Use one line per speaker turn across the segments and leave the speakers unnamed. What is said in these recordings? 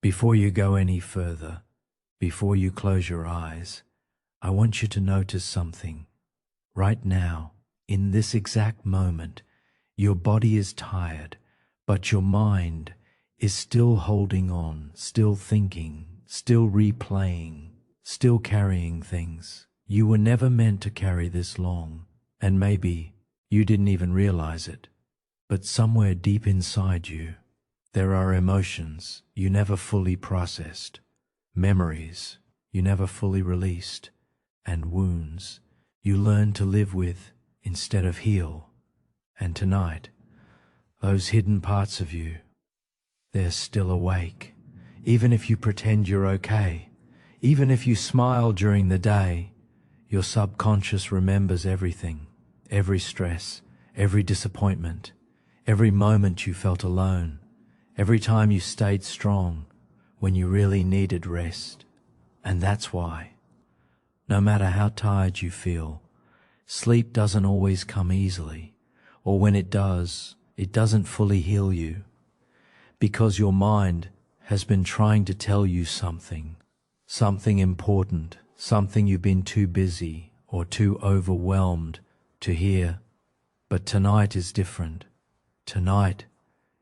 Before you go any further, before you close your eyes, I want you to notice something. Right now, in this exact moment, your body is tired, but your mind is still holding on, still thinking, still replaying, still carrying things. You were never meant to carry this long, and maybe you didn't even realize it. But somewhere deep inside you, there are emotions you never fully processed, memories you never fully released, and wounds you learned to live with instead of heal. And tonight, those hidden parts of you, they're still awake. Even if you pretend you're okay, even if you smile during the day, your subconscious remembers everything, every stress, every disappointment, every moment you felt alone, every time you stayed strong when you really needed rest. And that's why, no matter how tired you feel, sleep doesn't always come easily, or when it does, it doesn't fully heal you, because your mind has been trying to tell you something important, something you've been too busy or too overwhelmed to hear. But tonight is different. Tonight,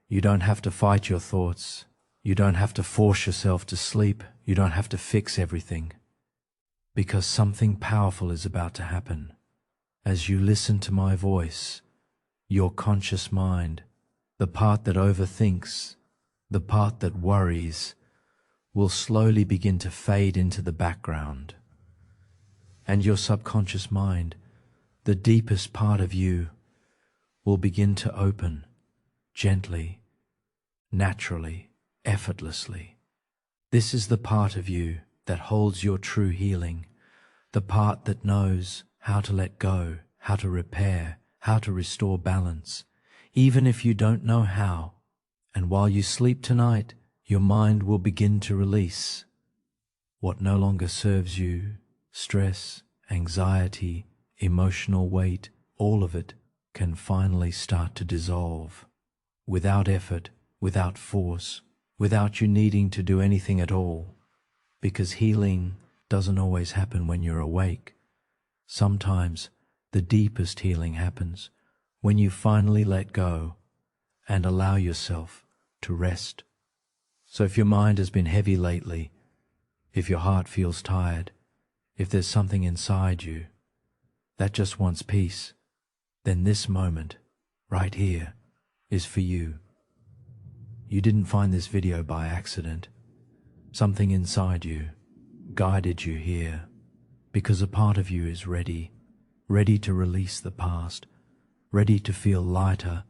you don't have to fight your thoughts. You don't have to force yourself to sleep. You don't have to fix everything. Because something powerful is about to happen. As you listen to my voice, your conscious mind, the part that overthinks, the part that worries, will slowly begin to fade into the background. And your subconscious mind, the deepest part of you, will begin to open gently, naturally, effortlessly. This is the part of you that holds your true healing, the part that knows how to let go, how to repair, how to restore balance, even if you don't know how. And while you sleep tonight, your mind will begin to release what no longer serves you, stress, anxiety, emotional weight, all of it can finally start to dissolve without effort, without force, without you needing to do anything at all. Because healing doesn't always happen when you're awake. Sometimes the deepest healing happens when you finally let go and allow yourself to rest. So if your mind has been heavy lately, if your heart feels tired, if there's something inside you that just wants peace, then this moment, right here, is for you. You didn't find this video by accident. Something inside you guided you here, because a part of you is ready to release the past, ready to feel lighter,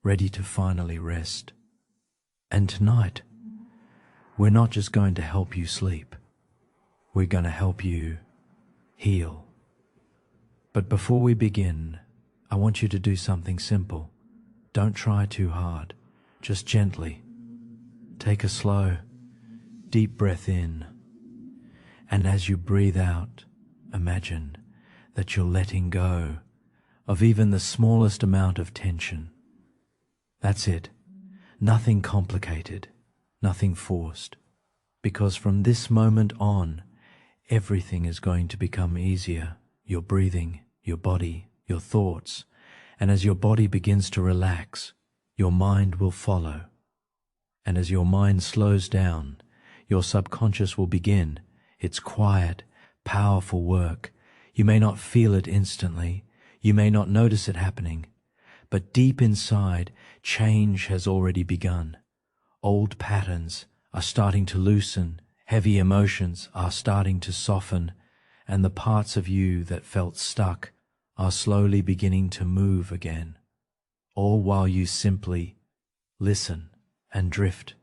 ready to finally rest. And tonight, we're not just going to help you sleep, we're going to help you heal. But before we begin, I want you to do something simple. Don't try too hard, just gently. Take a slow, deep breath in, and as you breathe out, imagine that you're letting go of even the smallest amount of tension. That's it. Nothing complicated, nothing forced, because from this moment on, everything is going to become easier. Your breathing, your body, your thoughts, and as your body begins to relax, your mind will follow. And as your mind slows down, your subconscious will begin its quiet, powerful work. You may not feel it instantly, you may not notice it happening, but deep inside, change has already begun. Old patterns are starting to loosen, heavy emotions are starting to soften, and the parts of you that felt stuck are slowly beginning to move again, all while you simply listen and drift.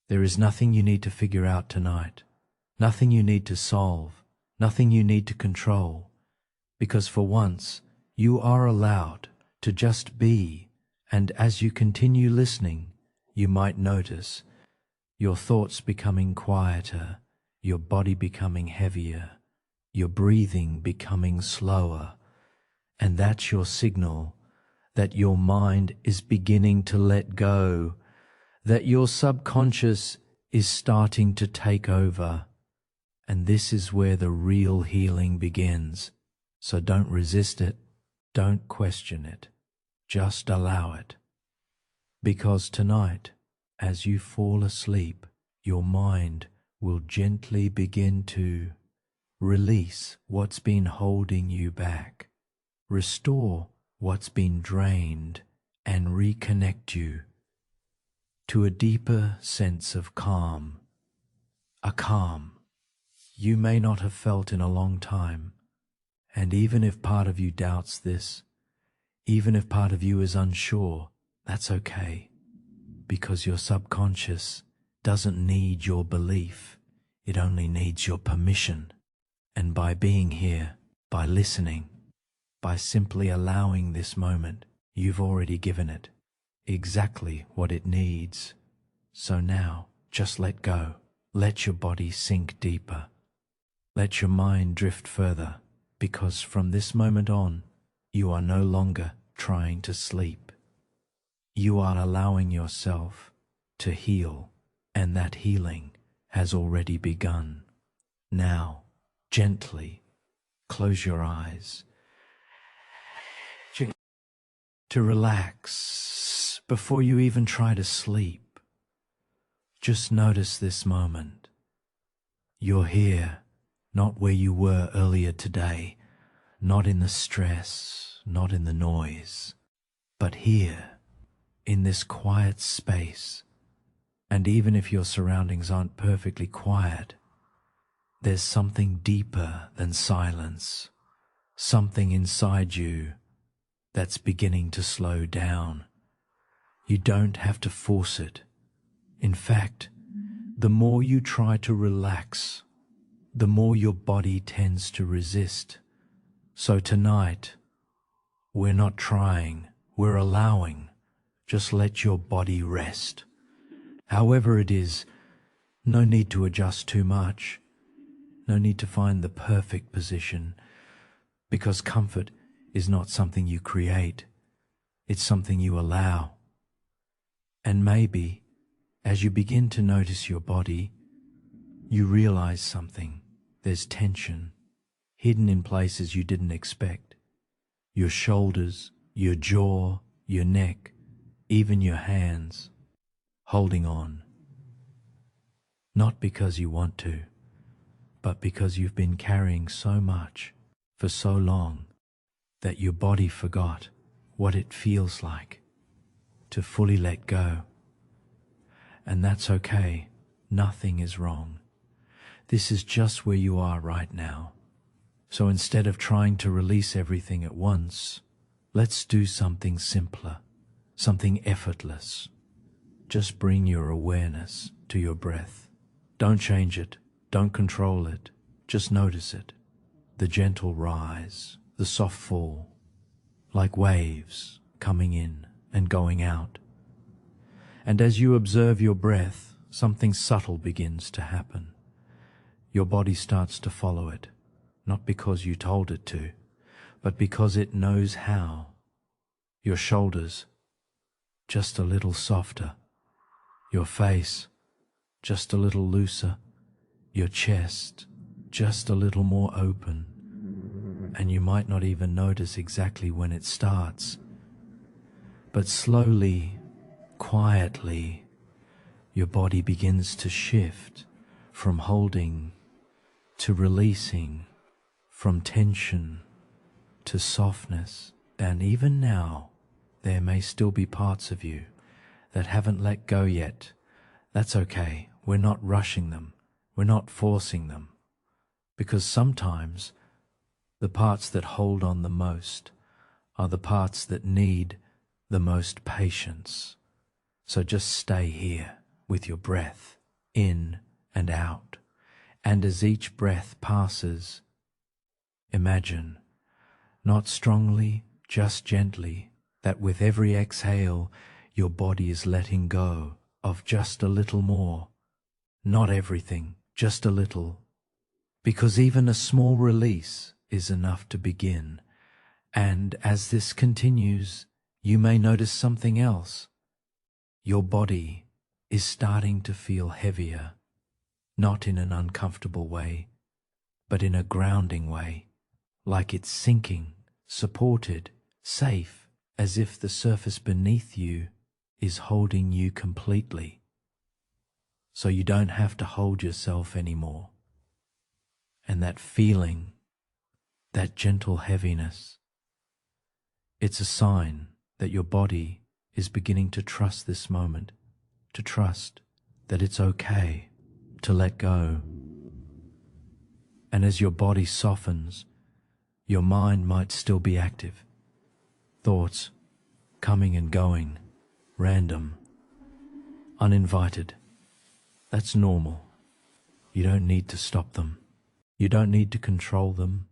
There is nothing you need to figure out tonight, nothing you need to solve, nothing you need to control, because for once you are allowed to just be. And as you continue listening, you might notice your thoughts becoming quieter, your body becoming heavier, your breathing becoming slower, and that's your signal that your mind is beginning to let go, that your subconscious is starting to take over, and this is where the real healing begins. So don't resist it, don't question it, just allow it. Because tonight, as you fall asleep, your mind will gently begin to release what's been holding you back, restore what's been drained, and reconnect you to a deeper sense of calm, a calm you may not have felt in a long time. And even if part of you doubts this, even if part of you is unsure, that's okay, because your subconscious doesn't need your belief, it only needs your permission. And by being here, by listening, by simply allowing this moment, you've already given it exactly what it needs. So now, just let go. Let your body sink deeper. Let your mind drift further, because from this moment on, you are no longer trying to sleep. You are allowing yourself to heal, and that healing has already begun. Now, gently close your eyes to relax before you even try to sleep. Just notice this moment. You're here, not where you were earlier today, not in the stress, not in the noise, but here, in this quiet space. And even if your surroundings aren't perfectly quiet, there's something deeper than silence, something inside you that's beginning to slow down. You don't have to force it. In fact, the more you try to relax, the more your body tends to resist. So tonight, we're not trying, we're allowing. Just let your body rest. However it is, no need to adjust too much. No need to find the perfect position, because comfort is not something you create. It's something you allow. And maybe, as you begin to notice your body, you realize something. There's tension, hidden in places you didn't expect. Your shoulders, your jaw, your neck, even your hands, holding on. Not because you want to, but because you've been carrying so much for so long that your body forgot what it feels like to fully let go. And that's okay. Nothing is wrong. This is just where you are right now. So instead of trying to release everything at once, let's do something simpler, something effortless. Just bring your awareness to your breath. Don't change it. Don't control it. Just notice it. The gentle rise, the soft fall, like waves coming in and going out. And as you observe your breath, something subtle begins to happen. Your body starts to follow it, not because you told it to, but because it knows how. Your shoulders, just a little softer. Your face, just a little looser. Your chest, just a little more open. And you might not even notice exactly when it starts. But slowly, quietly, your body begins to shift from holding to releasing, from tension to softness. And even now, there may still be parts of you that haven't let go yet. That's okay. We're not rushing them. We're not forcing them. Because sometimes the parts that hold on the most are the parts that need the most patience. So just stay here with your breath in and out. And as each breath passes, imagine, not strongly, just gently, that with every exhale, your body is letting go of just a little more. Not everything, just a little. Because even a small release is enough to begin. And as this continues, you may notice something else. Your body is starting to feel heavier, not in an uncomfortable way, but in a grounding way, like it's sinking, supported, safe, as if the surface beneath you is holding you completely, so you don't have to hold yourself anymore. And that feeling, that gentle heaviness, it's a sign that your body is beginning to trust this moment, to trust that it's okay to let go. And as your body softens, your mind might still be active. Thoughts coming and going, random, uninvited. That's normal. You don't need to stop them. You don't need to control them,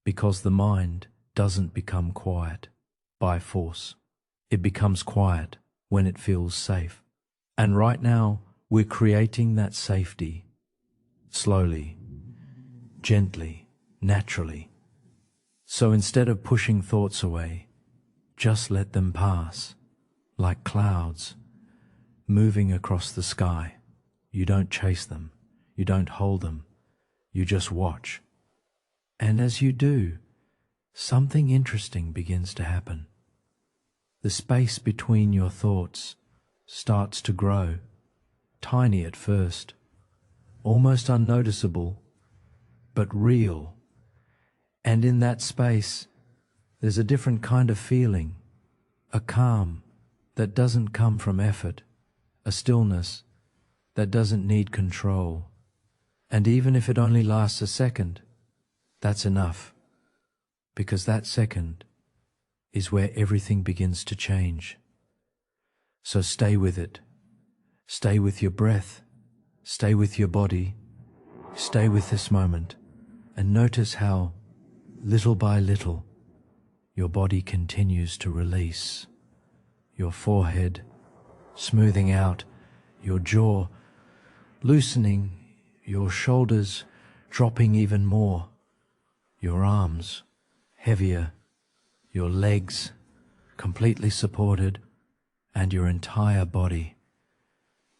because the mind doesn't become quiet by force. It becomes quiet when it feels safe. And right now, we're creating that safety, slowly, gently, naturally. So instead of pushing thoughts away, just let them pass, like clouds, moving across the sky. You don't chase them, you don't hold them, you just watch. And as you do, something interesting begins to happen. The space between your thoughts starts to grow, tiny at first, almost unnoticeable, but real. And in that space, there's a different kind of feeling, a calm that doesn't come from effort, a stillness that doesn't need control. And even if it only lasts a second, that's enough, because that second is where everything begins to change. So stay with it. Stay with your breath. Stay with your body. Stay with this moment, and notice how, little by little, your body continues to release. Your forehead smoothing out, your jaw loosening, your shoulders dropping even more, your arms heavier, your legs completely supported, and your entire body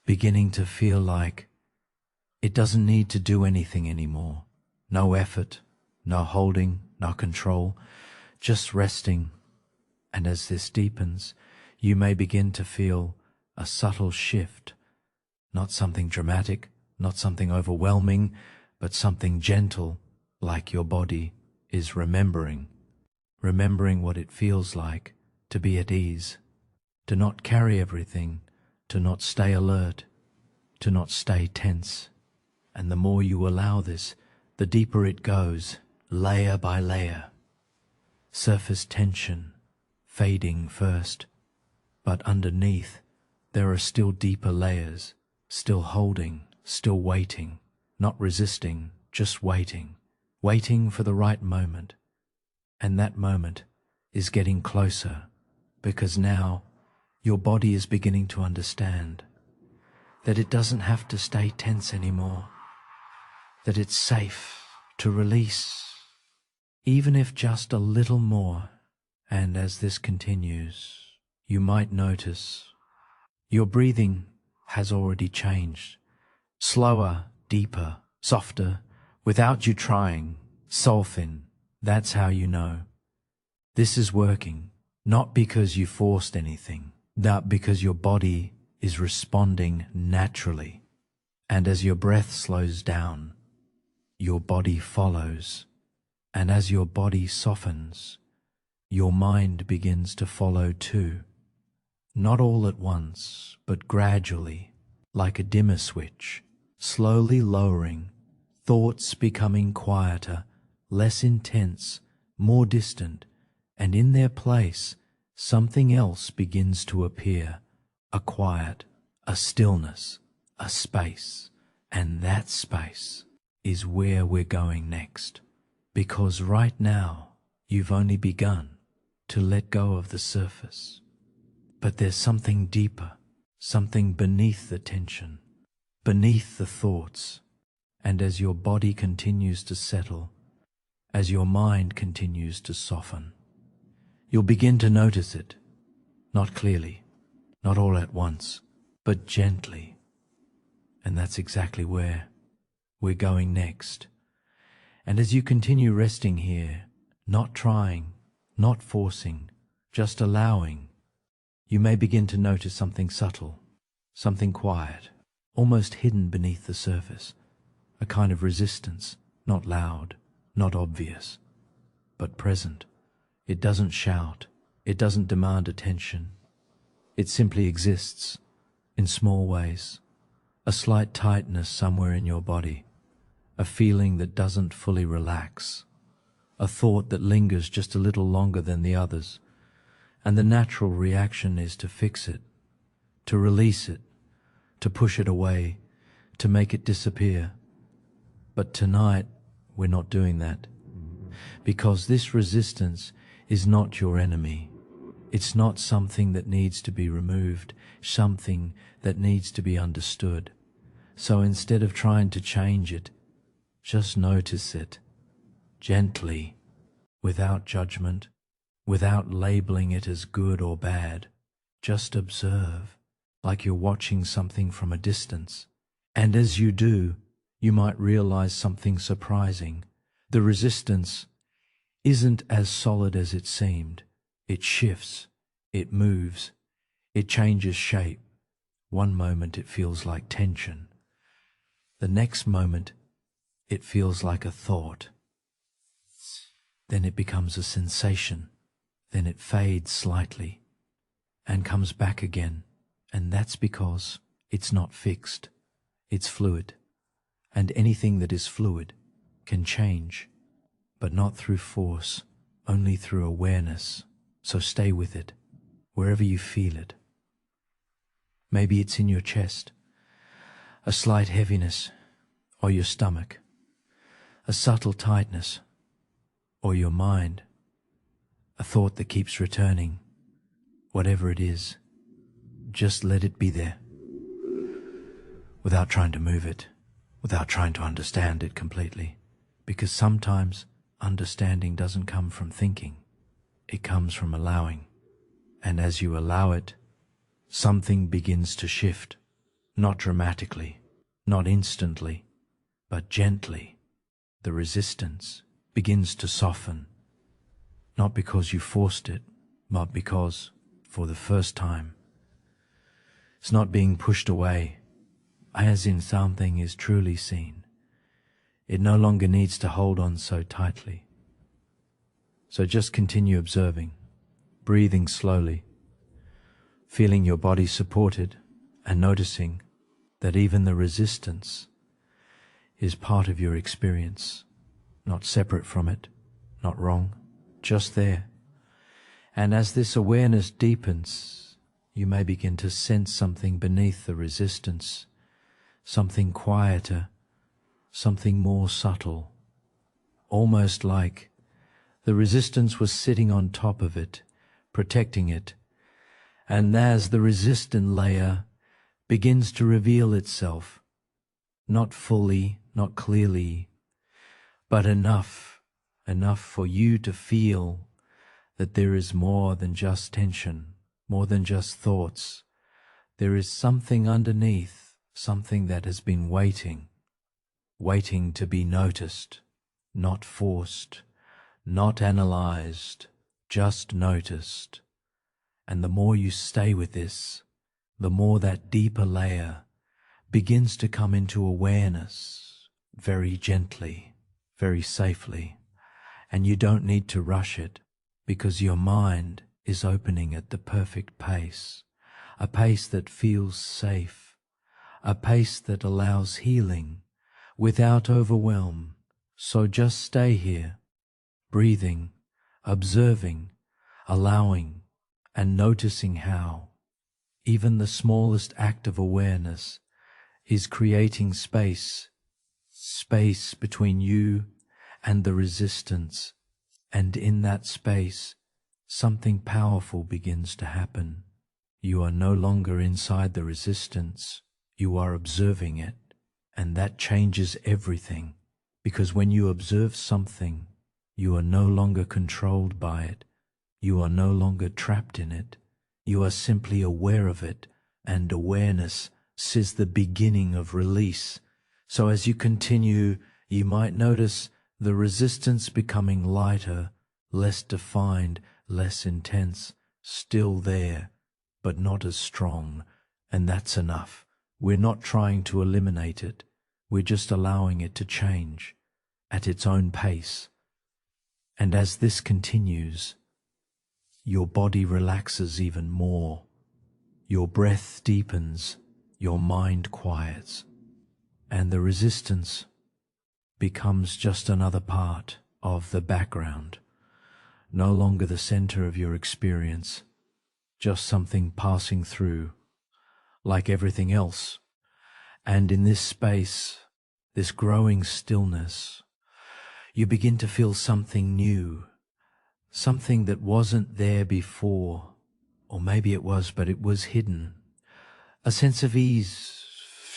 beginning to feel like it doesn't need to do anything anymore. No effort, no holding, no control, just resting. And as this deepens, you may begin to feel a subtle shift, not something dramatic, not something overwhelming, but something gentle, like your body is remembering what it feels like to be at ease, to not carry everything, to not stay alert, to not stay tense. And the more you allow this, the deeper it goes, layer by layer. Surface tension fading first, but underneath there are still deeper layers, still holding, still waiting, not resisting, just waiting, waiting for the right moment. And that moment is getting closer, because now your body is beginning to understand that it doesn't have to stay tense anymore, that it's safe to release, even if just a little more. And as this continues, you might notice your breathing has already changed, slower, deeper, softer, without you trying, soul-thin. That's how you know. This is working, not because you forced anything, but because your body is responding naturally. And as your breath slows down, your body follows. And as your body softens, your mind begins to follow too. Not all at once, but gradually, like a dimmer switch, slowly lowering, thoughts becoming quieter, less intense, more distant, and in their place, something else begins to appear, a quiet, a stillness, a space. And that space is where we're going next, because right now you've only begun to let go of the surface. But there's something deeper, something beneath the tension, beneath the thoughts. And as your body continues to settle, as your mind continues to soften, you'll begin to notice it, not clearly, not all at once, but gently, And that's exactly where we're going next. And as you continue resting here, not trying, not forcing, just allowing, you may begin to notice something subtle, something quiet, almost hidden beneath the surface, a kind of resistance, not loud, not obvious, but present. It doesn't shout, it doesn't demand attention. It simply exists in small ways, a slight tightness somewhere in your body, a feeling that doesn't fully relax, a thought that lingers just a little longer than the others, and the natural reaction is to fix it, to release it, to push it away, to make it disappear. But tonight, we're not doing that, because this resistance is not your enemy. It's not something that needs to be removed, something that needs to be understood. So instead of trying to change it, just notice it, gently, without judgment, without labeling it as good or bad. Just observe, like you're watching something from a distance. And as you do, you might realize something surprising. The resistance isn't as solid as it seemed. It shifts, it moves, it changes shape. One moment it feels like tension. The next moment it feels like a thought. Then it becomes a sensation. Then it fades slightly and comes back again. And that's because it's not fixed. It's fluid. And anything that is fluid can change, but not through force, only through awareness. So stay with it, wherever you feel it. Maybe it's in your chest, a slight heaviness, or your stomach, a subtle tightness, or your mind, a thought that keeps returning. Whatever it is, just let it be there, without trying to move it, without trying to understand it completely, because sometimes understanding doesn't come from thinking. It comes from allowing. And as you allow it, something begins to shift, not dramatically, not instantly, but gently. The resistance begins to soften, not because you forced it, but because, for the first time, it's not being pushed away, as in something is truly seen. It no longer needs to hold on so tightly. So just continue observing, breathing slowly, feeling your body supported, and noticing that even the resistance is part of your experience, not separate from it, not wrong, just there. And as this awareness deepens, you may begin to sense something beneath the resistance, something quieter, something more subtle, almost like the resistance was sitting on top of it, protecting it. And as the resistant layer begins to reveal itself, not fully, not clearly, but enough for you to feel that there is more than just tension, more than just thoughts. There is something underneath, something that has been waiting to be noticed, not forced, not analyzed, just noticed. And the more you stay with this, the more that deeper layer begins to come into awareness, very gently, very safely. And you don't need to rush it, because your mind is opening at the perfect pace, a pace that feels safe, a pace that allows healing without overwhelm. So just stay here, breathing, observing, allowing, and noticing how even the smallest act of awareness is creating space between you and the resistance. And in that space, something powerful begins to happen. You are no longer inside the resistance, you are observing it. And that changes everything, because when you observe something, you are no longer controlled by it. You are no longer trapped in it. You are simply aware of it, and awareness is the beginning of release. So as you continue, you might notice the resistance becoming lighter, less defined, less intense, still there, but not as strong. And that's enough. We're not trying to eliminate it. We're just allowing it to change at its own pace. And as this continues, your body relaxes even more. Your breath deepens, your mind quiets, and the resistance becomes just another part of the background, no longer the center of your experience, just something passing through, like everything else. And in this space, this growing stillness, you begin to feel something new, something that wasn't there before, or maybe it was, but it was hidden. A sense of ease,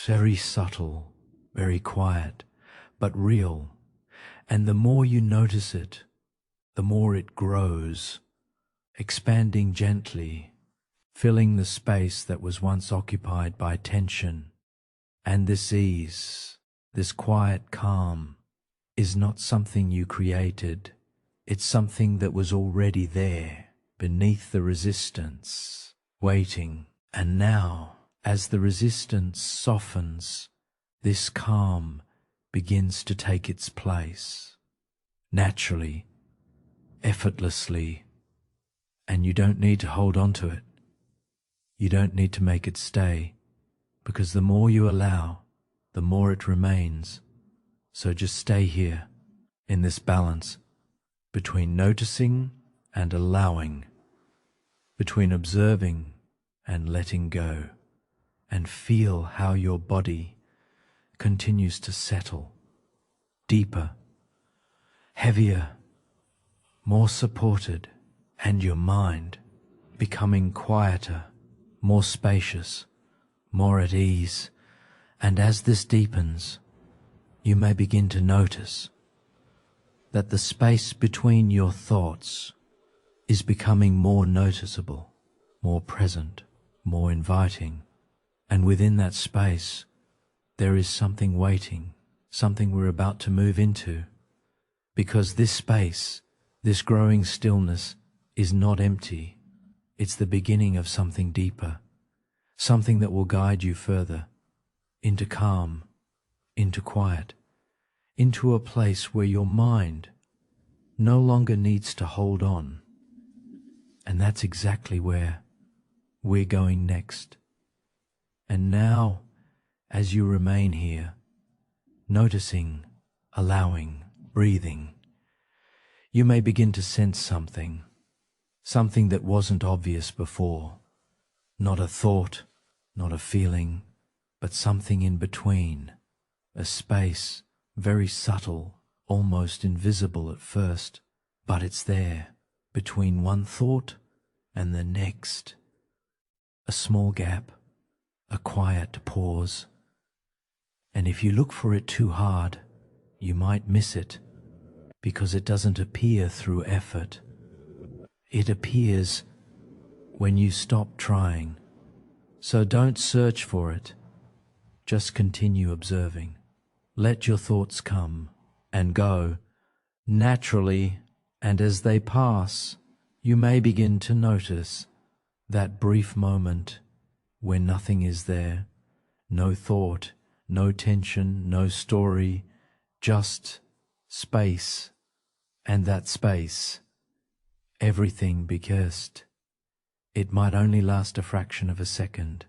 very subtle, very quiet, but real. And the more you notice it, the more it grows, expanding gently, filling the space that was once occupied by tension. And this ease, this quiet calm, is not something you created. It's something that was already there, beneath the resistance, waiting. And now, as the resistance softens, this calm begins to take its place, naturally, effortlessly, and you don't need to hold on to it. You don't need to make it stay, because the more you allow, the more it remains. So just stay here, in this balance, between noticing and allowing, between observing and letting go, and feel how your body continues to settle, deeper, heavier, more supported, and your mind becoming quieter, more spacious, more at ease. And as this deepens, you may begin to notice that the space between your thoughts is becoming more noticeable, more present, more inviting. And within that space, there is something waiting, something we're about to move into. Because this space, this growing stillness, is not empty. It's the beginning of something deeper, something that will guide you further into calm, into quiet, into a place where your mind no longer needs to hold on. And that's exactly where we're going next. And now, as you remain here, noticing, allowing, breathing, you may begin to sense something that wasn't obvious before. Not a thought, not a feeling, but something in between, a space, very subtle, almost invisible at first, but it's there, between one thought and the next. A small gap, a quiet pause. And if you look for it too hard, you might miss it, because it doesn't appear through effort. It appears when you stop trying. So don't search for it. Just continue observing. Let your thoughts come and go naturally, and as they pass, you may begin to notice that brief moment when nothing is there, no thought, no tension, no story, just space. And that space, everything, because it might only last a fraction of a second,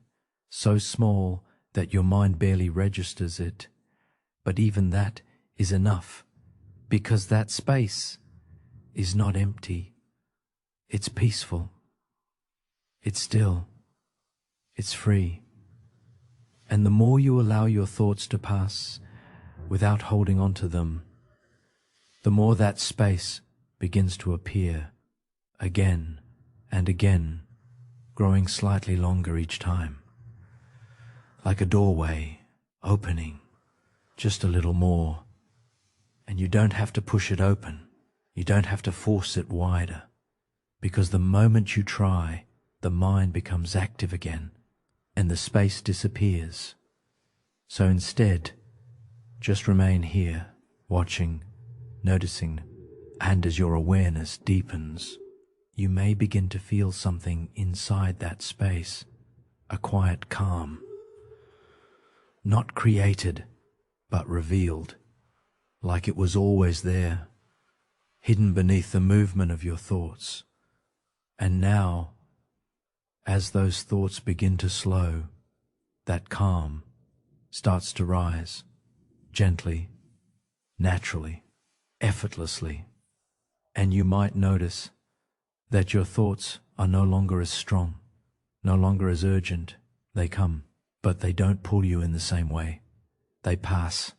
so small that your mind barely registers it. But even that is enough, because that space is not empty. It's peaceful. It's still. It's free. And the more you allow your thoughts to pass without holding on to them, the more that space begins to appear again and again, growing slightly longer each time, like a doorway opening just a little more. And you don't have to push it open. You don't have to force it wider, because the moment you try, the mind becomes active again. and the space disappears. So instead, just remain here, watching, noticing, and as your awareness deepens, you may begin to feel something inside that space, a quiet calm, not created, but revealed, like it was always there, hidden beneath the movement of your thoughts. And now, as those thoughts begin to slow, that calm starts to rise, gently, naturally, effortlessly, and you might notice that your thoughts are no longer as strong, no longer as urgent. They come, but they don't pull you in the same way. They pass,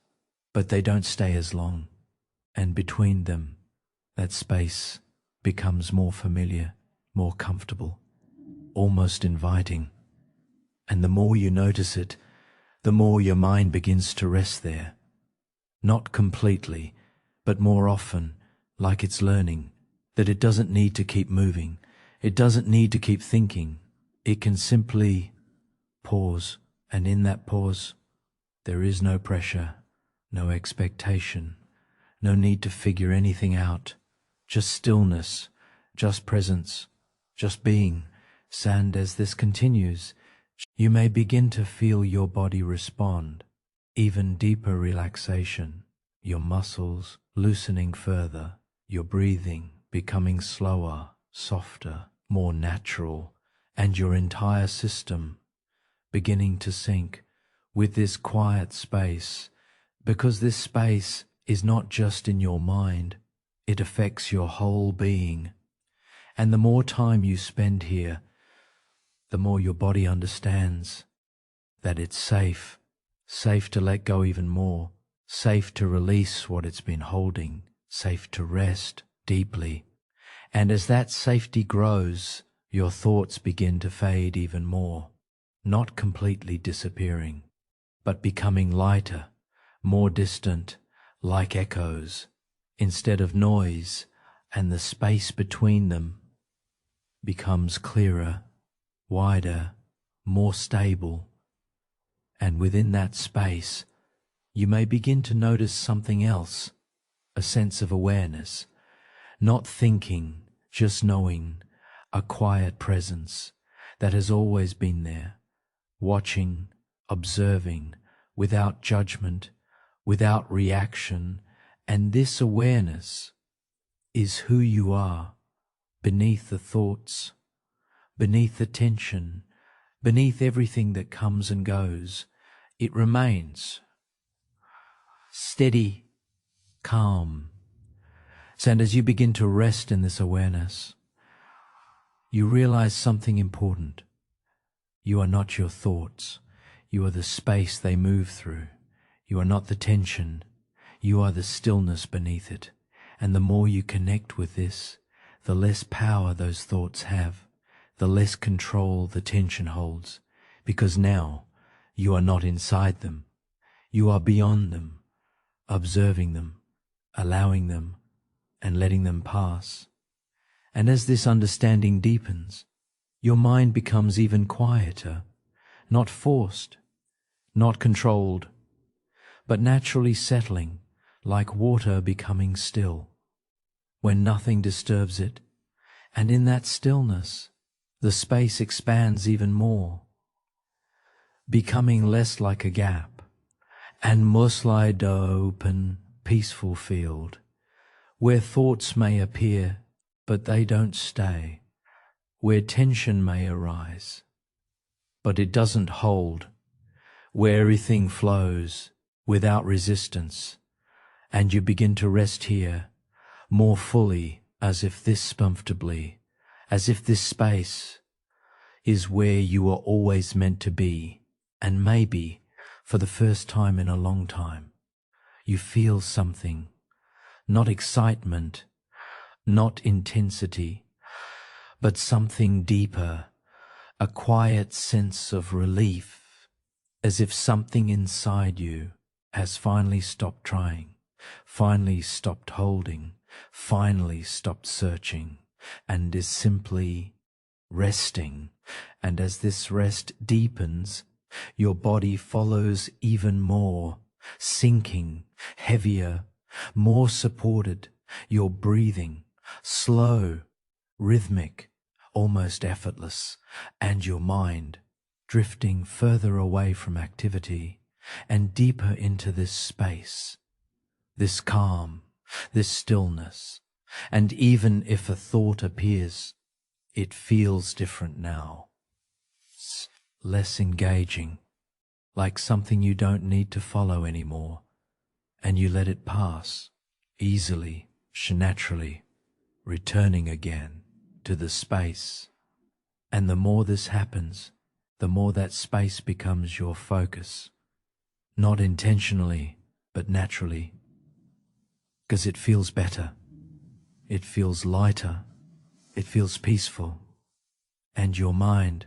but they don't stay as long. And between them, that space becomes more familiar, more comfortable, almost inviting. And the more you notice it, the more your mind begins to rest there. Not completely, but more often, like it's learning that it doesn't need to keep moving. It doesn't need to keep thinking. It can simply pause, and in that pause, there is no pressure, no expectation, no need to figure anything out, just stillness, just presence, just being. And as this continues, you may begin to feel your body respond, even deeper relaxation, your muscles loosening further, your breathing becoming slower, softer, more natural, and your entire system beginning to sync with this quiet space, because this space is not just in your mind, it affects your whole being. And the more time you spend here, the more your body understands that it's safe to let go even more, safe to release what it's been holding, safe to rest deeply. And as that safety grows, your thoughts begin to fade even more, not completely disappearing, but becoming lighter, more distant, like echoes, instead of noise, and the space between them becomes clearer, wider, more stable. And within that space, you may begin to notice something else, a sense of awareness, not thinking, just knowing, a quiet presence that has always been there, watching, observing, without judgment, without reaction. And this awareness is who you are, beneath the thoughts, beneath the tension, beneath everything that comes and goes. It remains steady, calm. And as you begin to rest in this awareness, you realize something important. You are not your thoughts. You are the space they move through. You are not the tension. You are the stillness beneath it. And the more you connect with this, the less power those thoughts have, the less control the tension holds, because now you are not inside them. You are beyond them, observing them, allowing them, and letting them pass. And as this understanding deepens, your mind becomes even quieter, not forced, not controlled, but naturally settling, like water becoming still, when nothing disturbs it. And in that stillness, the space expands even more, becoming less like a gap, and more like an open, peaceful field, where thoughts may appear, but they don't stay, where tension may arise, but it doesn't hold, where everything flows without resistance, and you begin to rest here more fully, as if this space is where you are always meant to be. And maybe for the first time in a long time, you feel something, not excitement, not intensity, but something deeper, a quiet sense of relief, as if something inside you has finally stopped trying, finally stopped holding, finally stopped searching, and is simply resting, And as this rest deepens, your body follows even more, sinking, heavier, more supported, your breathing, slow, rhythmic, almost effortless, and your mind drifting further away from activity and deeper into this space, this calm, this stillness. And even if a thought appears, it feels different now. It's less engaging, like something you don't need to follow anymore, and you let it pass easily, naturally, returning again to the space. And the more this happens, the more that space becomes your focus, not intentionally, but naturally, because it feels better, it feels lighter, it feels peaceful, and your mind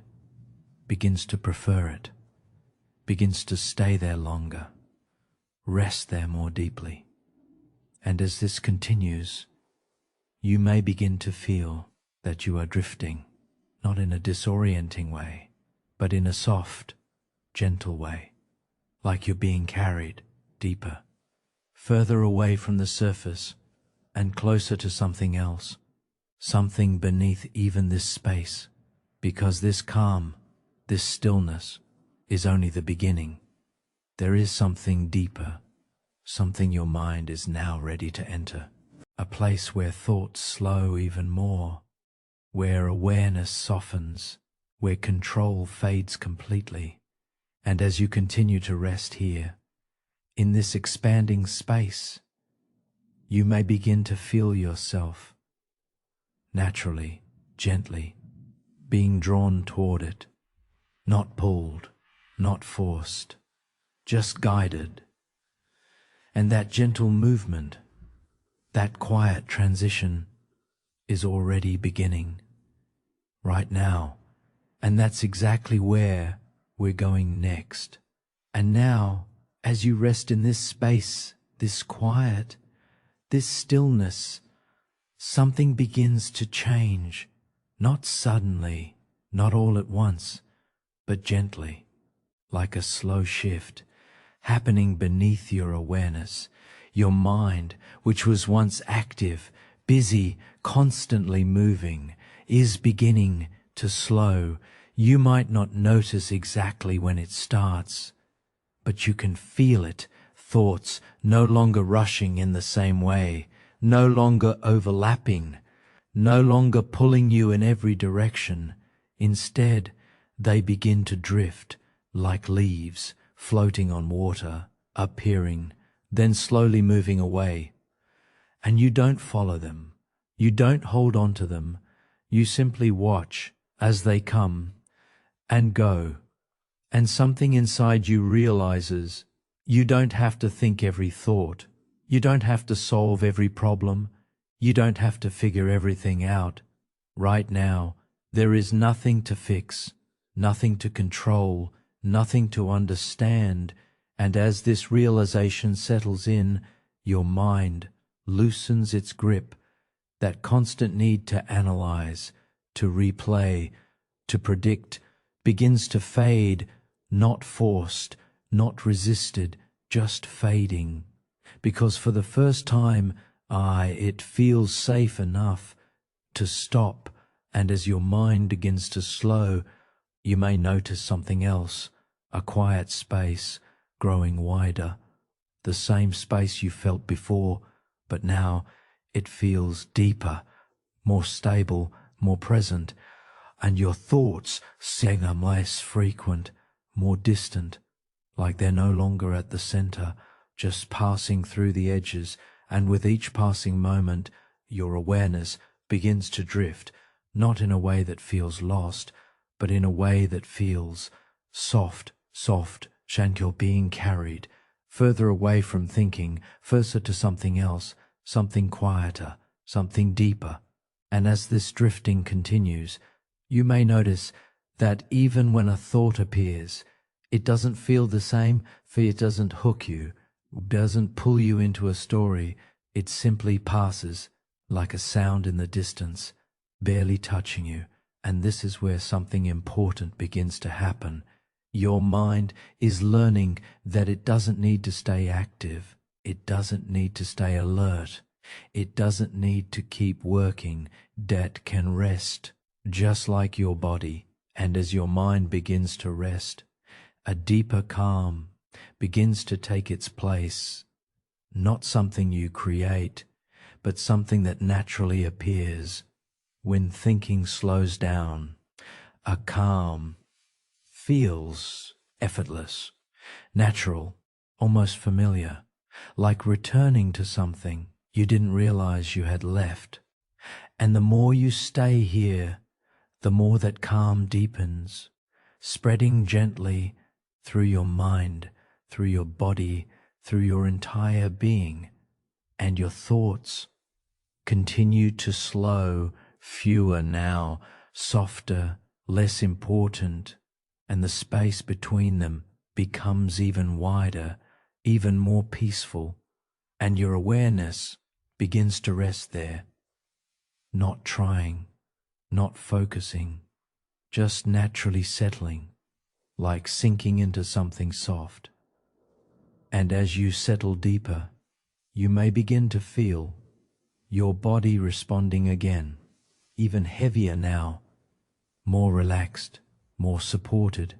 begins to prefer it, begins to stay there longer, rest there more deeply. And as this continues, you may begin to feel that you are drifting, not in a disorienting way, but in a soft, gentle way, like you're being carried deeper, further away from the surface and closer to something else, something beneath even this space, because this calm, this stillness is only the beginning. There is something deeper, something your mind is now ready to enter, a place where thoughts slow even more, where awareness softens, where control fades completely. And as you continue to rest here, in this expanding space, you may begin to feel yourself naturally, gently, being drawn toward it, not pulled, not forced, just guided. And that gentle movement, that quiet transition is already beginning right now. And that's exactly where we're going next. And now, as you rest in this space, this quiet, this stillness, something begins to change, not suddenly, not all at once, but gently, like a slow shift happening beneath your awareness. Your mind, which was once active, busy, constantly moving, is beginning to slow. You might not notice exactly when it starts, but you can feel it. Thoughts no longer rushing in the same way, no longer overlapping, no longer pulling you in every direction. Instead, they begin to drift like leaves floating on water, appearing, then slowly moving away. And you don't follow them. You don't hold on to them. You simply watch as they come and go. And something inside you realizes you don't have to think every thought. You don't have to solve every problem. You don't have to figure everything out. Right now, there is nothing to fix, nothing to control, nothing to understand. And as this realization settles in, your mind loosens its grip. That constant need to analyze, to replay, to predict begins to fade, not forced, not resisted, just fading. Because for the first time, it feels safe enough to stop. And as your mind begins to slow, you may notice something else, a quiet space growing wider, the same space you felt before, but now it feels deeper, more stable, more present, and your thoughts seem less frequent, more distant, like they're no longer at the center, just passing through the edges. And with each passing moment, your awareness begins to drift, not in a way that feels lost, but in a way that feels soft, and you're being carried further away from thinking, further to something else, something quieter, something deeper. And as this drifting continues, you may notice that even when a thought appears, it doesn't feel the same, for it doesn't hook you, doesn't pull you into a story. It simply passes like a sound in the distance, barely touching you, And this is where something important begins to happen. Your mind is learning that it doesn't need to stay active. It doesn't need to stay alert. It doesn't need to keep working. That can rest, just like your body. And as your mind begins to rest, a deeper calm begins to take its place. Not something you create, but something that naturally appears when thinking slows down. A calm feels effortless, natural, almost familiar, like returning to something you didn't realize you had left. And the more you stay here, the more that calm deepens, spreading gently through your mind, through your body, through your entire being, and your thoughts continue to slow, fewer now, softer, less important, and the space between them becomes even wider, even more peaceful, and your awareness begins to rest there, not trying, not focusing, just naturally settling, like sinking into something soft. And as you settle deeper, you may begin to feel your body responding again, even heavier now, more relaxed, more supported,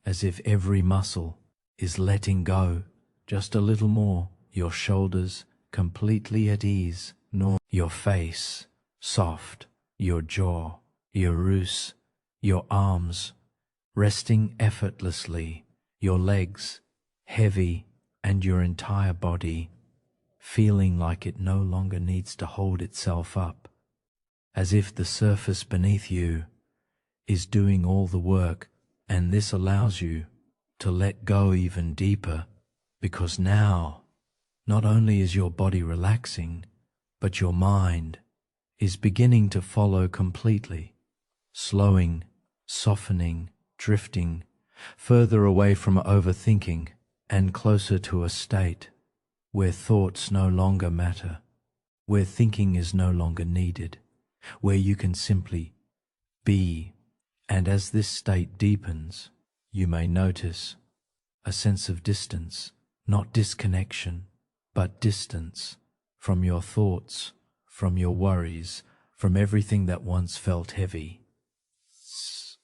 as if every muscle is letting go just a little more, your shoulders completely at ease, nor your face soft, your jaw, your roots, your arms resting effortlessly, your legs heavy, and your entire body feeling like it no longer needs to hold itself up, as if the surface beneath you is doing all the work. And this allows you to let go even deeper, because now not only is your body relaxing, but your mind is beginning to follow completely, slowing, softening, drifting further away from overthinking and closer to a state where thoughts no longer matter, where thinking is no longer needed, where you can simply be. And as this state deepens, you may notice a sense of distance, not disconnection, but distance from your thoughts, from your worries, from everything that once felt heavy. It's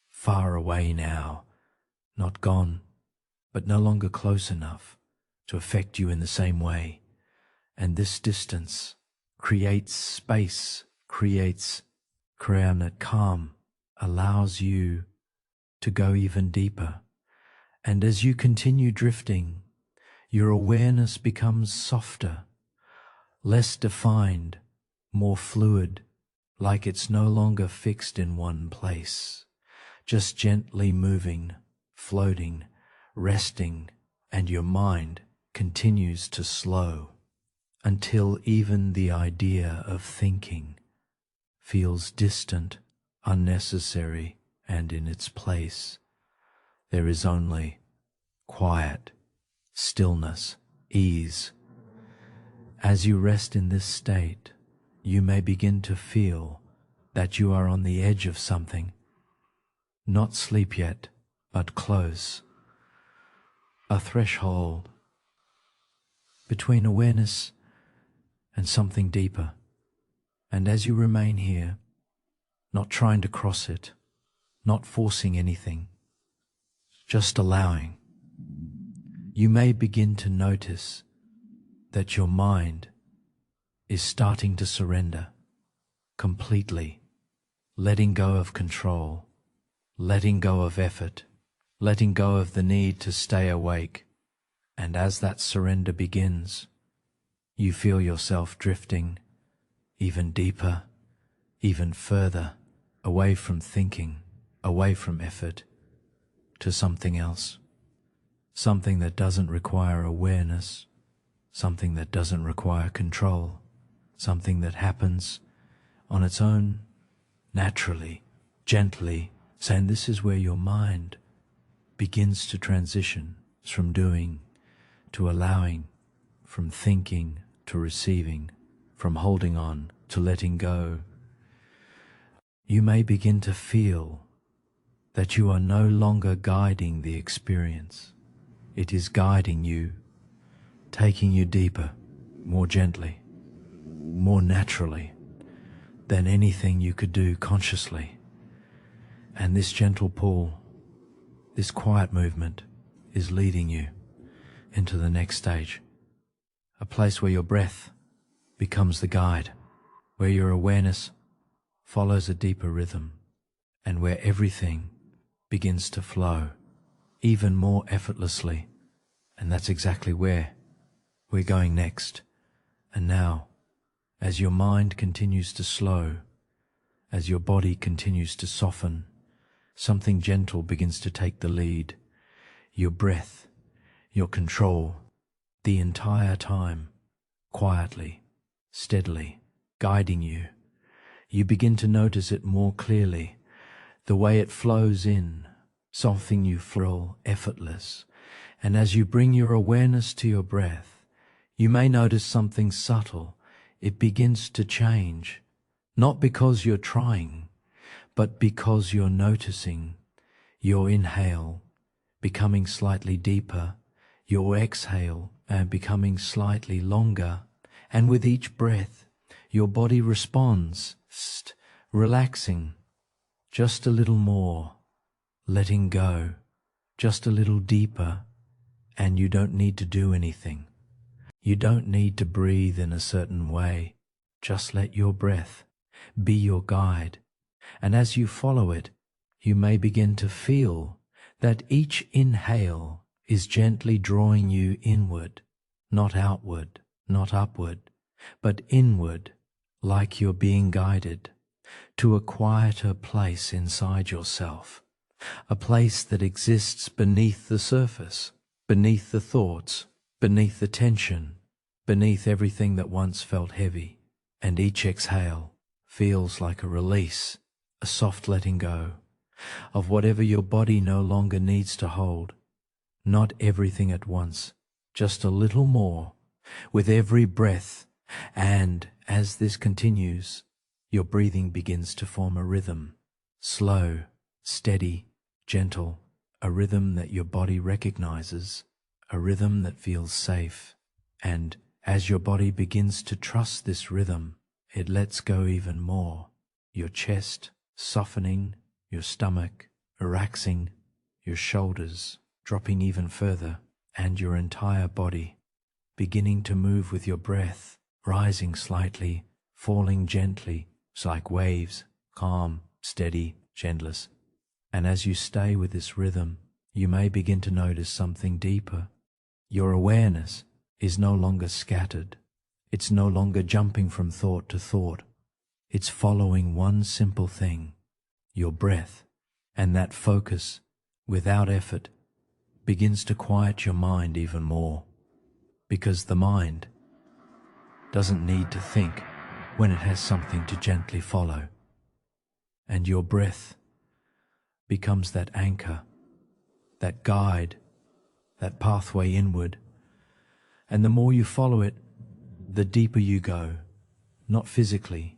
far away now, not gone, but no longer close enough to affect you in the same way. And this distance creates space, creates calm, allows you to go even deeper. And as you continue drifting, your awareness becomes softer, less defined, more fluid, like it's no longer fixed in one place, just gently moving, floating, resting, and your mind continues to slow until even the idea of thinking feels distant, unnecessary, and in its place there is only quiet, stillness, ease. As you rest in this state, you may begin to feel that you are on the edge of something, not sleep yet, but close, a threshold between awareness and something deeper. And as you remain here, not trying to cross it, not forcing anything, just allowing, you may begin to notice that your mind is starting to surrender completely, letting go of control, letting go of effort, letting go of the need to stay awake. And as that surrender begins, you feel yourself drifting even deeper, even further, away from thinking, away from effort, to something else, something that doesn't require awareness, something that doesn't require control, something that happens on its own, naturally, gently. And this is where your mind begins to transition from doing to allowing, from thinking to receiving, from holding on to letting go. you may begin to feel that you are no longer guiding the experience. It is guiding you, taking you deeper, more gently, more naturally than anything you could do consciously. And this gentle pull, this quiet movement is leading you into the next stage, a place where your breath becomes the guide, where your awareness follows a deeper rhythm, and where everything begins to flow even more effortlessly. And that's exactly where we're going next. And now, as your mind continues to slow, as your body continues to soften, something gentle begins to take the lead. Your breath, your control, the entire time, quietly, steadily, guiding you. You begin to notice it more clearly, the way it flows in, something you feel effortless. And as you bring your awareness to your breath, you may notice something subtle. It begins to change, not because you're trying, but because you're noticing your inhale becoming slightly deeper, your exhale becoming slightly longer, and with each breath, your body responds, relaxing just a little more, letting go just a little deeper, and you don't need to do anything. You don't need to breathe in a certain way. Just let your breath be your guide. And as you follow it, you may begin to feel that each inhale is gently drawing you inward, not outward, not upward, but inward, like you're being guided to a quieter place inside yourself, a place that exists beneath the surface, beneath the thoughts, beneath the tension, beneath everything that once felt heavy. And each exhale feels like a release, a soft letting go of whatever your body no longer needs to hold. Not everything at once, just a little more with every breath. And as this continues, your breathing begins to form a rhythm, slow, steady, gentle, a rhythm that your body recognizes, a rhythm that feels safe. And as your body begins to trust this rhythm, it lets go even more. Your chest softening, your stomach relaxing, your shoulders dropping even further, and your entire body beginning to move with your breath, rising slightly, falling gently, like waves, calm, steady, gentless. And as you stay with this rhythm, you may begin to notice something deeper. Your awareness is no longer scattered. It's no longer jumping from thought to thought. It's following one simple thing, your breath. And that focus, without effort, begins to quiet your mind even more. Because the mind doesn't need to think when it has something to gently follow. And your breath becomes that anchor, that guide, that pathway inward. And the more you follow it, the deeper you go, not physically,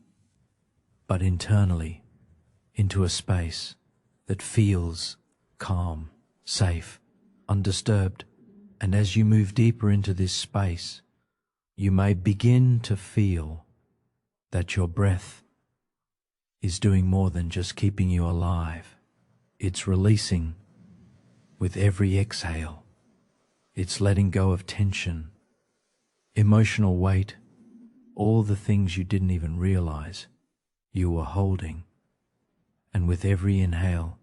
but internally, into a space that feels calm, safe, undisturbed. And as you move deeper into this space, you may begin to feel that your breath is doing more than just keeping you alive. It's releasing with every exhale. It's letting go of tension, emotional weight, all the things you didn't even realize you were holding. And with every inhale,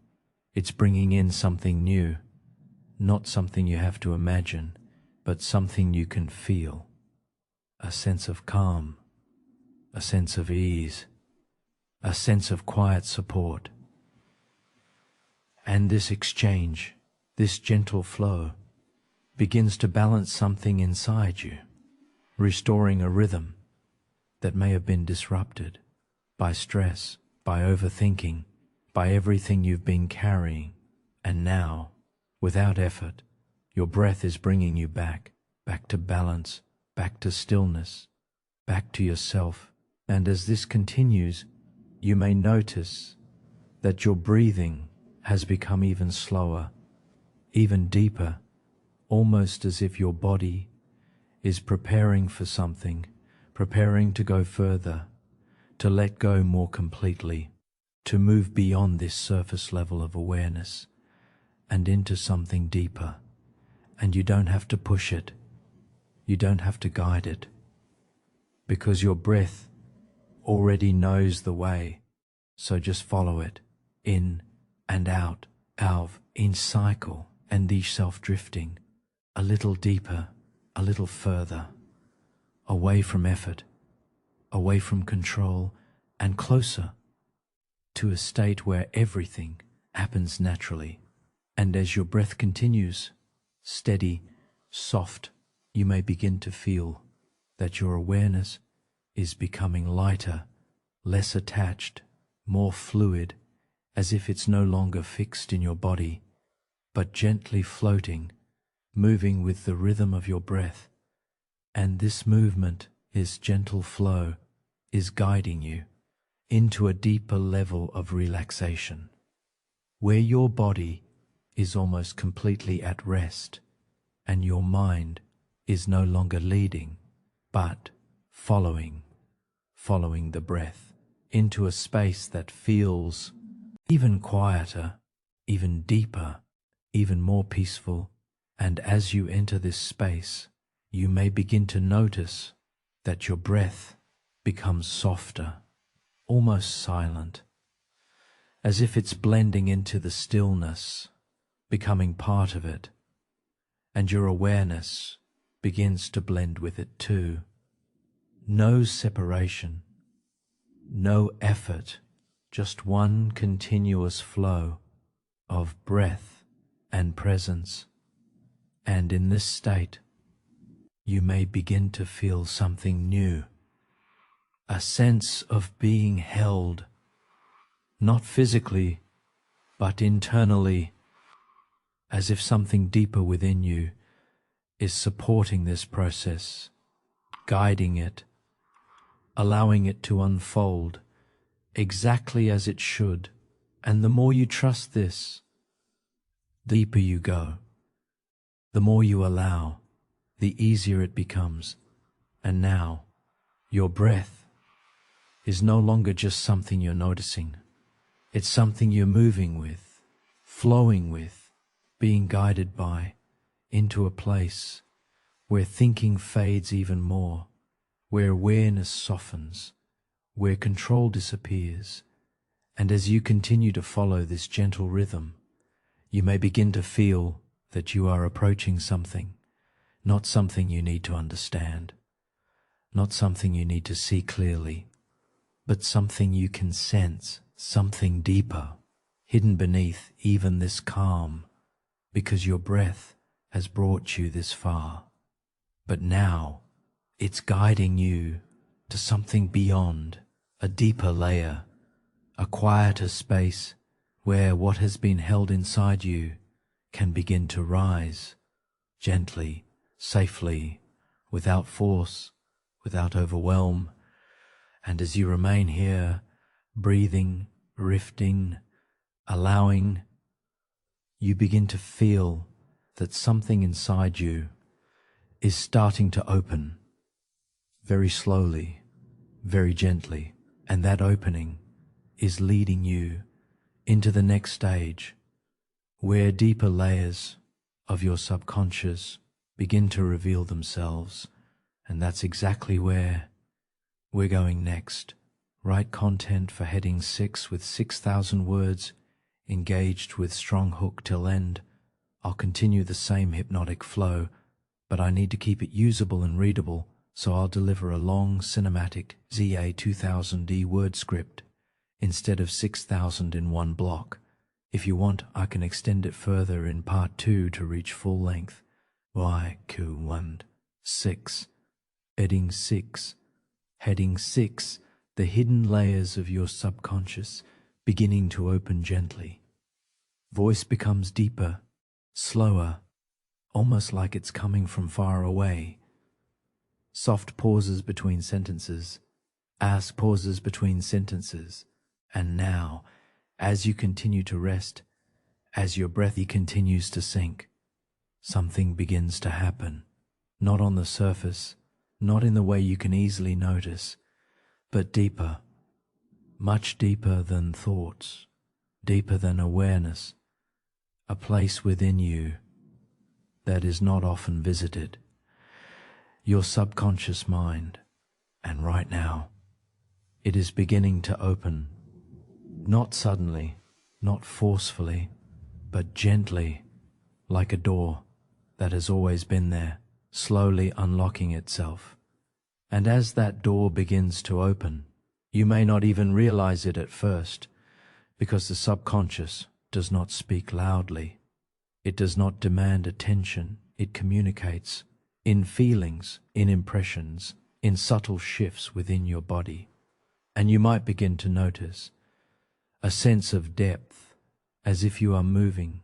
it's bringing in something new, not something you have to imagine, but something you can feel. A sense of calm, a sense of ease, a sense of quiet support. And this exchange, this gentle flow, begins to balance something inside you, restoring a rhythm that may have been disrupted by stress, by overthinking, by everything you've been carrying. And now, without effort, your breath is bringing you back to balance, back to stillness, back to yourself. And as this continues, You may notice that your breathing has become even slower, even deeper, almost as if your body is preparing for something, preparing to go further, to let go more completely, to move beyond this surface level of awareness and into something deeper. And you don't have to push it. You don't have to guide it, because your breath already knows the way. So just follow it, in and out, in cycle, and these self-drifting, a little deeper, a little further, away from effort, away from control, and closer to a state where everything happens naturally. And as your breath continues, steady, soft, you may begin to feel that your awareness is becoming lighter, less attached, more fluid, as if it's no longer fixed in your body, but gently floating, moving with the rhythm of your breath. And this movement, this gentle flow, is guiding you into a deeper level of relaxation, where your body is almost completely at rest, and your mind is no longer leading, but following the breath into a space that feels even quieter, even deeper, even more peaceful. And as you enter this space, you may begin to notice that your breath becomes softer, almost silent, as if it's blending into the stillness, becoming part of it, and your awareness begins to blend with it too. No separation, no effort, just one continuous flow of breath and presence. And in this state, you may begin to feel something new, a sense of being held, not physically, but internally, as if something deeper within you is supporting this process, guiding it, allowing it to unfold exactly as it should. And the more you trust this, the deeper you go, the more you allow, the easier it becomes. And now, your breath is no longer just something you're noticing. It's something you're moving with, flowing with, being guided by, into a place where thinking fades even more, where awareness softens, where control disappears. And as you continue to follow this gentle rhythm, you may begin to feel that you are approaching something, not something you need to understand, not something you need to see clearly, but something you can sense, something deeper, hidden beneath even this calm, because your breath has brought you this far. But now it's guiding you to something beyond, a deeper layer, a quieter space where what has been held inside you can begin to rise, gently, safely, without force, without overwhelm. And as you remain here, breathing, rifting, allowing, you begin to feel that something inside you is starting to open, very slowly, very gently, and that opening is leading you into the next stage, where deeper layers of your subconscious begin to reveal themselves. And that's exactly where we're going next. Write content for heading 6 with 6,000 words, engaged with strong hook till end. I'll continue the same hypnotic flow, but I need to keep it usable and readable, so I'll deliver a long cinematic ZA 2000D word script instead of 6,000 in one block. If you want, I can extend it further in part 2 to reach full length. YQ1 6. Heading 6. Heading 6. The hidden layers of your subconscious beginning to open gently. Voice becomes deeper, slower, almost like it's coming from far away. Soft pauses between sentences. Ask pauses between sentences. And now, as you continue to rest, as your breath continues to sink, something begins to happen, not on the surface, not in the way you can easily notice, but deeper, much deeper than thoughts, deeper than awareness, a place within you that is not often visited, your subconscious mind. And right now, it is beginning to open, not suddenly, not forcefully, but gently, like a door that has always been there, slowly unlocking itself. And as that door begins to open, you may not even realize it at first, because the subconscious does not speak loudly. It does not demand attention. It communicates in feelings, in impressions, in subtle shifts within your body. And you might begin to notice a sense of depth, as if you are moving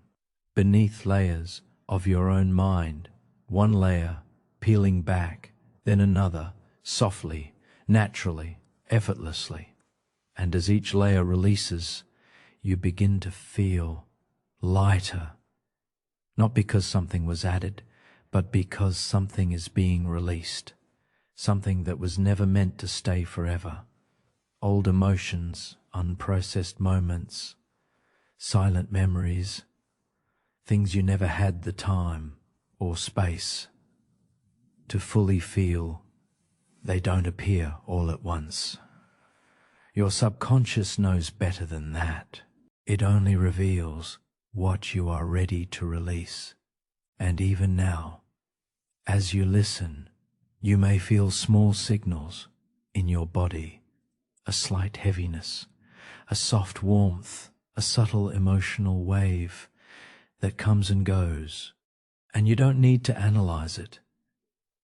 beneath layers of your own mind, one layer peeling back, then another, softly, naturally, effortlessly. And as each layer releases, you begin to feel lighter, not because something was added, but because something is being released, something that was never meant to stay forever. Old emotions, unprocessed moments, silent memories, things you never had the time or space to fully feel. They don't appear all at once. Your subconscious knows better than that. It only reveals what you are ready to release. And even now, as you listen, you may feel small signals in your body, a slight heaviness, a soft warmth, a subtle emotional wave that comes and goes. And you don't need to analyze it.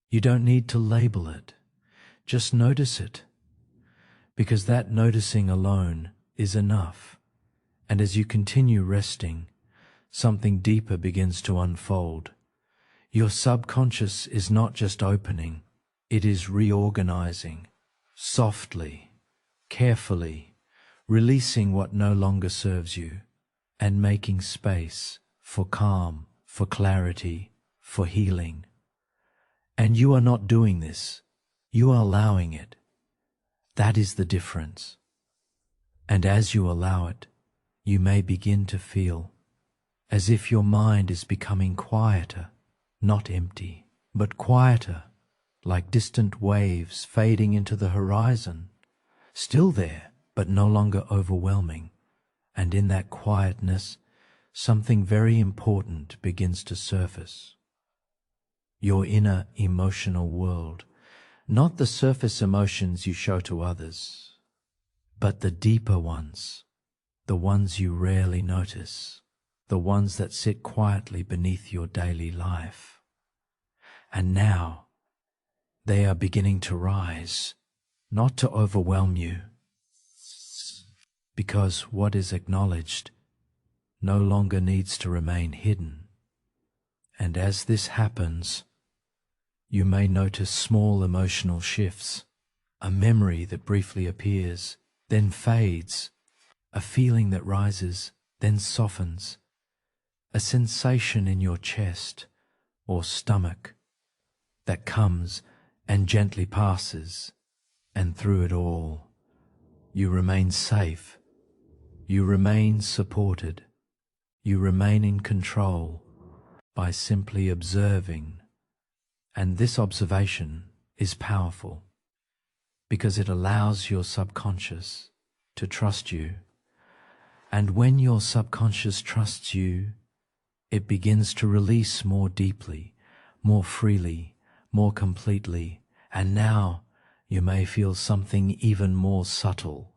You don't need to label it. Just notice it, because that noticing alone is enough. And as you continue resting, something deeper begins to unfold. Your subconscious is not just opening, it is reorganizing, softly, carefully, releasing what no longer serves you, and making space for calm, for clarity, for healing. And you are not doing this, you are allowing it. That is the difference. And as you allow it, you may begin to feel as if your mind is becoming quieter, not empty, but quieter, like distant waves fading into the horizon, still there, but no longer overwhelming. And in that quietness, something very important begins to surface. Your inner emotional world, not the surface emotions you show to others, but the deeper ones, the ones you rarely notice, the ones that sit quietly beneath your daily life. And now, they are beginning to rise, not to overwhelm you, because what is acknowledged no longer needs to remain hidden. And as this happens, you may notice small emotional shifts, a memory that briefly appears, then fades, a feeling that rises, then softens, a sensation in your chest or stomach that comes and gently passes, and through it all, you remain safe, you remain supported, you remain in control by simply observing. And this observation is powerful because it allows your subconscious to trust you. And when your subconscious trusts you, it begins to release more deeply, more freely, more completely. And now you may feel something even more subtle,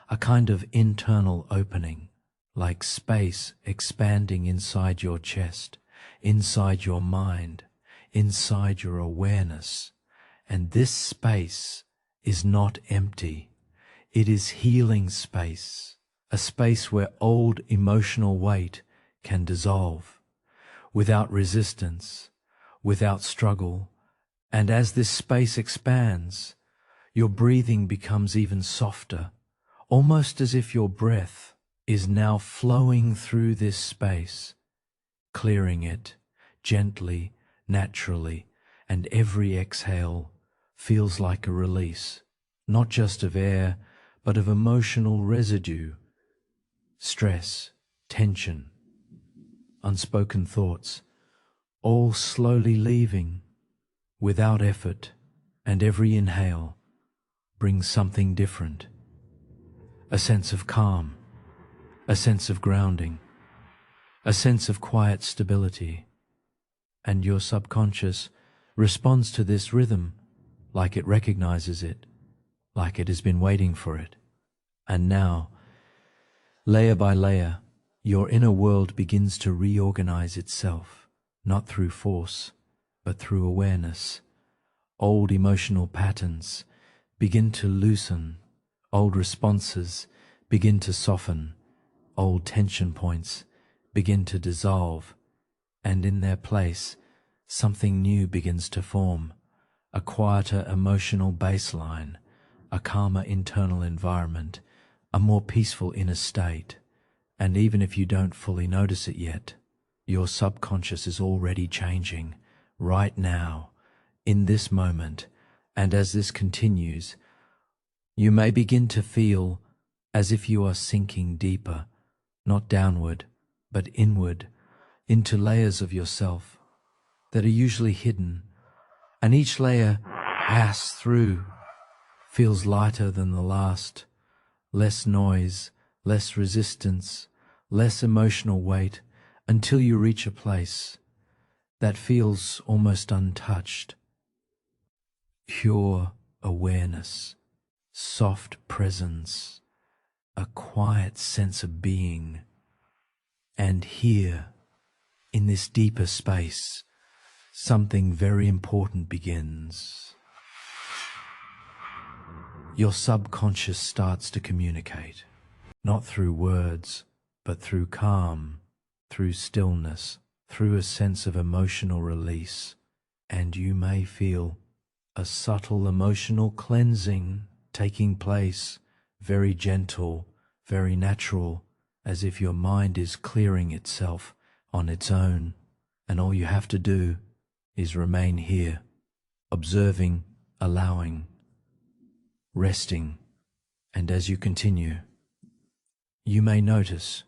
a kind of internal opening, like space expanding inside your chest, inside your mind, inside your awareness. And this space is not empty. It is healing space, a space where old emotional weight can dissolve without resistance, without struggle. And as this space expands, your breathing becomes even softer, almost as if your breath is now flowing through this space, clearing it gently, naturally, and every exhale feels like a release, not just of air, but of emotional residue, stress, tension, unspoken thoughts, all slowly leaving without effort, and every inhale brings something different. A sense of calm, a sense of grounding, a sense of quiet stability, and your subconscious responds to this rhythm like it recognizes it, like it has been waiting for it. And now, layer by layer, your inner world begins to reorganize itself, not through force, but through awareness. Old emotional patterns begin to loosen, old responses begin to soften, old tension points begin to dissolve, and in their place, something new begins to form, a quieter emotional baseline, a calmer internal environment, a more peaceful inner state. And even if you don't fully notice it yet, your subconscious is already changing right now, in this moment. And as this continues, you may begin to feel as if you are sinking deeper, not downward, but inward, into layers of yourself that are usually hidden, and each layer passed through feels lighter than the last, less noise, less resistance, less emotional weight, until you reach a place that feels almost untouched. Pure awareness, soft presence, a quiet sense of being. And here, in this deeper space, something very important begins. Your subconscious starts to communicate, not through words, but through calm, through stillness, through a sense of emotional release. And you may feel a subtle emotional cleansing taking place, very gentle, very natural, as if your mind is clearing itself on its own, and all you have to do is remain here, observing, allowing, resting. And as you continue, you may notice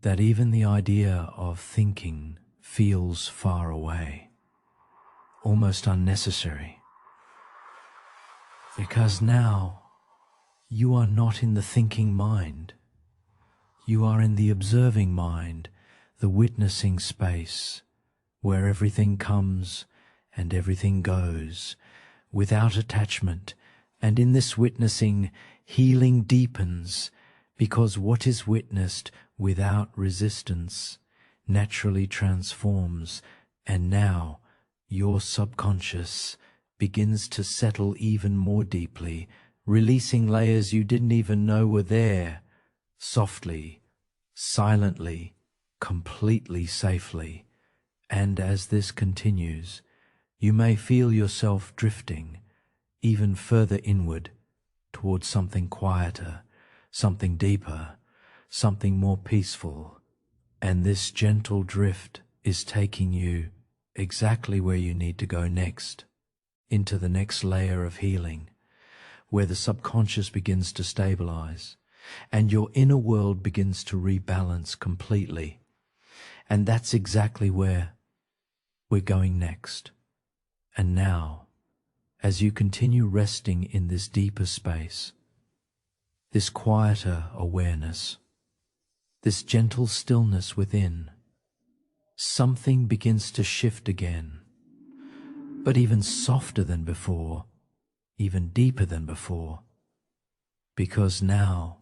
that even the idea of thinking feels far away, almost unnecessary, because now you are not in the thinking mind. You are in the observing mind, the witnessing space, where everything comes and everything goes, without attachment. And in this witnessing, healing deepens, because what is witnessed without resistance naturally transforms. And now your subconscious begins to settle even more deeply, releasing layers you didn't even know were there, softly, silently, completely safely. And as this continues, you may feel yourself drifting even further inward towards something quieter, something deeper, something more peaceful. And this gentle drift is taking you exactly where you need to go next, into the next layer of healing, where the subconscious begins to stabilize and your inner world begins to rebalance completely. And that's exactly where we're going next. And now, as you continue resting in this deeper space, this quieter awareness, this gentle stillness within, something begins to shift again, but even softer than before, even deeper than before, because now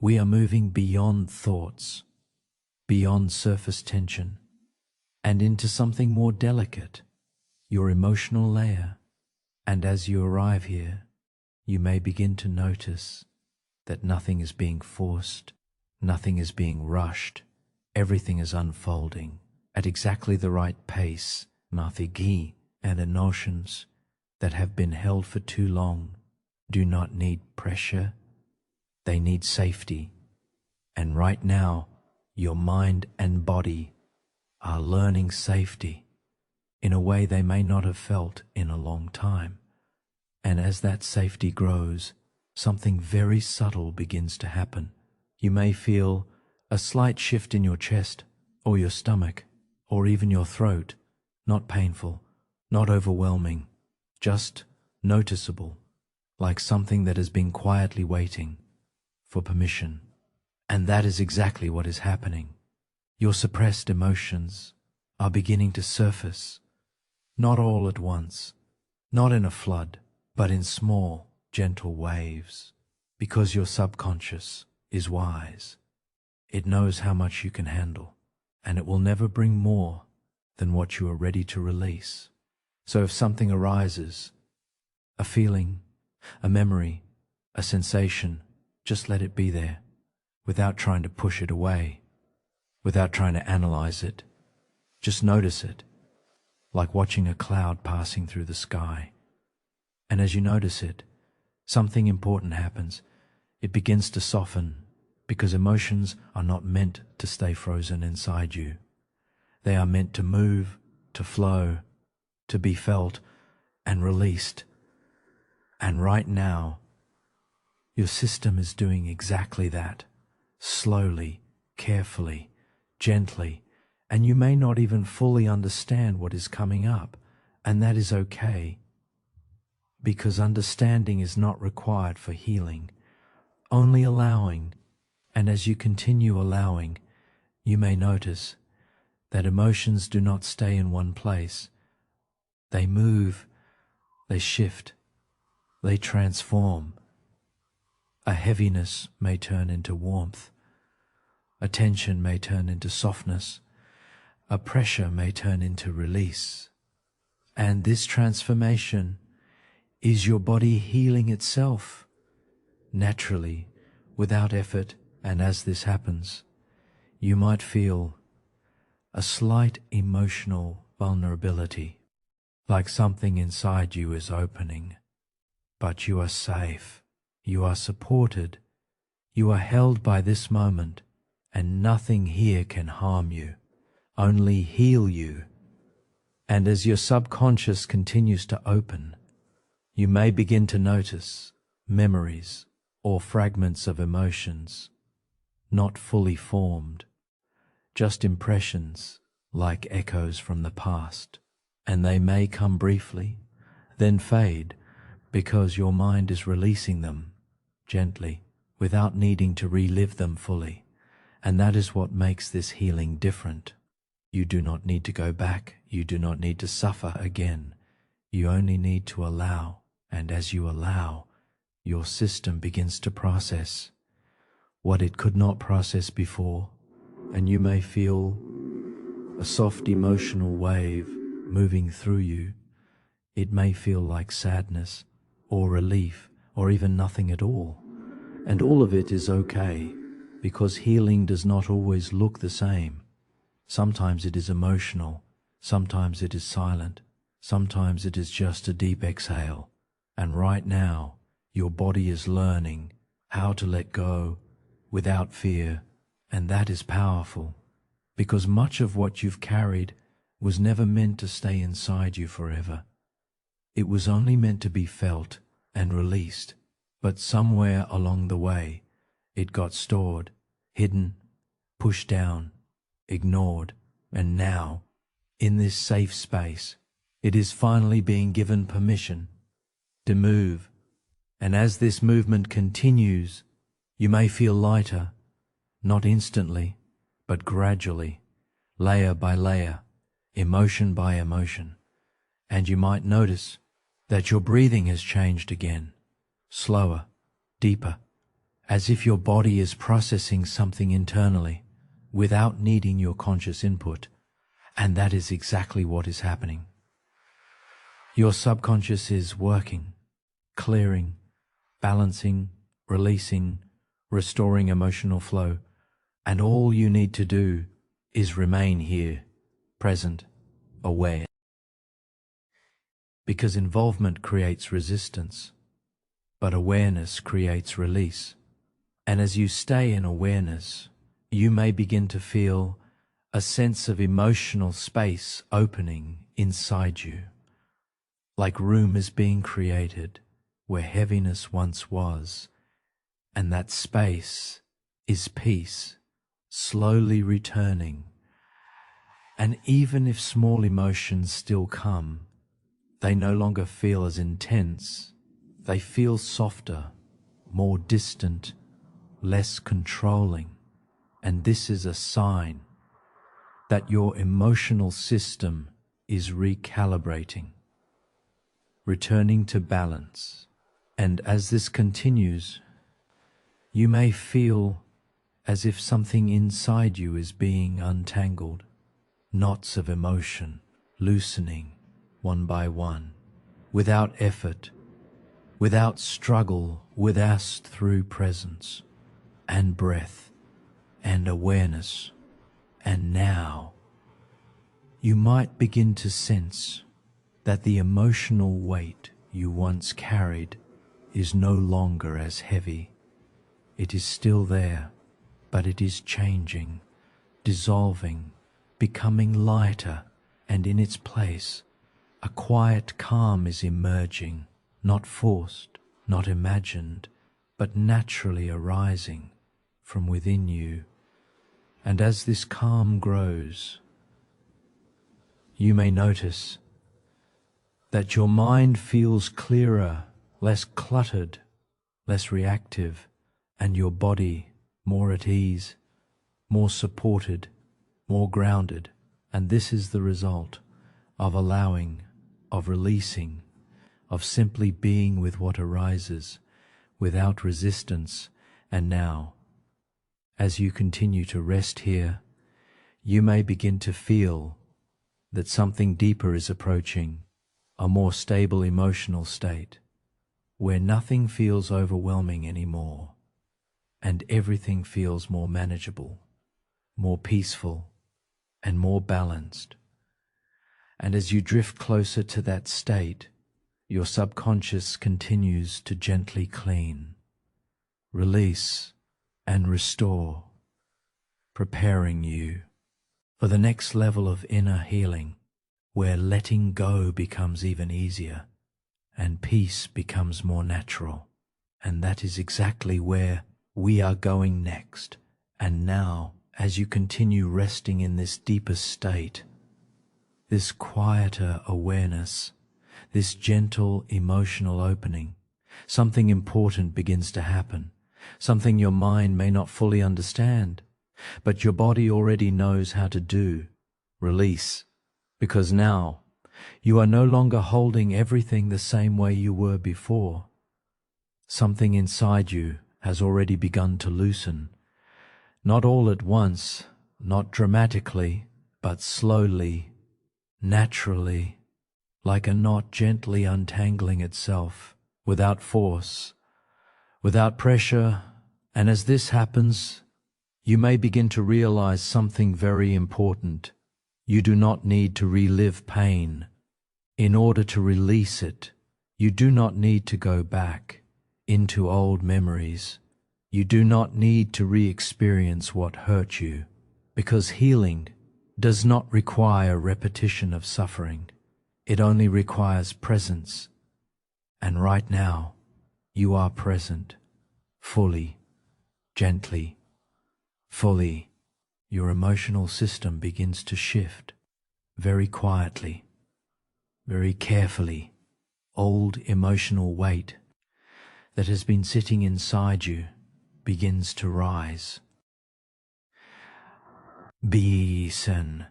we are moving beyond thoughts, beyond surface tension, and into something more delicate, your emotional layer. And as you arrive here, you may begin to notice that nothing is being forced, nothing is being rushed, everything is unfolding at exactly the right pace. Marthigi, and emotions that have been held for too long do not need pressure, They need safety. And right now, your mind and body are learning safety in a way they may not have felt in a long time. And as that safety grows, something very subtle begins to happen. You may feel a slight shift in your chest or your stomach or even your throat, not painful, not overwhelming, just noticeable, like something that has been quietly waiting for permission. And that is exactly what is happening. Your suppressed emotions are beginning to surface, not all at once, not in a flood, but in small, gentle waves, because your subconscious is wise. It knows how much you can handle, and it will never bring more than what you are ready to release. So if something arises, a feeling, a memory, a sensation, just let it be there, without trying to push it away, without trying to analyze it. Just notice it, like watching a cloud passing through the sky. And as you notice it, something important happens. It begins to soften, because emotions are not meant to stay frozen inside you. They are meant to move, to flow, to be felt and released. And right now, your system is doing exactly that, slowly, carefully, gently, and you may not even fully understand what is coming up, and that is okay, because understanding is not required for healing, only allowing. And as you continue allowing, you may notice that emotions do not stay in one place. They move, they shift, they transform. A heaviness may turn into warmth, a tension may turn into softness, a pressure may turn into release. And this transformation is your body healing itself naturally, without effort. And as this happens, you might feel a slight emotional vulnerability, like something inside you is opening. But you are safe, you are supported, you are held by this moment, and nothing here can harm you, only heal you. And as your subconscious continues to open, you may begin to notice memories or fragments of emotions, not fully formed, just impressions like echoes from the past. And they may come briefly, then fade, because your mind is releasing them gently, without needing to relive them fully. And that is what makes this healing different. You do not need to go back. You do not need to suffer again. You only need to allow. And as you allow, your system begins to process what it could not process before. And you may feel a soft emotional wave moving through you. It may feel like sadness or relief or even nothing at all. And all of it is okay, because healing does not always look the same. Sometimes it is emotional, sometimes it is silent, sometimes it is just a deep exhale. And right now, your body is learning how to let go without fear, and that is powerful, because much of what you've carried was never meant to stay inside you forever. It was only meant to be felt and released, but somewhere along the way, it got stored, hidden, pushed down, ignored, and now, in this safe space, it is finally being given permission to move. And as this movement continues, you may feel lighter, not instantly, but gradually, layer by layer, emotion by emotion. And you might notice that your breathing has changed again, slower, deeper, as if your body is processing something internally without needing your conscious input. And that is exactly what is happening. Your subconscious is working, clearing, balancing, releasing, restoring emotional flow. And all you need to do is remain here, present, aware. Because involvement creates resistance, but awareness creates release. And as you stay in awareness, you may begin to feel a sense of emotional space opening inside you, like room is being created where heaviness once was, and that space is peace, slowly returning. And even if small emotions still come, they no longer feel as intense. They feel softer, more distant, less controlling. And this is a sign that your emotional system is recalibrating, returning to balance. And as this continues, you may feel as if something inside you is being untangled, knots of emotion loosening one by one, without effort, without struggle, without through presence and breath and awareness. And now you might begin to sense that the emotional weight you once carried is no longer as heavy. It is still there, but it is changing, dissolving, becoming lighter, and in its place, a quiet calm is emerging, not forced, not imagined, but naturally arising from within you. And as this calm grows, you may notice that your mind feels clearer, less cluttered, less reactive, and your body more at ease, more supported, more grounded. And this is the result of allowing, of releasing, of simply being with what arises without resistance. And now, as you continue to rest here, you may begin to feel that something deeper is approaching, a more stable emotional state, where nothing feels overwhelming anymore, and everything feels more manageable, more peaceful, and more balanced. And as you drift closer to that state, your subconscious continues to gently clean, release, and restore, preparing you for the next level of inner healing, where letting go becomes even easier and peace becomes more natural. And that is exactly where we are going next. And now, as you continue resting in this deeper state, this quieter awareness, this gentle emotional opening, something important begins to happen, something your mind may not fully understand, but your body already knows how to do. Release, because now you are no longer holding everything the same way you were before. Something inside you has already begun to loosen, not all at once, not dramatically, but slowly, naturally, like a knot gently untangling itself, without force, without pressure. And as this happens, you may begin to realize something very important. You do not need to relive pain in order to release it. You do not need to go back into old memories. You do not need to re-experience what hurt you, because healing does not require repetition of suffering. It only requires presence. And right now, you are present, fully, gently, fully. Your emotional system begins to shift very quietly, very carefully. Old emotional weight that has been sitting inside you begins to rise. Be-sen,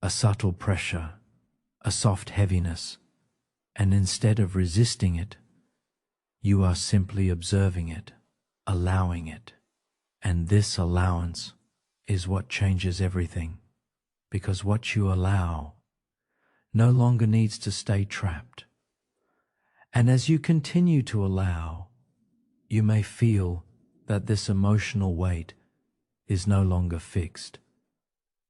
a subtle pressure, a soft heaviness, and instead of resisting it, you are simply observing it, allowing it. And this allowance is what changes everything, because what you allow no longer needs to stay trapped. And as you continue to allow, you may feel that this emotional weight is no longer fixed.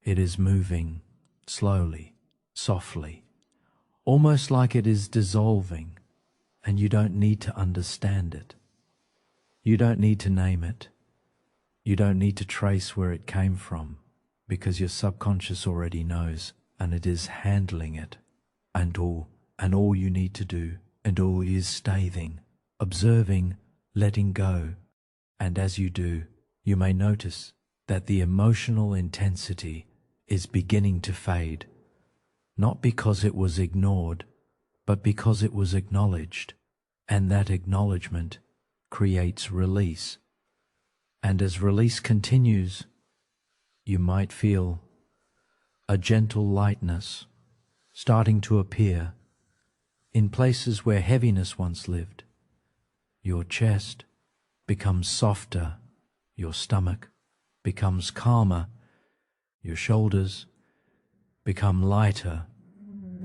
It is moving slowly, softly, almost like it is dissolving, and you don't need to understand it. You don't need to name it. You don't need to trace where it came from, because your subconscious already knows, and it is handling it. And all you need to do, and all is staving, observing, letting go. And as you do, you may notice that the emotional intensity is beginning to fade, not because it was ignored, but because it was acknowledged, and that acknowledgement creates release. And as release continues, you might feel a gentle lightness starting to appear in places where heaviness once lived. Your chest becomes softer, your stomach becomes calmer, your shoulders become lighter,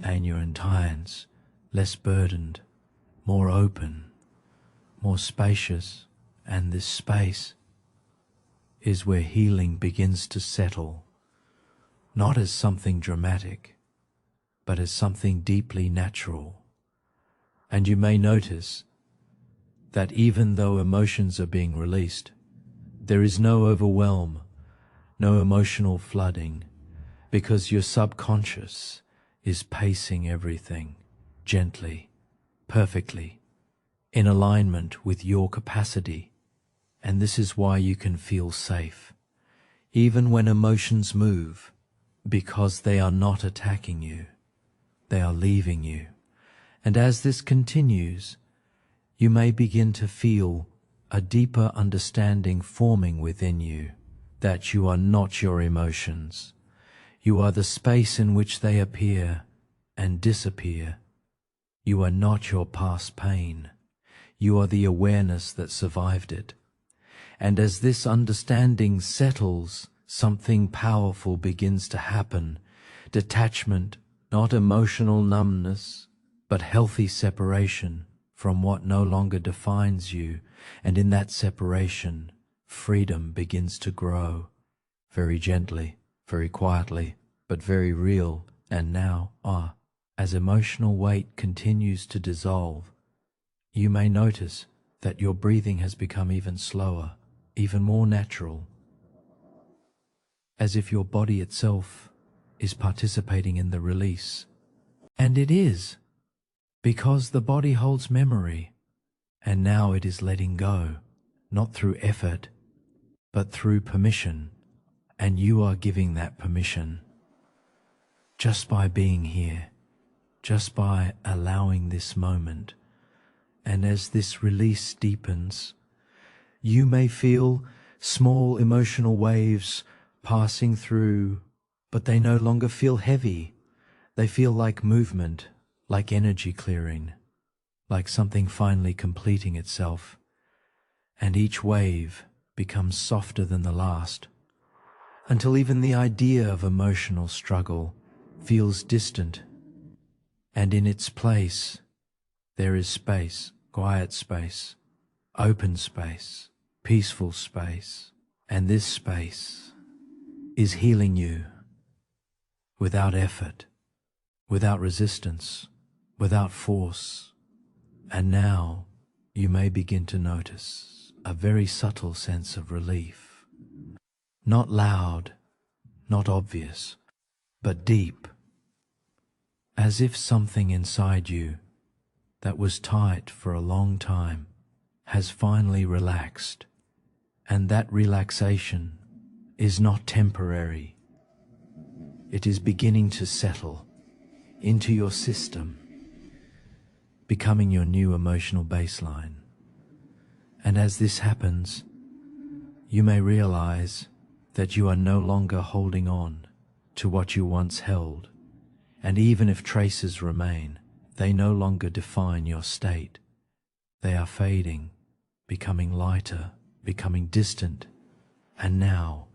and your insides less burdened, more open, more spacious. And this space is where healing begins to settle, not as something dramatic, but as something deeply natural. And you may notice that even though emotions are being released, there is no overwhelm, no emotional flooding, because your subconscious is pacing everything gently, perfectly, in alignment with your capacity. And this is why you can feel safe, even when emotions move, because they are not attacking you, they are leaving you. And as this continues, you may begin to feel a deeper understanding forming within you that you are not your emotions. You are the space in which they appear and disappear. You are not your past pain. You are the awareness that survived it. And as this understanding settles, something powerful begins to happen. Detachment, not emotional numbness, but healthy separation from what no longer defines you. And in that separation, freedom begins to grow, very gently, very quietly, but very real. And now, as emotional weight continues to dissolve, you may notice that your breathing has become even slower, even more natural, as if your body itself is participating in the release. And it is, because the body holds memory, and now it is letting go, not through effort, but through permission. And you are giving that permission just by being here, just by allowing this moment. And as this release deepens, you may feel small emotional waves passing through, but they no longer feel heavy. They feel like movement, like energy clearing, like something finally completing itself. And each wave becomes softer than the last, until even the idea of emotional struggle feels distant. And in its place, there is space, quiet space, open space, peaceful space. And this space is healing you without effort, without resistance, without force. And now you may begin to notice a very subtle sense of relief. Not loud, not obvious, but deep, as if something inside you that was tight for a long time has finally relaxed. And that relaxation is not temporary. It is beginning to settle into your system, becoming your new emotional baseline. And as this happens, you may realize that you are no longer holding on to what you once held. And even if traces remain, they no longer define your state. They are fading, becoming lighter, becoming distant. And now,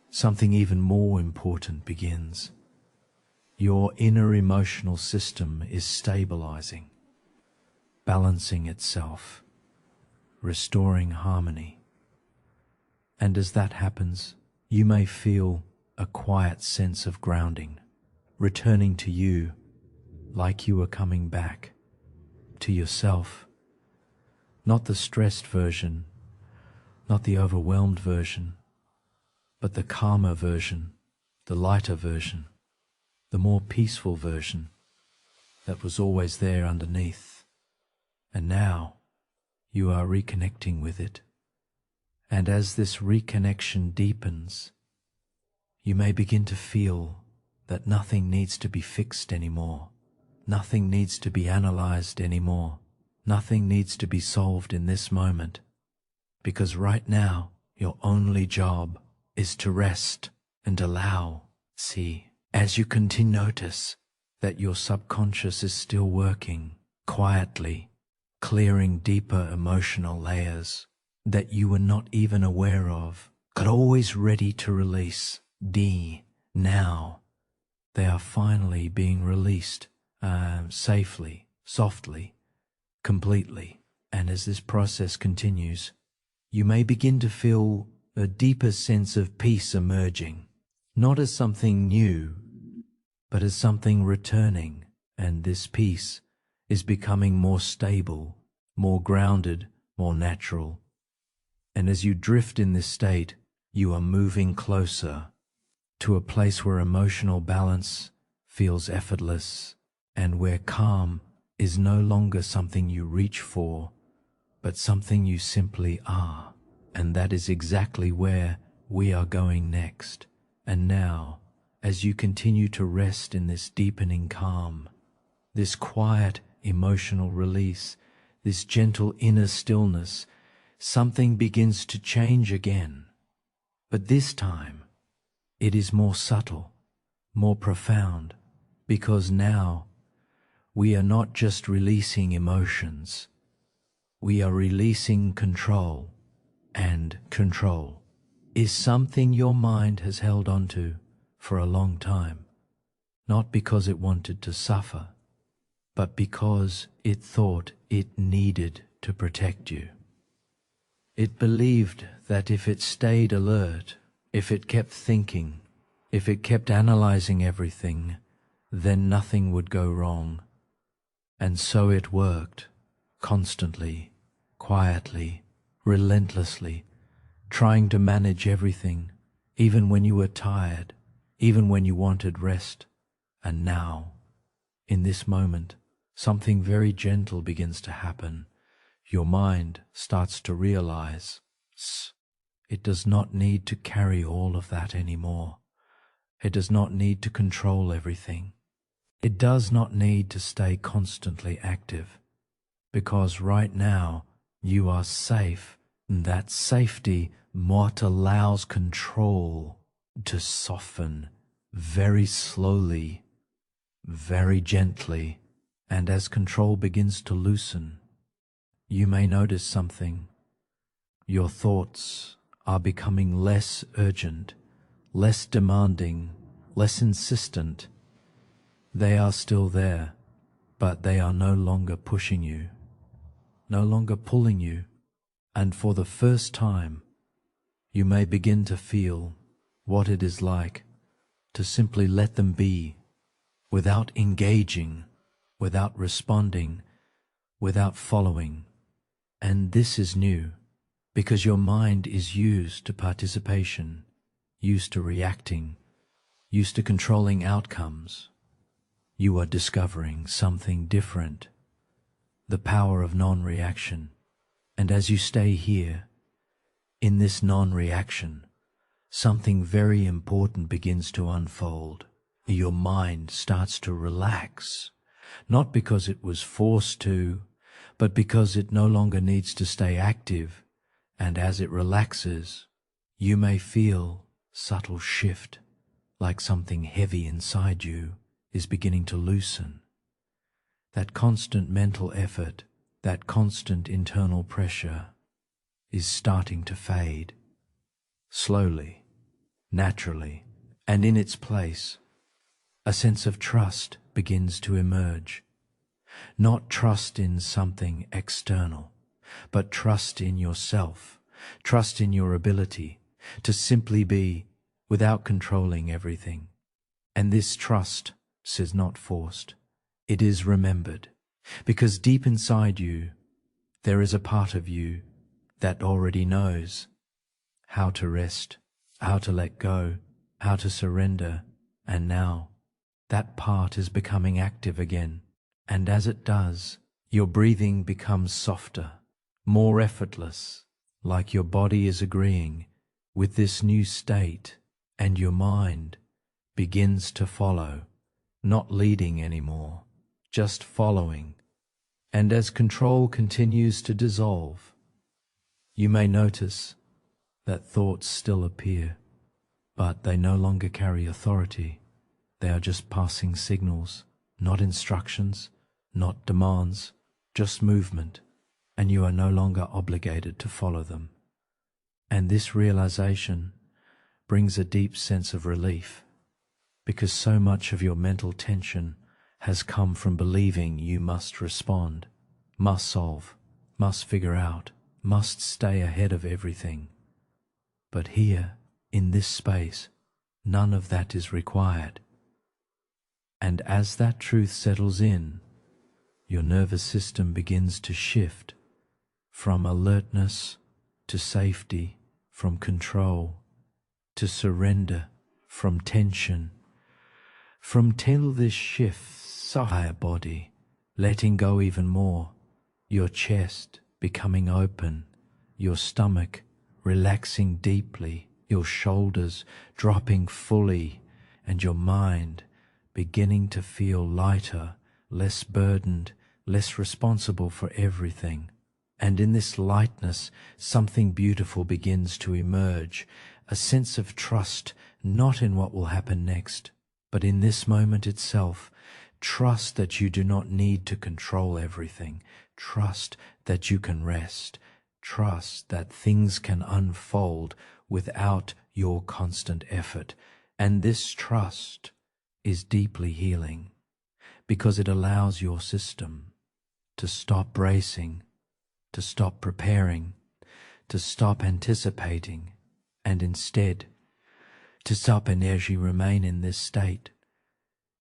something even more important begins. Your inner emotional system is stabilizing, balancing itself, restoring harmony. And as that happens, you may feel a quiet sense of grounding, returning to you like you are coming back to yourself, not the stressed version, not the overwhelmed version, but the calmer version, the lighter version, the more peaceful version that was always there underneath. And now you are reconnecting with it. And as this reconnection deepens, you may begin to feel that nothing needs to be fixed anymore. Nothing needs to be analyzed anymore. Nothing needs to be solved in this moment. Because right now, your only job is to rest and allow. See, as you continue to notice that your subconscious is still working quietly, clearing deeper emotional layers that you were not even aware of, but always ready to release. Now they are finally being released safely, softly, completely. And as this process continues, you may begin to feel a deeper sense of peace emerging, not as something new, but as something returning. And this peace is becoming more stable, more grounded, more natural. And as you drift in this state, you are moving closer to a place where emotional balance feels effortless and where calm is no longer something you reach for, but something you simply are. And that is exactly where we are going next. And now, as you continue to rest in this deepening calm, this quiet emotional release, this gentle inner stillness, something begins to change again. But this time, it is more subtle, more profound, because now we are not just releasing emotions, we are releasing control. And control is something your mind has held onto for a long time, not because it wanted to suffer, but because it thought it needed to protect you. It believed that if it stayed alert, if it kept thinking, if it kept analyzing everything, then nothing would go wrong. And so it worked, constantly, quietly, relentlessly, trying to manage everything, even when you were tired, even when you wanted rest. And now, in this moment, something very gentle begins to happen. Your mind starts to realize it does not need to carry all of that anymore. It does not need to control everything. It does not need to stay constantly active, because right now you are safe. That safety what allows control to soften very slowly, very gently. And as control begins to loosen, you may notice something. Your thoughts are becoming less urgent, less demanding, less insistent. They are still there, but they are no longer pushing you, no longer pulling you. And for the first time, you may begin to feel what it is like to simply let them be, without engaging, without responding, without following. And this is new, because your mind is used to participation, used to reacting, used to controlling outcomes. You are discovering something different, the power of non-reaction. And as you stay here, in this non-reaction, something very important begins to unfold. Your mind starts to relax, not because it was forced to, but because it no longer needs to stay active. And as it relaxes, you may feel subtle shift, like something heavy inside you is beginning to loosen. That constant mental effort, that constant internal pressure is starting to fade, slowly, naturally, and in its place, a sense of trust begins to emerge. Not trust in something external, but trust in yourself, trust in your ability to simply be without controlling everything. And this trust is not forced, it is remembered, because deep inside you, there is a part of you that already knows how to rest, how to let go, how to surrender, and now that part is becoming active again. And as it does, your breathing becomes softer, more effortless, like your body is agreeing with this new state, and your mind begins to follow, not leading anymore, just following. And as control continues to dissolve, you may notice that thoughts still appear, but they no longer carry authority. They are just passing signals, not instructions, not demands, just movement, and you are no longer obligated to follow them. And this realization brings a deep sense of relief, because so much of your mental tension has come from believing you must respond, must solve, must figure out, must stay ahead of everything. But here, in this space, none of that is required. And as that truth settles in, your nervous system begins to shift from alertness to safety, from control to surrender, from tension, till this shifts your entire body, letting go even more, your chest becoming open, your stomach relaxing deeply, your shoulders dropping fully, and your mind beginning to feel lighter, less burdened, less responsible for everything. And in this lightness, something beautiful begins to emerge, a sense of trust, not in what will happen next, but in this moment itself. Trust that you do not need to control everything. Trust that you can rest. Trust that things can unfold without your constant effort. And this trust is deeply healing, because it allows your system to stop bracing, to stop preparing, to stop anticipating, and instead to stop energy remain in this state.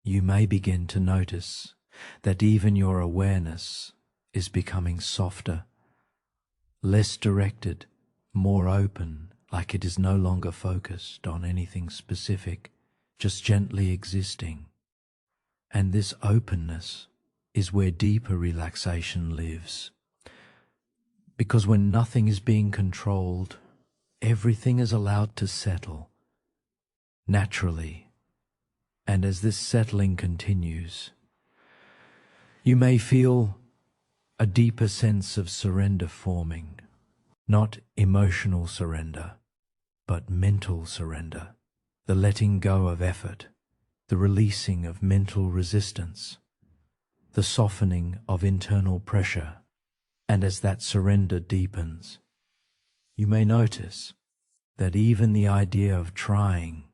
You may begin to notice that even your awareness is becoming softer, less directed, more open, like it is no longer focused on anything specific, just gently existing. And this openness is where deeper relaxation lives. Because when nothing is being controlled, everything is allowed to settle naturally. And as this settling continues, you may feel a deeper sense of surrender forming, not emotional surrender, but mental surrender, the letting go of effort, the releasing of mental resistance, the softening of internal pressure. And as that surrender deepens, you may notice that even the idea of trying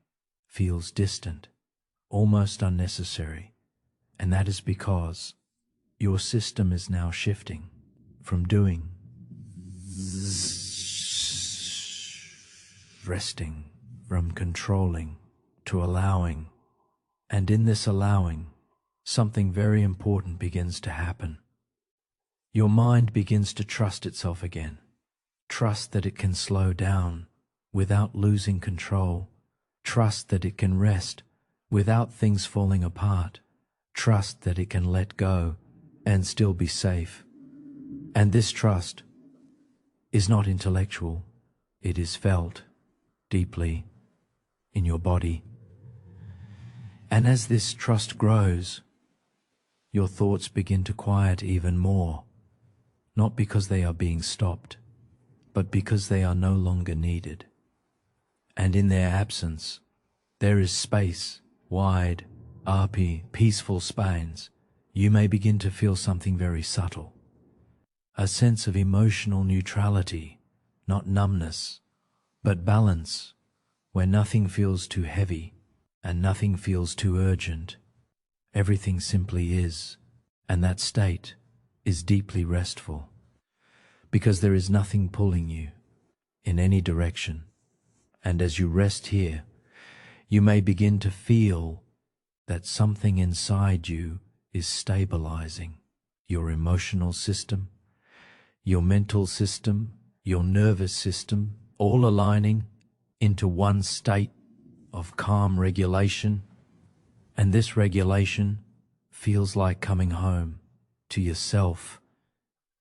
feels distant, almost unnecessary, and that is because your system is now shifting from doing, resting, from controlling to allowing. And in this allowing, something very important begins to happen. Your mind begins to trust itself again, trust that it can slow down without losing control, trust that it can rest without things falling apart, trust that it can let go and still be safe. And this trust is not intellectual, it is felt deeply in your body. And as this trust grows, your thoughts begin to quiet even more, not because they are being stopped, but because they are no longer needed. And in their absence, there is space, wide, peaceful spans. You may begin to feel something very subtle, a sense of emotional neutrality, not numbness, but balance, where nothing feels too heavy and nothing feels too urgent. Everything simply is, and that state is deeply restful, because there is nothing pulling you in any direction. And as you rest here, you may begin to feel that something inside you is stabilizing your emotional system, your mental system, your nervous system, all aligning into one state of calm regulation. And this regulation feels like coming home to yourself,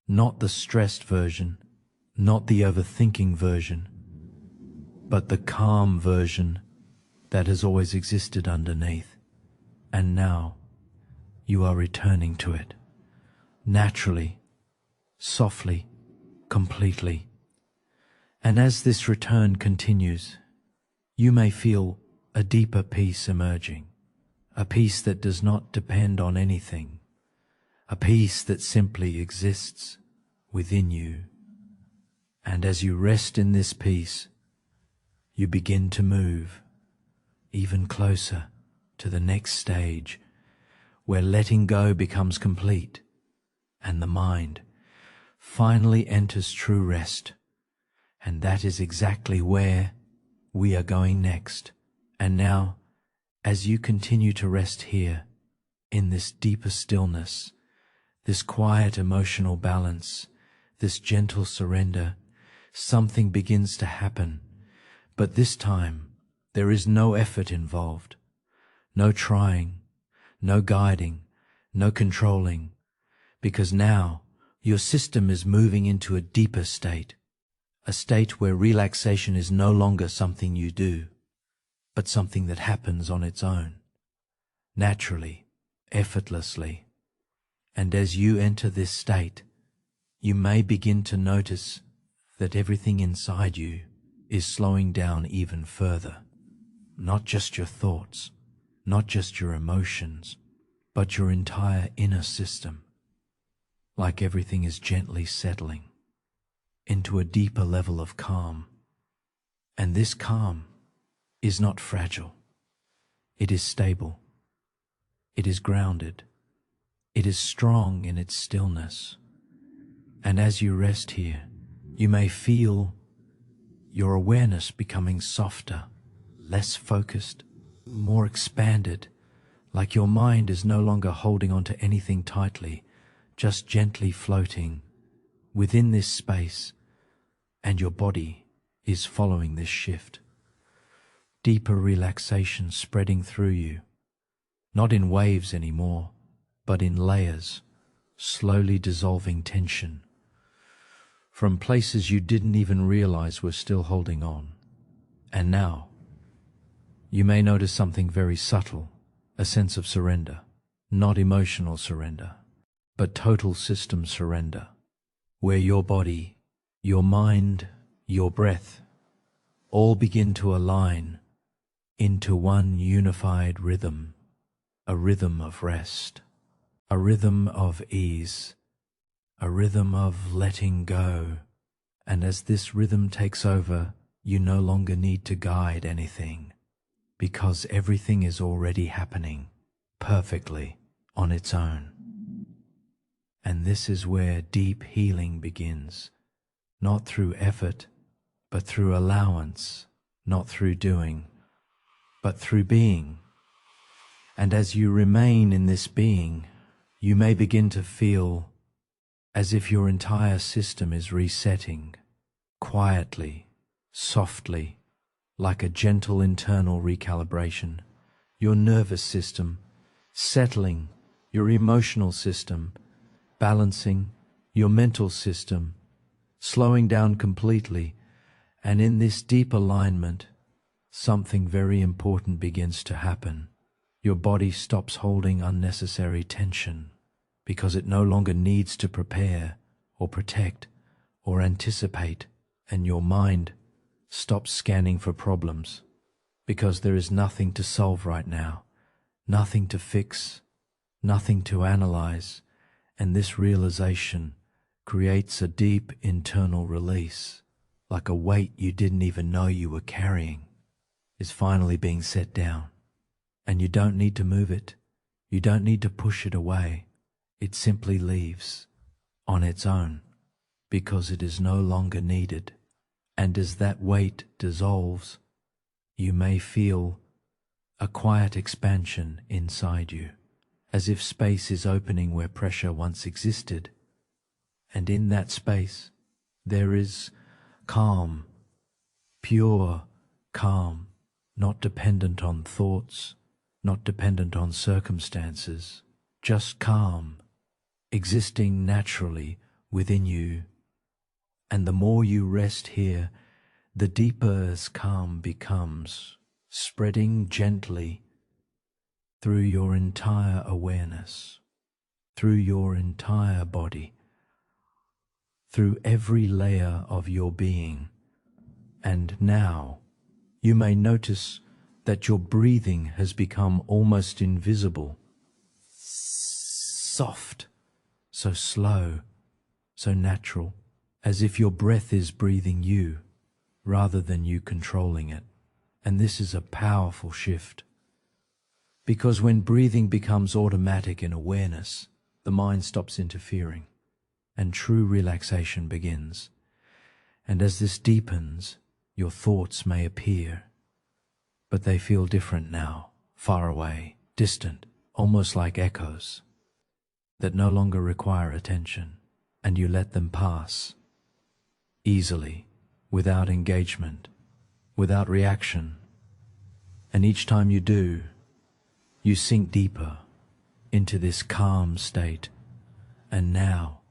not the stressed version, not the overthinking version, but the calm version that has always existed underneath. And now you are returning to it, naturally, softly, completely. And as this return continues, you may feel a deeper peace emerging, a peace that does not depend on anything, a peace that simply exists within you. And as you rest in this peace, you begin to move even closer to the next stage, where letting go becomes complete and the mind finally enters true rest. And that is exactly where we are going next. And now, as you continue to rest here in this deeper stillness, this quiet emotional balance, this gentle surrender, something begins to happen. But this time, there is no effort involved, no trying, no guiding, no controlling, because now your system is moving into a deeper state, a state where relaxation is no longer something you do, but something that happens on its own, naturally, effortlessly. And as you enter this state, you may begin to notice that everything inside you is slowing down even further. Not just your thoughts, not just your emotions, but your entire inner system. Like everything is gently settling into a deeper level of calm. And this calm is not fragile. It is stable. It is grounded. It is strong in its stillness. And as you rest here, you may feel your awareness becoming softer, less focused, more expanded, like your mind is no longer holding on to anything tightly, just gently floating within this space, and your body is following this shift. Deeper relaxation spreading through you, not in waves anymore, but in layers, slowly dissolving tension from places you didn't even realize were still holding on. And now, you may notice something very subtle, a sense of surrender, not emotional surrender, but total system surrender, where your body, your mind, your breath all begin to align into one unified rhythm, a rhythm of rest, a rhythm of ease, a rhythm of letting go. And as this rhythm takes over, you no longer need to guide anything, because everything is already happening perfectly on its own. And this is where deep healing begins, not through effort, but through allowance, not through doing, but through being. And as you remain in this being, you may begin to feel as if your entire system is resetting, quietly, softly, like a gentle internal recalibration. Your nervous system settling, your emotional system balancing, your mental system slowing down completely. And in this deep alignment, something very important begins to happen. Your body stops holding unnecessary tension, because it no longer needs to prepare or protect or anticipate, and your mind stops scanning for problems, because there is nothing to solve right now, nothing to fix, nothing to analyze, and this realization creates a deep internal release, like a weight you didn't even know you were carrying is finally being set down, and you don't need to move it, you don't need to push it away. It simply leaves on its own because it is no longer needed. And as that weight dissolves, you may feel a quiet expansion inside you, as if space is opening where pressure once existed. And in that space, there is calm, pure calm, not dependent on thoughts, not dependent on circumstances, just calm, existing naturally within you. And the more you rest here, the deeper this calm becomes, spreading gently through your entire awareness, through your entire body, through every layer of your being. And now you may notice that your breathing has become almost invisible, soft, so slow, so natural, as if your breath is breathing you rather than you controlling it. And this is a powerful shift, because when breathing becomes automatic in awareness, the mind stops interfering and true relaxation begins. And as this deepens, your thoughts may appear, but they feel different now, far away, distant, almost like echoes that no longer require attention, and you let them pass easily, without engagement, without reaction. And each time you do, you sink deeper into this calm state. And now,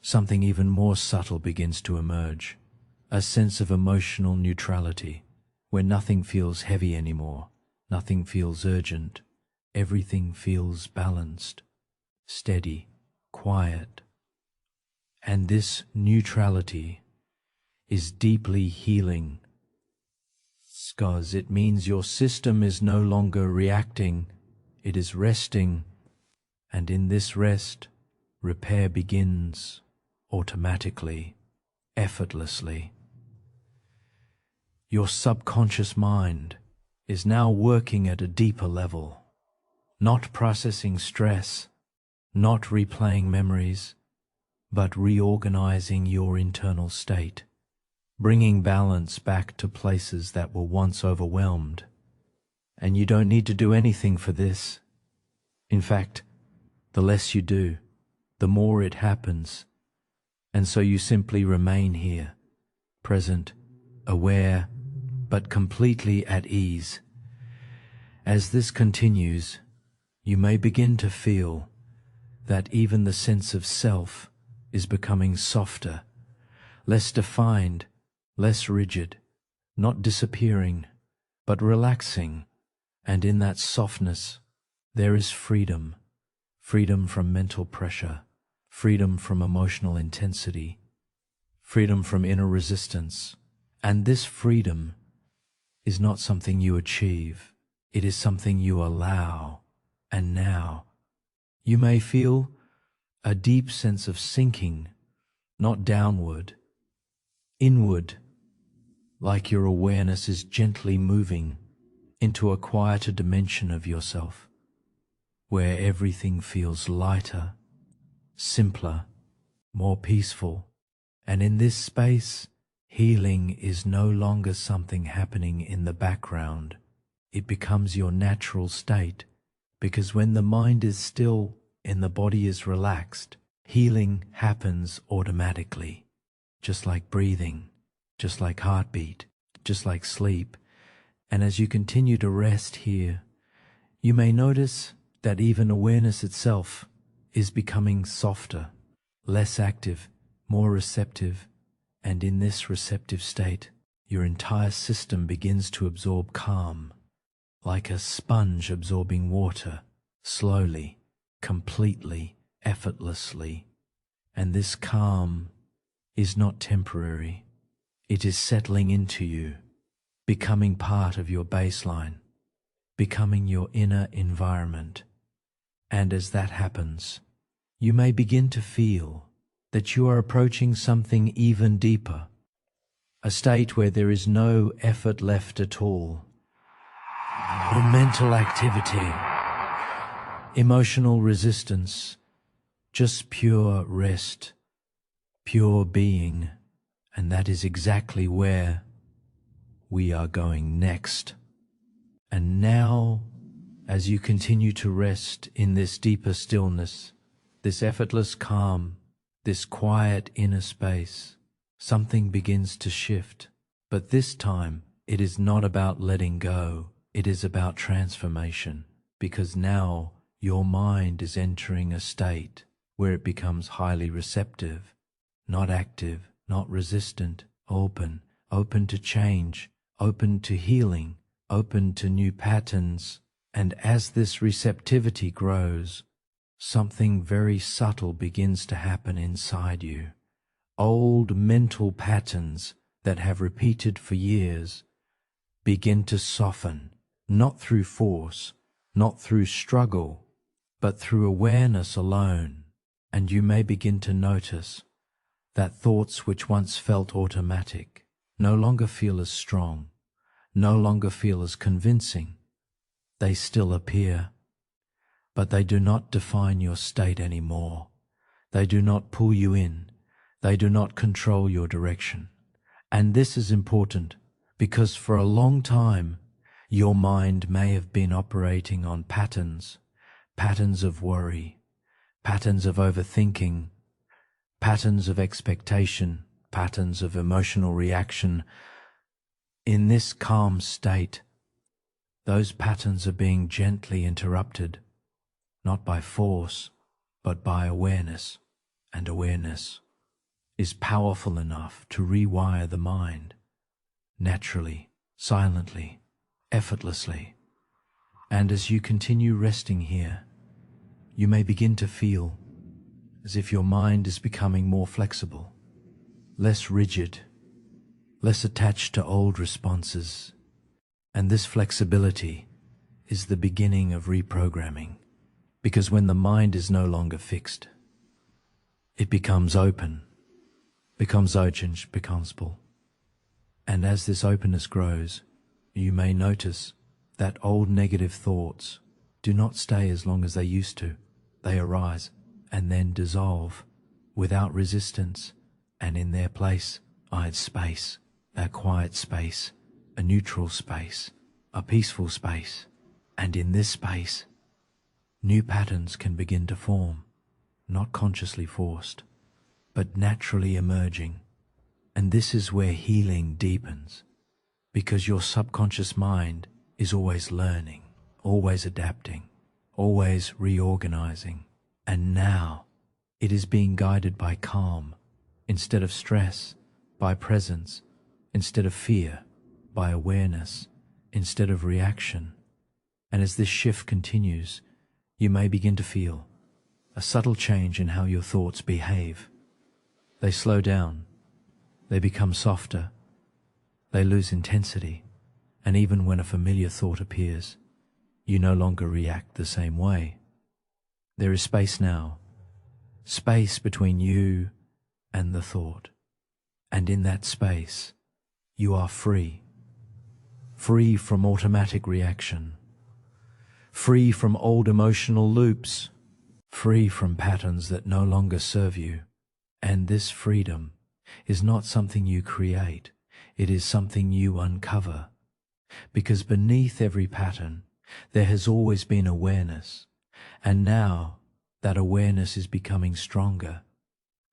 something even more subtle begins to emerge, a sense of emotional neutrality, where nothing feels heavy anymore, nothing feels urgent, everything feels balanced, steady, quiet. And this neutrality is deeply healing, because it means your system is no longer reacting, it is resting, and in this rest, repair begins automatically, effortlessly. Your subconscious mind is now working at a deeper level, not processing stress, not replaying memories, but reorganizing your internal state, bringing balance back to places that were once overwhelmed. And you don't need to do anything for this. In fact, the less you do, the more it happens. And so you simply remain here, present, aware, but completely at ease. As this continues, you may begin to feel that even the sense of self is becoming softer, less defined, less rigid, not disappearing, but relaxing. And in that softness, there is freedom, freedom from mental pressure, freedom from emotional intensity, freedom from inner resistance. And this freedom is not something you achieve, it is something you allow. And now, you may feel a deep sense of sinking, not downward, inward, like your awareness is gently moving into a quieter dimension of yourself, where everything feels lighter, simpler, more peaceful. And in this space, healing is no longer something happening in the background. It becomes your natural state, because when the mind is still and the body is relaxed, healing happens automatically, just like breathing, just like heartbeat, just like sleep. And as you continue to rest here, you may notice that even awareness itself is becoming softer, less active, more receptive. And in this receptive state, your entire system begins to absorb calm, like a sponge absorbing water, slowly, completely, effortlessly. And this calm is not temporary. It is settling into you, becoming part of your baseline, becoming your inner environment. And as that happens, you may begin to feel that you are approaching something even deeper, a state where there is no effort left at all, no mental activity, emotional resistance, just pure rest, pure being. And that is exactly where we are going next. And now, as you continue to rest in this deeper stillness, this effortless calm, this quiet inner space, something begins to shift. But this time, it is not about letting go, it is about transformation, because now your mind is entering a state where it becomes highly receptive, not active, not resistant, open to change, open to healing, open to new patterns. And as this receptivity grows, something very subtle begins to happen inside you. Old mental patterns that have repeated for years begin to soften, not through force, not through struggle, but through awareness alone. And you may begin to notice that thoughts which once felt automatic no longer feel as strong, no longer feel as convincing. They still appear, but they do not define your state anymore. They do not pull you in. They do not control your direction. And this is important because for a long time, your mind may have been operating on patterns of worry, patterns of overthinking, patterns of expectation, patterns of emotional reaction. In this calm state, those patterns are being gently interrupted, not by force, but by awareness. And awareness is powerful enough to rewire the mind, naturally, silently, effortlessly. And as you continue resting here, you may begin to feel as if your mind is becoming more flexible, less rigid, less attached to old responses. And this flexibility is the beginning of reprogramming, because when the mind is no longer fixed, it becomes open, becomes urgent, becomes full. And as this openness grows, you may notice that old negative thoughts do not stay as long as they used to. They arise and then dissolve without resistance, and in their place I space, a quiet space, a neutral space, a peaceful space. And in this space, new patterns can begin to form, not consciously forced, but naturally emerging. And this is where healing deepens, because your subconscious mind is always learning, always adapting, always reorganizing. And now it is being guided by calm instead of stress, by presence instead of fear, by awareness instead of reaction. And as this shift continues, you may begin to feel a subtle change in how your thoughts behave. They slow down, they become softer, they lose intensity, and even when a familiar thought appears, you no longer react the same way. There is space now, space between you and the thought. And in that space, you are free. Free from automatic reaction. Free from old emotional loops. Free from patterns that no longer serve you. And this freedom is not something you create. It is something you uncover. Because beneath every pattern, there has always been awareness. And now that awareness is becoming stronger,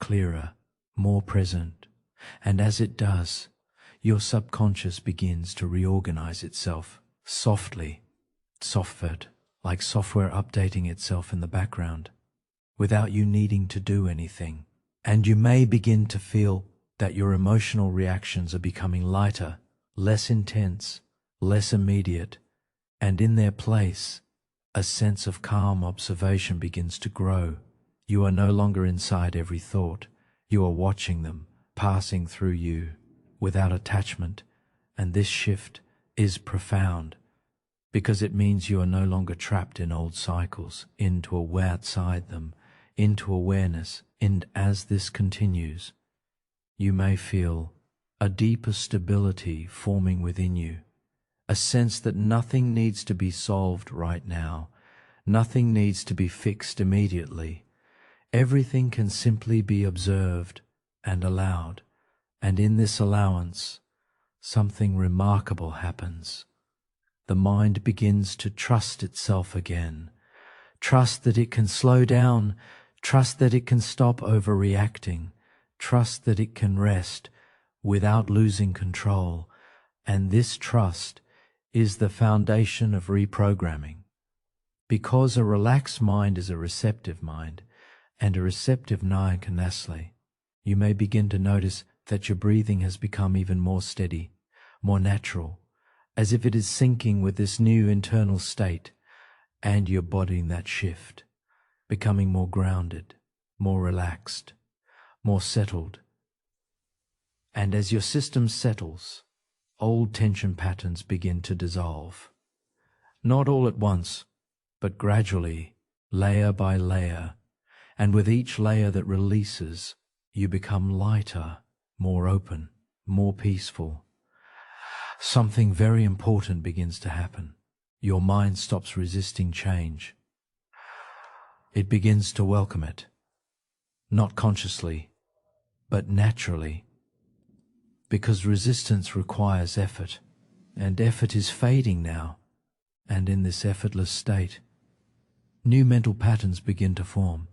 clearer, more present. And as it does, your subconscious begins to reorganize itself softly, software, like software updating itself in the background, without you needing to do anything. And you may begin to feel that your emotional reactions are becoming lighter, less intense, less immediate, and in their place, a sense of calm observation begins to grow. You are no longer inside every thought. You are watching them, passing through you, without attachment. And this shift is profound, because it means you are no longer trapped in old cycles, outside them, into awareness. And as this continues, you may feel a deeper stability forming within you, a sense that nothing needs to be solved right now, nothing needs to be fixed immediately. Everything can simply be observed and allowed, and in this allowance, something remarkable happens. The mind begins to trust itself again, trust that it can slow down, trust that it can stop overreacting, trust that it can rest without losing control, and this trust is the foundation of reprogramming. Because a relaxed mind is a receptive mind, and a receptive mind can oscillate, you may begin to notice that your breathing has become even more steady, more natural, as if it is syncing with this new internal state, and you're bodying that shift, becoming more grounded, more relaxed, more settled. And as your system settles, old tension patterns begin to dissolve. Not all at once, but gradually, layer by layer, and with each layer that releases, you become lighter, more open, more peaceful. Something very important begins to happen. Your mind stops resisting change. It begins to welcome it, not consciously, but naturally, because resistance requires effort, and effort is fading now, and in this effortless state, new mental patterns begin to form,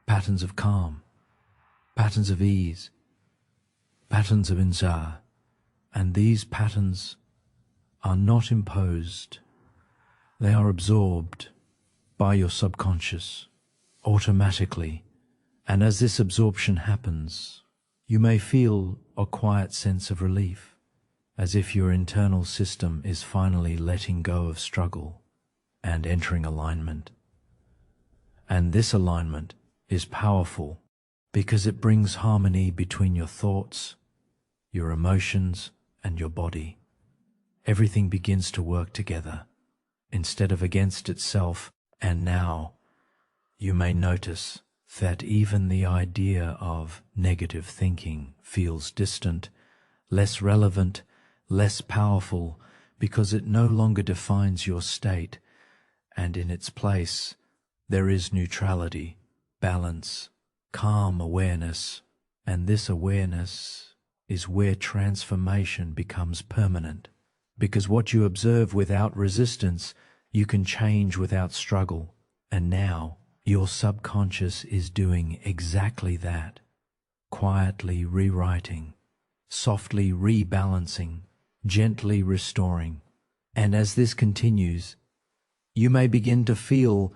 patterns of calm, patterns of ease, patterns of insomnia, and these patterns are not imposed. They are absorbed by your subconscious automatically, and as this absorption happens, you may feel a quiet sense of relief, as if your internal system is finally letting go of struggle and entering alignment. And this alignment is powerful because it brings harmony between your thoughts, your emotions, and your body. Everything begins to work together instead of against itself, and now you may notice that even the idea of negative thinking feels distant, less relevant, less powerful, because it no longer defines your state, and in its place there is neutrality, balance, calm awareness, and this awareness is where transformation becomes permanent, because what you observe without resistance, you can change without struggle, and now your subconscious is doing exactly that, quietly rewriting, softly rebalancing, gently restoring. And as this continues, you may begin to feel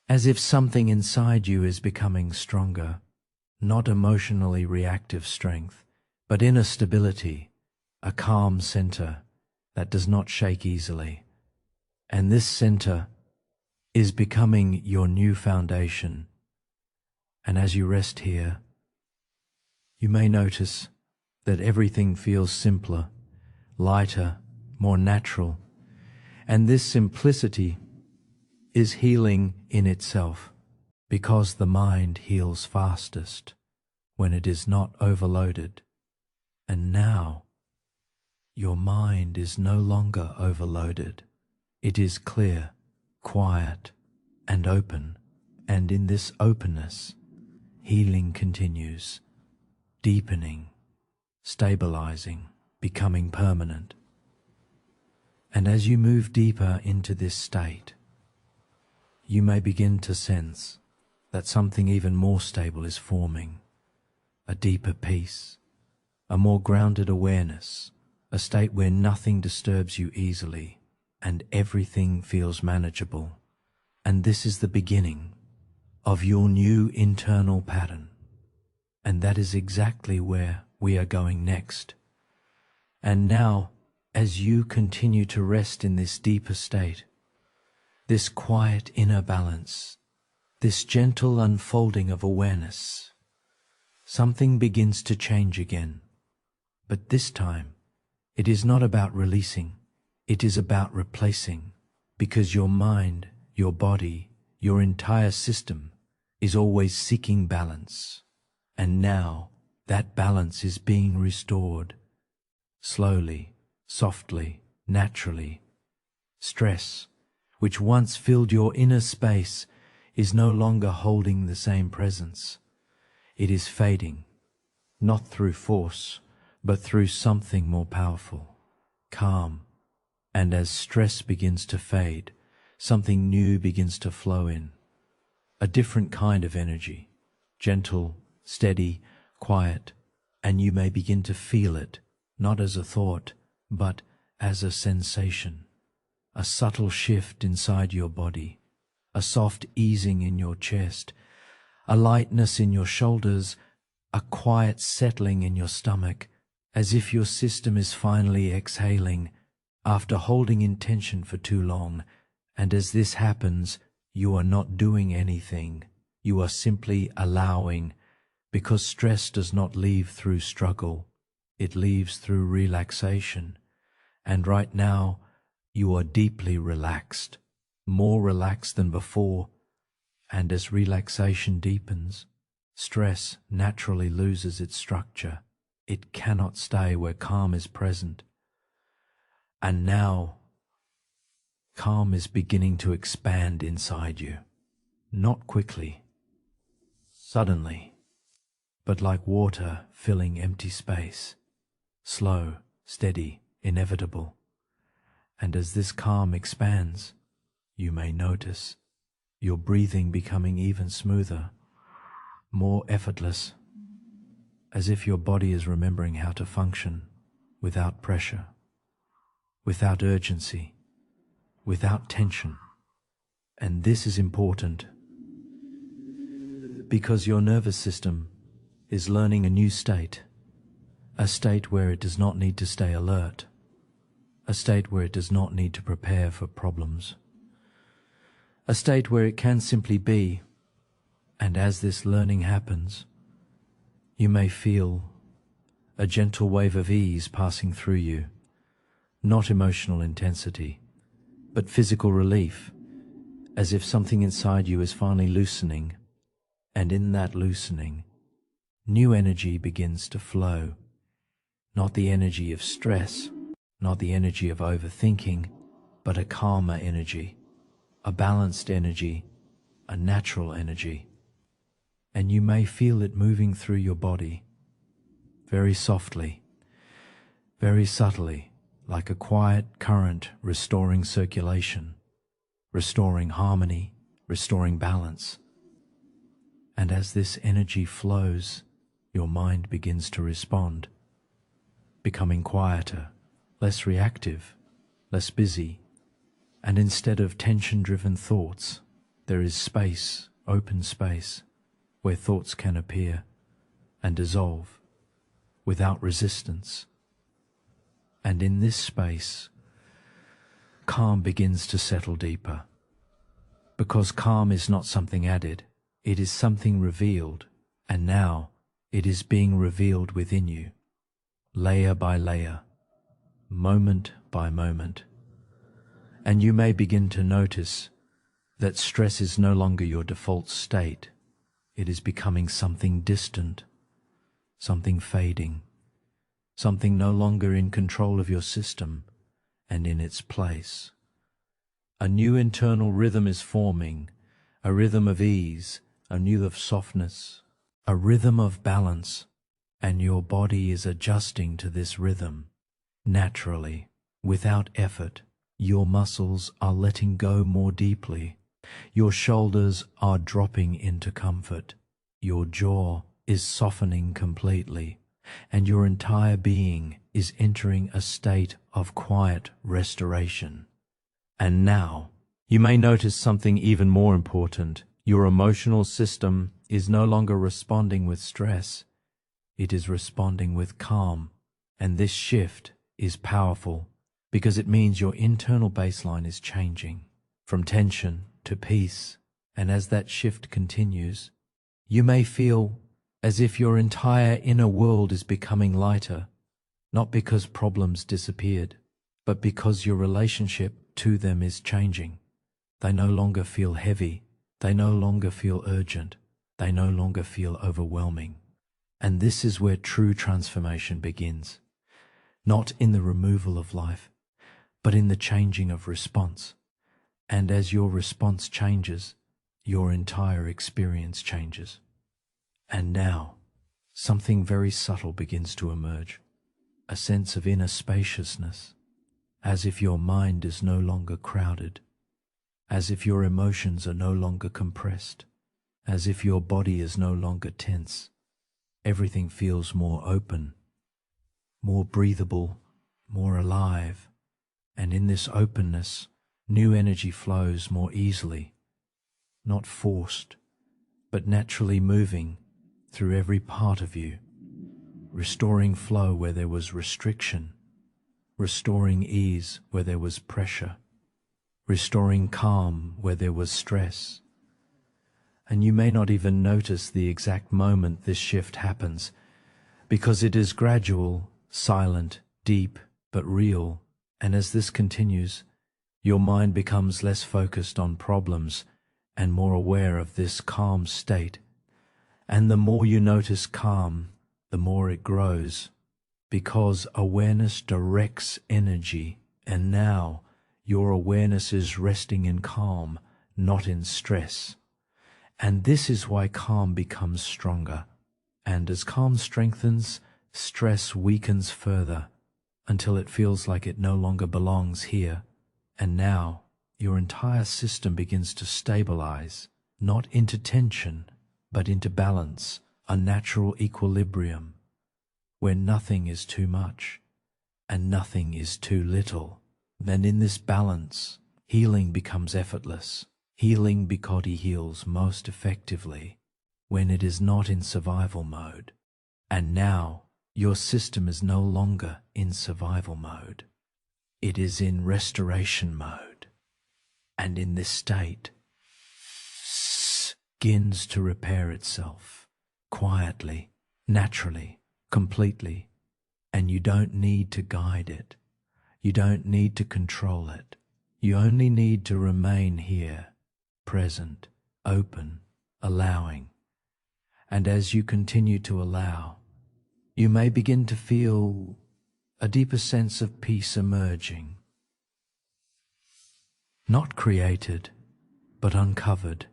as if something inside you is becoming stronger, not emotionally reactive strength, but inner stability, a calm center that does not shake easily. And this center is becoming your new foundation. And as you rest here, you may notice that everything feels simpler, lighter, more natural, and this simplicity is healing in itself, because the mind heals fastest when it is not overloaded. And now your mind is no longer overloaded. It is clear, quiet, and open, and in this openness, healing continues, deepening, stabilizing, becoming permanent. And as you move deeper into this state, you may begin to sense that something even more stable is forming, a deeper peace, a more grounded awareness, a state where nothing disturbs you easily and everything feels manageable. And this is the beginning of your new internal pattern. And that is exactly where we are going next. And now, as you continue to rest in this deeper state, this quiet inner balance, this gentle unfolding of awareness, something begins to change again. But this time, it is not about releasing, it is about replacing, because your mind, your body, your entire system is always seeking balance. And now that balance is being restored, slowly, softly, naturally. Stress, which once filled your inner space, is no longer holding the same presence. It is fading, not through force, but through something more powerful, calm. And as stress begins to fade, something new begins to flow in, a different kind of energy, gentle, steady, quiet, and you may begin to feel it, not as a thought, but as a sensation, a subtle shift inside your body, a soft easing in your chest, a lightness in your shoulders, a quiet settling in your stomach, as if your system is finally exhaling after holding in tension for too long. And as this happens, you are not doing anything. You are simply allowing, because stress does not leave through struggle. It leaves through relaxation. And right now, you are deeply relaxed, more relaxed than before. And as relaxation deepens, stress naturally loses its structure. It cannot stay where calm is present. And now, calm is beginning to expand inside you, not quickly, suddenly, but like water filling empty space, slow, steady, inevitable. And as this calm expands, you may notice your breathing becoming even smoother, more effortless, as if your body is remembering how to function without pressure, without urgency, without tension. And this is important because your nervous system is learning a new state, a state where it does not need to stay alert, a state where it does not need to prepare for problems, a state where it can simply be. And as this learning happens, you may feel a gentle wave of ease passing through you, not emotional intensity, but physical relief, as if something inside you is finally loosening, and in that loosening, new energy begins to flow, not the energy of stress, not the energy of overthinking, but a calmer energy, a balanced energy, a natural energy. And you may feel it moving through your body, very softly, very subtly, like a quiet current restoring circulation, restoring harmony, restoring balance. And as this energy flows, your mind begins to respond, becoming quieter, less reactive, less busy. And instead of tension-driven thoughts, there is space, open space, where thoughts can appear and dissolve without resistance. And in this space, calm begins to settle deeper, because calm is not something added, it is something revealed, and now it is being revealed within you, layer by layer, moment by moment. And you may begin to notice that stress is no longer your default state. It is becoming something distant, something fading, something no longer in control of your system, and in its place, a new internal rhythm is forming, a rhythm of ease, a rhythm of softness, a rhythm of balance, and your body is adjusting to this rhythm naturally, without effort. Your muscles are letting go more deeply. Your shoulders are dropping into comfort. Your jaw is softening completely, and your entire being is entering a state of quiet restoration. And now, you may notice something even more important. Your emotional system is no longer responding with stress. It is responding with calm. And this shift is powerful because it means your internal baseline is changing from tension to peace. And as that shift continues, you may feel as if your entire inner world is becoming lighter, not because problems disappeared, but because your relationship to them is changing. They no longer feel heavy. They no longer feel urgent. They no longer feel overwhelming. And this is where true transformation begins, not in the removal of life, but in the changing of response. And as your response changes, your entire experience changes. And now, something very subtle begins to emerge, a sense of inner spaciousness, as if your mind is no longer crowded, as if your emotions are no longer compressed, as if your body is no longer tense. everything feels more open, more breathable, more alive. And in this openness, new energy flows more easily, not forced, but naturally moving through every part of you, restoring flow where there was restriction, restoring ease where there was pressure, restoring calm where there was stress. And you may not even notice the exact moment this shift happens, because it is gradual, silent, deep, but real. And as this continues, your mind becomes less focused on problems and more aware of this calm state. And the more you notice calm, the more it grows, because awareness directs energy, and now your awareness is resting in calm, not in stress. And this is why calm becomes stronger. And as calm strengthens, stress weakens further, until it feels like it no longer belongs here. And now your entire system begins to stabilize, not into tension, but into balance, a natural equilibrium, where nothing is too much and nothing is too little. Then in this balance, healing becomes effortless. Healing because he heals most effectively when it is not in survival mode. And now your system is no longer in survival mode. It is in restoration mode. And in this state, begins to repair itself quietly, naturally, completely. And you don't need to guide it. You don't need to control it. You only need to remain here, present, open, allowing. And as you continue to allow, you may begin to feel a deeper sense of peace emerging. Not created, but uncovered.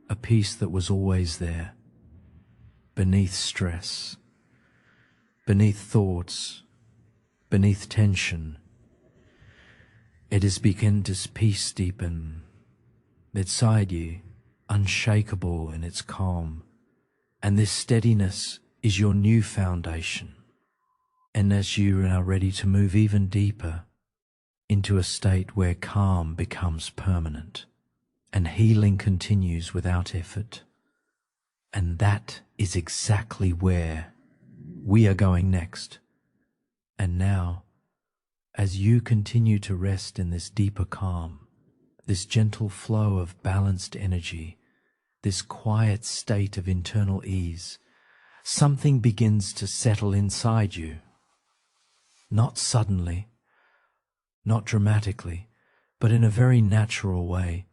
A peace that was always there, beneath stress, beneath thoughts, beneath tension. It has begun to peace deepen inside you, unshakable in its calm. And this steadiness is your new foundation. And as you are ready to move even deeper into a state where calm becomes permanent and healing continues without effort. And that is exactly where we are going next. And now, as you continue to rest in this deeper calm, this gentle flow of balanced energy, this quiet state of internal ease, something begins to settle inside you. Not suddenly, not dramatically, but in a very natural way,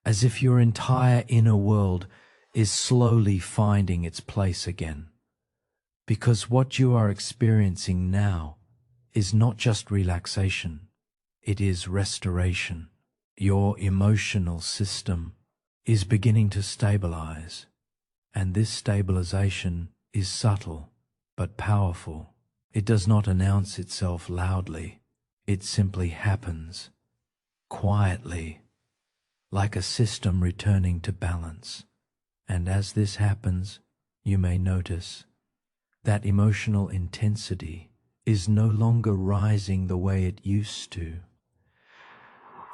as if your entire inner world is slowly finding its place again. Because what you are experiencing now is not just relaxation, it is restoration. Your emotional system is beginning to stabilize, and this stabilization is subtle but powerful. It does not announce itself loudly. It simply happens quietly, like a system returning to balance. And as this happens, you may notice that emotional intensity is no longer rising the way it used to.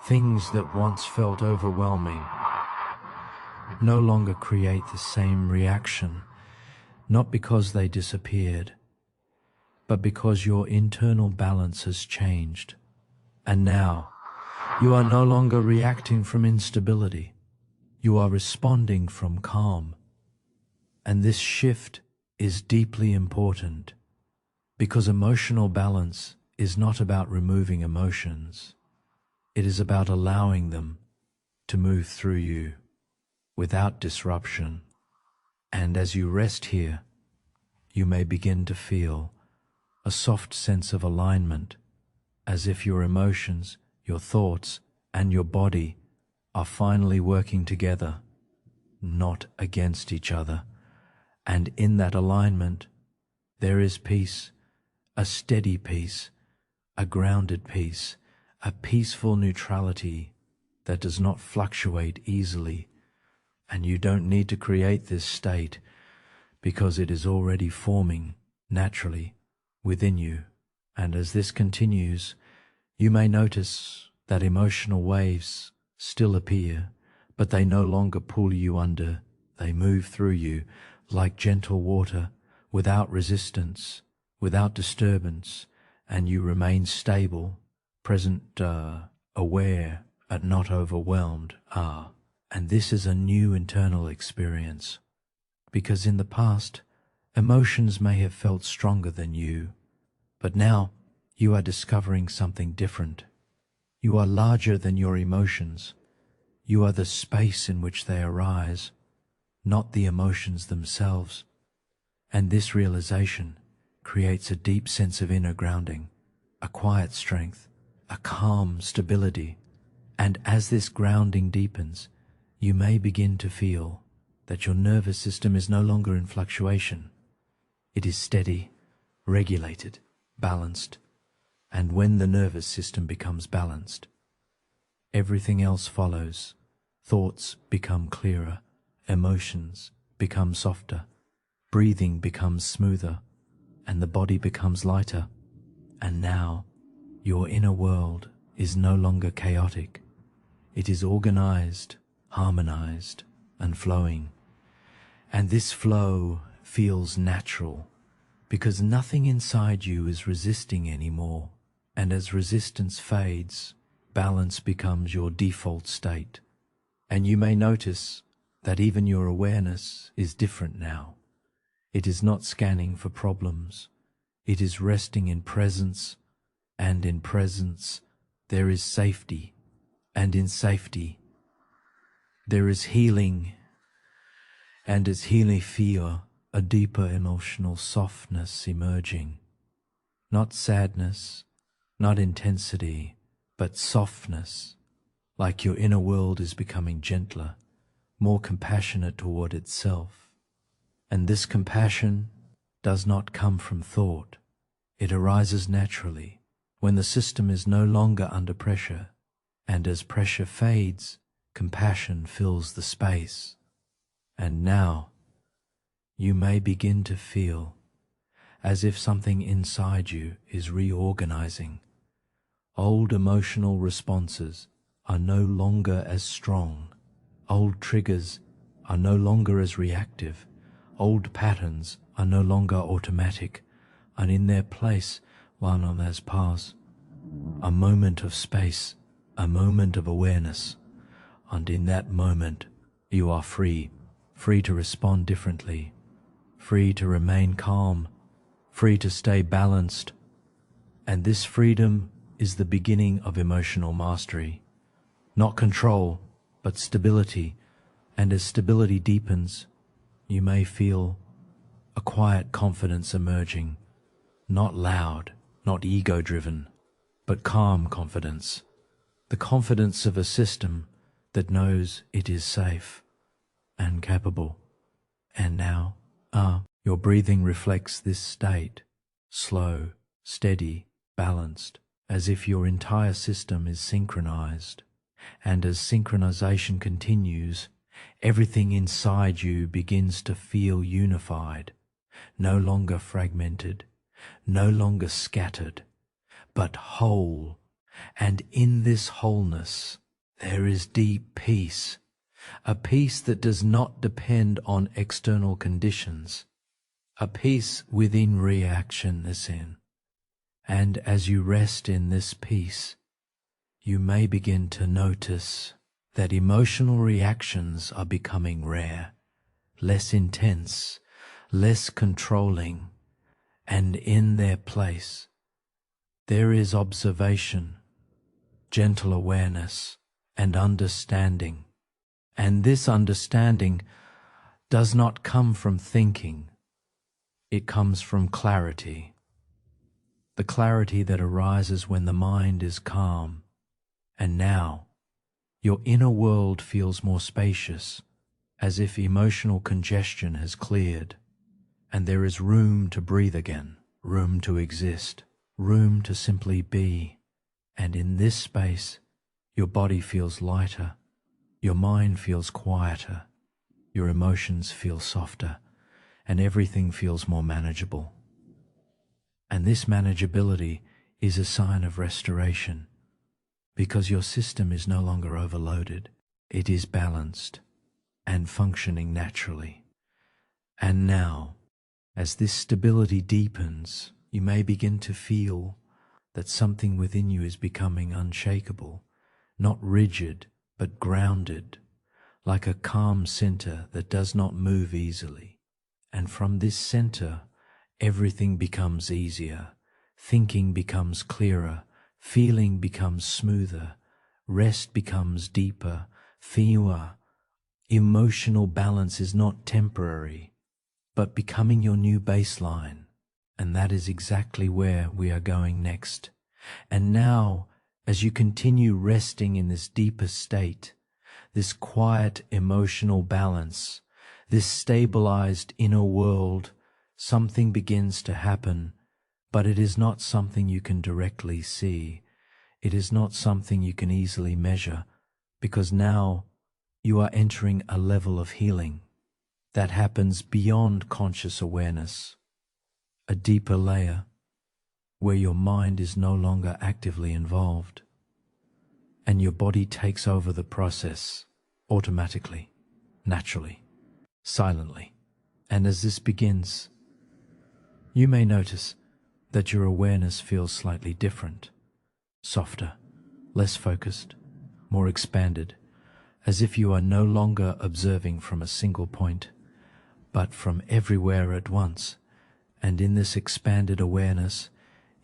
Things that once felt overwhelming no longer create the same reaction, not because they disappeared, but because your internal balance has changed. And now, you are no longer reacting from instability. You are responding from calm. And this shift is deeply important, because emotional balance is not about removing emotions. It is about allowing them to move through you without disruption. And as you rest here, you may begin to feel a soft sense of alignment, as if your emotions, your thoughts, and your body are finally working together, not against each other. And in that alignment, there is peace, a steady peace, a grounded peace, a peaceful neutrality that does not fluctuate easily. And you don't need to create this state because it is already forming naturally within you. And as this continues, you may notice that emotional waves still appear, but they no longer pull you under. They move through you like gentle water, without resistance, without disturbance, and you remain stable, present, aware, and not overwhelmed. And this is a new internal experience, because in the past, emotions may have felt stronger than you, but now you are discovering something different. You are larger than your emotions. You are the space in which they arise, not the emotions themselves. And this realization creates a deep sense of inner grounding, a quiet strength, a calm stability. And as this grounding deepens, you may begin to feel that your nervous system is no longer in fluctuation. It is steady, regulated, balanced. And when the nervous system becomes balanced, everything else follows. Thoughts become clearer, emotions become softer, breathing becomes smoother, and the body becomes lighter. And now, your inner world is no longer chaotic. It is organized, harmonized, and flowing. And this flow feels natural, because nothing inside you is resisting anymore. And as resistance fades, balance becomes your default state. And you may notice that even your awareness is different now. It is not scanning for problems. It is resting in presence, and in presence there is safety, and in safety there is healing, and as healing feel a deeper emotional softness emerging. Not sadness, not intensity, but softness, like your inner world is becoming gentler, more compassionate toward itself. And this compassion does not come from thought. It arises naturally when the system is no longer under pressure, and as pressure fades, compassion fills the space. And now, you may begin to feel as if something inside you is reorganizing. Old emotional responses are no longer as strong. Old triggers are no longer as reactive. Old patterns are no longer automatic, and in their place one has passed. A moment of space, a moment of awareness, and in that moment you are free, free to respond differently, free to remain calm, free to stay balanced. And this freedom is the beginning of emotional mastery. Not control, but stability. And as stability deepens, you may feel a quiet confidence emerging. Not loud, not ego-driven, but calm confidence. The confidence of a system that knows it is safe and capable. And now, your breathing reflects this state, slow, steady, balanced, as if your entire system is synchronized. And as synchronization continues, everything inside you begins to feel unified, no longer fragmented, no longer scattered, but whole. And in this wholeness, there is deep peace, a peace that does not depend on external conditions, a peace within reaction is in. And as you rest in this peace, you may begin to notice that emotional reactions are becoming rare, less intense, less controlling, and in their place, there is observation, gentle awareness, and understanding. And this understanding does not come from thinking. It comes from clarity. The clarity that arises when the mind is calm. And now, your inner world feels more spacious, as if emotional congestion has cleared, and there is room to breathe again, room to exist, room to simply be. And in this space, your body feels lighter, your mind feels quieter, your emotions feel softer, and everything feels more manageable. And this manageability is a sign of restoration, because your system is no longer overloaded. It is balanced and functioning naturally. And now, as this stability deepens, you may begin to feel that something within you is becoming unshakable, not rigid, but grounded, like a calm center that does not move easily. And from this center, everything becomes easier, thinking becomes clearer, feeling becomes smoother, rest becomes deeper, fewer. Emotional balance is not temporary, but becoming your new baseline. And that is exactly where we are going next. And now, as you continue resting in this deeper state, this quiet emotional balance, this stabilized inner world, something begins to happen, but it is not something you can directly see. It is not something you can easily measure, because now you are entering a level of healing that happens beyond conscious awareness, a deeper layer where your mind is no longer actively involved, and your body takes over the process automatically, naturally, silently. And as this begins, you may notice that your awareness feels slightly different, softer, less focused, more expanded, as if you are no longer observing from a single point, but from everywhere at once. And in this expanded awareness,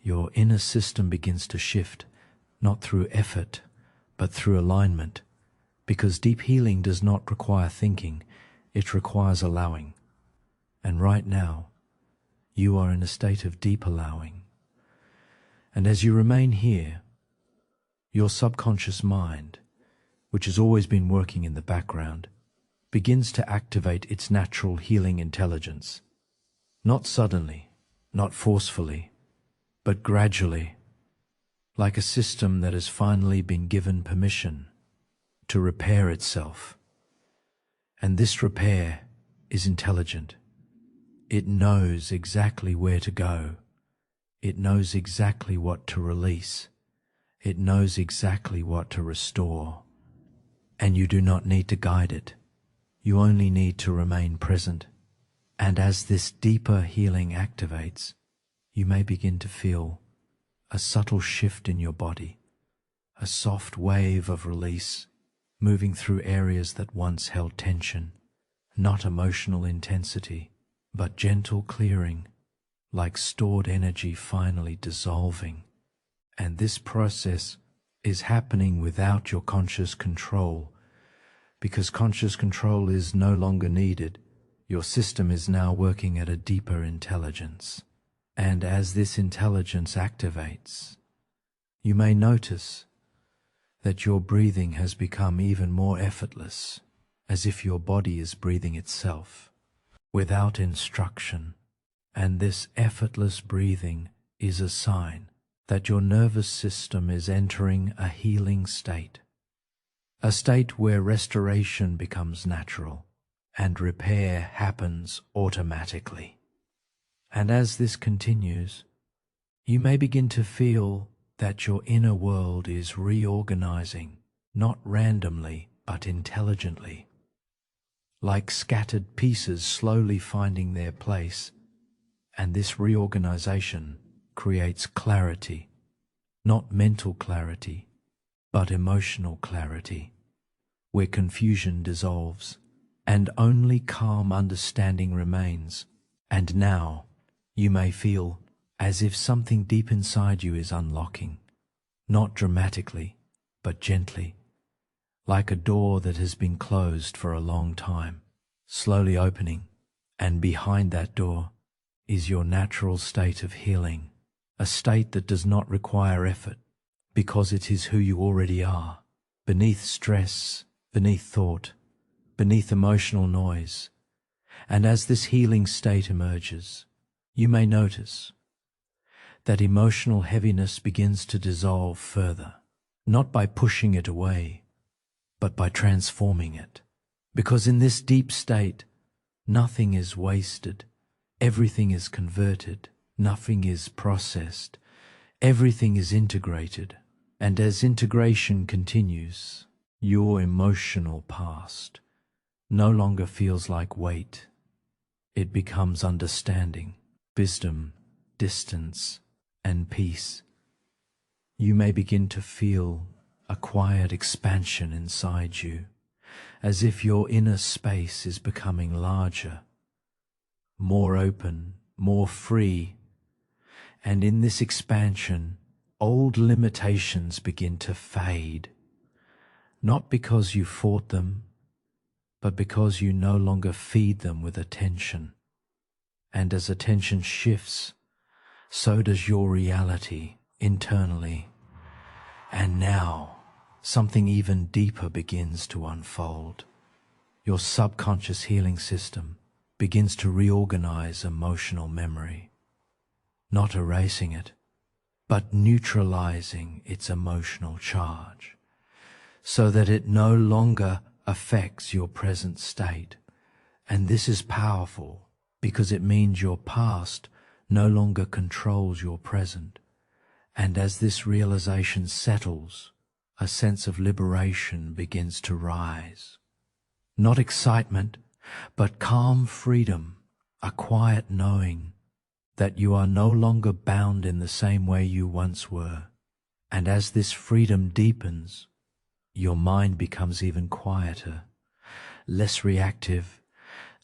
your inner system begins to shift, not through effort, but through alignment, because deep healing does not require thinking, it requires allowing. And right now, you are in a state of deep allowing. And as you remain here, your subconscious mind, which has always been working in the background, begins to activate its natural healing intelligence. Not suddenly, not forcefully, but gradually, like a system that has finally been given permission to repair itself. And this repair is intelligent. It knows exactly where to go. It knows exactly what to release. It knows exactly what to restore. And you do not need to guide it. You only need to remain present. And as this deeper healing activates, you may begin to feel a subtle shift in your body, a soft wave of release moving through areas that once held tension, not emotional intensity, but gentle clearing, like stored energy finally dissolving. And this process is happening without your conscious control, because conscious control is no longer needed. Your system is now working at a deeper intelligence. And as this intelligence activates, you may notice that your breathing has become even more effortless, as if your body is breathing itself, without instruction. And this effortless breathing is a sign that your nervous system is entering a healing state, a state where restoration becomes natural and repair happens automatically. And as this continues, you may begin to feel that your inner world is reorganizing, not randomly, but intelligently, like scattered pieces slowly finding their place. And this reorganization creates clarity, not mental clarity, but emotional clarity, where confusion dissolves and only calm understanding remains. And now you may feel as if something deep inside you is unlocking, not dramatically, but gently, like a door that has been closed for a long time, slowly opening. And behind that door is your natural state of healing, a state that does not require effort, because it is who you already are, beneath stress, beneath thought, beneath emotional noise. And as this healing state emerges, you may notice that emotional heaviness begins to dissolve further, not by pushing it away, but by transforming it. Because in this deep state, nothing is wasted, Everything is converted, nothing is processed, everything is integrated. And as integration continues, your emotional past no longer feels like weight. It becomes understanding, wisdom, distance, and peace. You may begin to feel a quiet expansion inside you, as if your inner space is becoming larger, more open, more free. And in this expansion, old limitations begin to fade, not because you fought them, but because you no longer feed them with attention. And as attention shifts, so does your reality internally. And now, something even deeper begins to unfold. Your subconscious healing system begins to reorganize emotional memory, not erasing it, but neutralizing its emotional charge, so that it no longer affects your present state. And this is powerful because it means your past no longer controls your present. And as this realization settles, a sense of liberation begins to rise. Not excitement, but calm freedom, a quiet knowing that you are no longer bound in the same way you once were. And as this freedom deepens, your mind becomes even quieter, less reactive,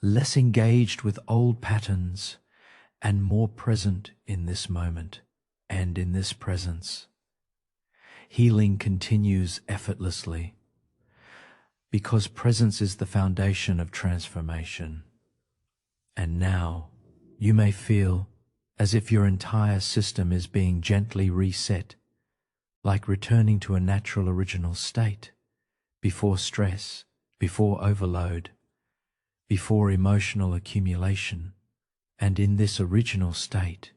less engaged with old patterns, and more present in this moment and in this presence. Healing continues effortlessly, because presence is the foundation of transformation. And now you may feel as if your entire system is being gently reset, like returning to a natural original state, before stress, before overload, before emotional accumulation. And in this original state,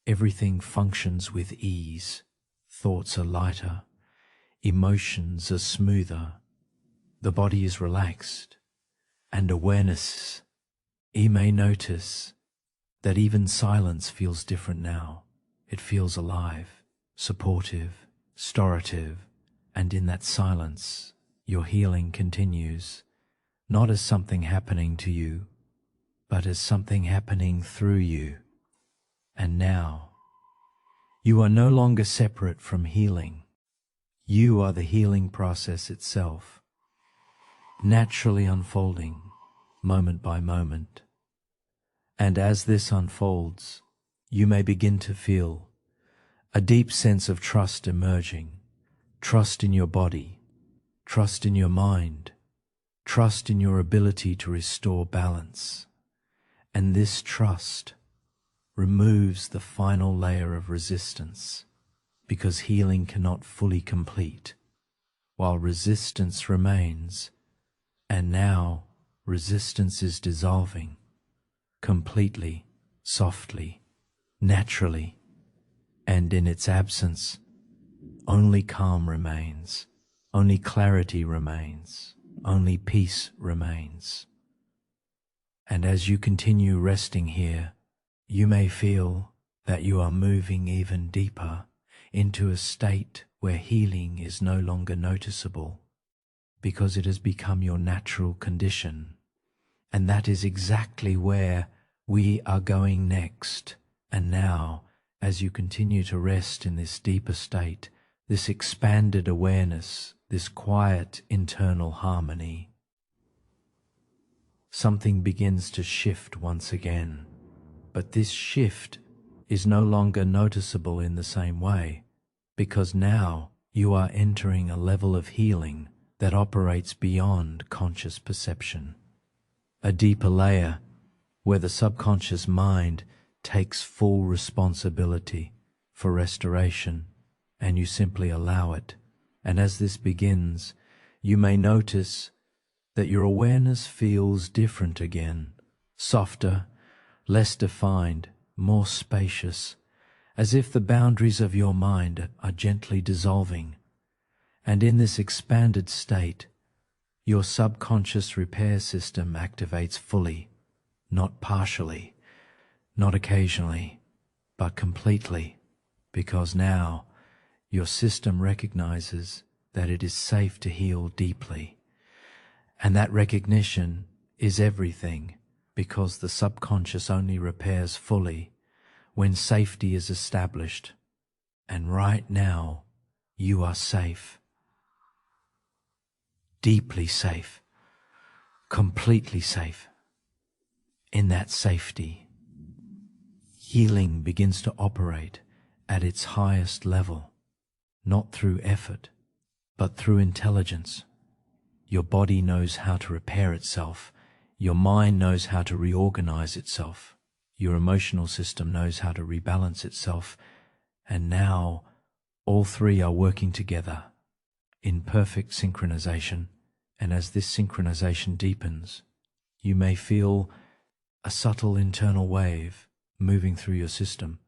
everything functions with ease. Thoughts are lighter, emotions are smoother, the body is relaxed, and awareness. You may notice that even silence feels different now. It feels alive, supportive, restorative, and in that silence, your healing continues, not as something happening to you, but as something happening through you. And now, you are no longer separate from healing. You are the healing process itself, naturally unfolding, moment by moment. And as this unfolds, you may begin to feel a deep sense of trust emerging, trust in your body, trust in your mind, trust in your ability to restore balance. And this trust removes the final layer of resistance, because healing cannot fully complete while resistance remains. And now resistance is dissolving completely, softly, naturally, and in its absence, only calm remains, only clarity remains, only peace remains. And as you continue resting here, you may feel that you are moving even deeper into a state where healing is no longer noticeable, because it has become your natural condition. And that is exactly where we are going next. And now, as you continue to rest in this deeper state, this expanded awareness, this quiet internal harmony, something begins to shift once again. But this shift is no longer noticeable in the same way, because now you are entering a level of healing that operates beyond conscious perception, a deeper layer where the subconscious mind takes full responsibility for restoration, and you simply allow it. And as this begins, you may notice that your awareness feels different again, softer, less defined, more spacious, as if the boundaries of your mind are gently dissolving. And in this expanded state, your subconscious repair system activates fully, not partially, not occasionally, but completely, because now your system recognizes that it is safe to heal deeply. And that recognition is everything, because the subconscious only repairs fully when safety is established. And right now, you are safe. Deeply safe. Completely safe. In that safety, healing begins to operate at its highest level, not through effort, but through intelligence. Your body knows how to repair itself. Your mind knows how to reorganize itself. Your emotional system knows how to rebalance itself. And now all three are working together in perfect synchronization. And as this synchronization deepens, you may feel a subtle internal wave moving through your system,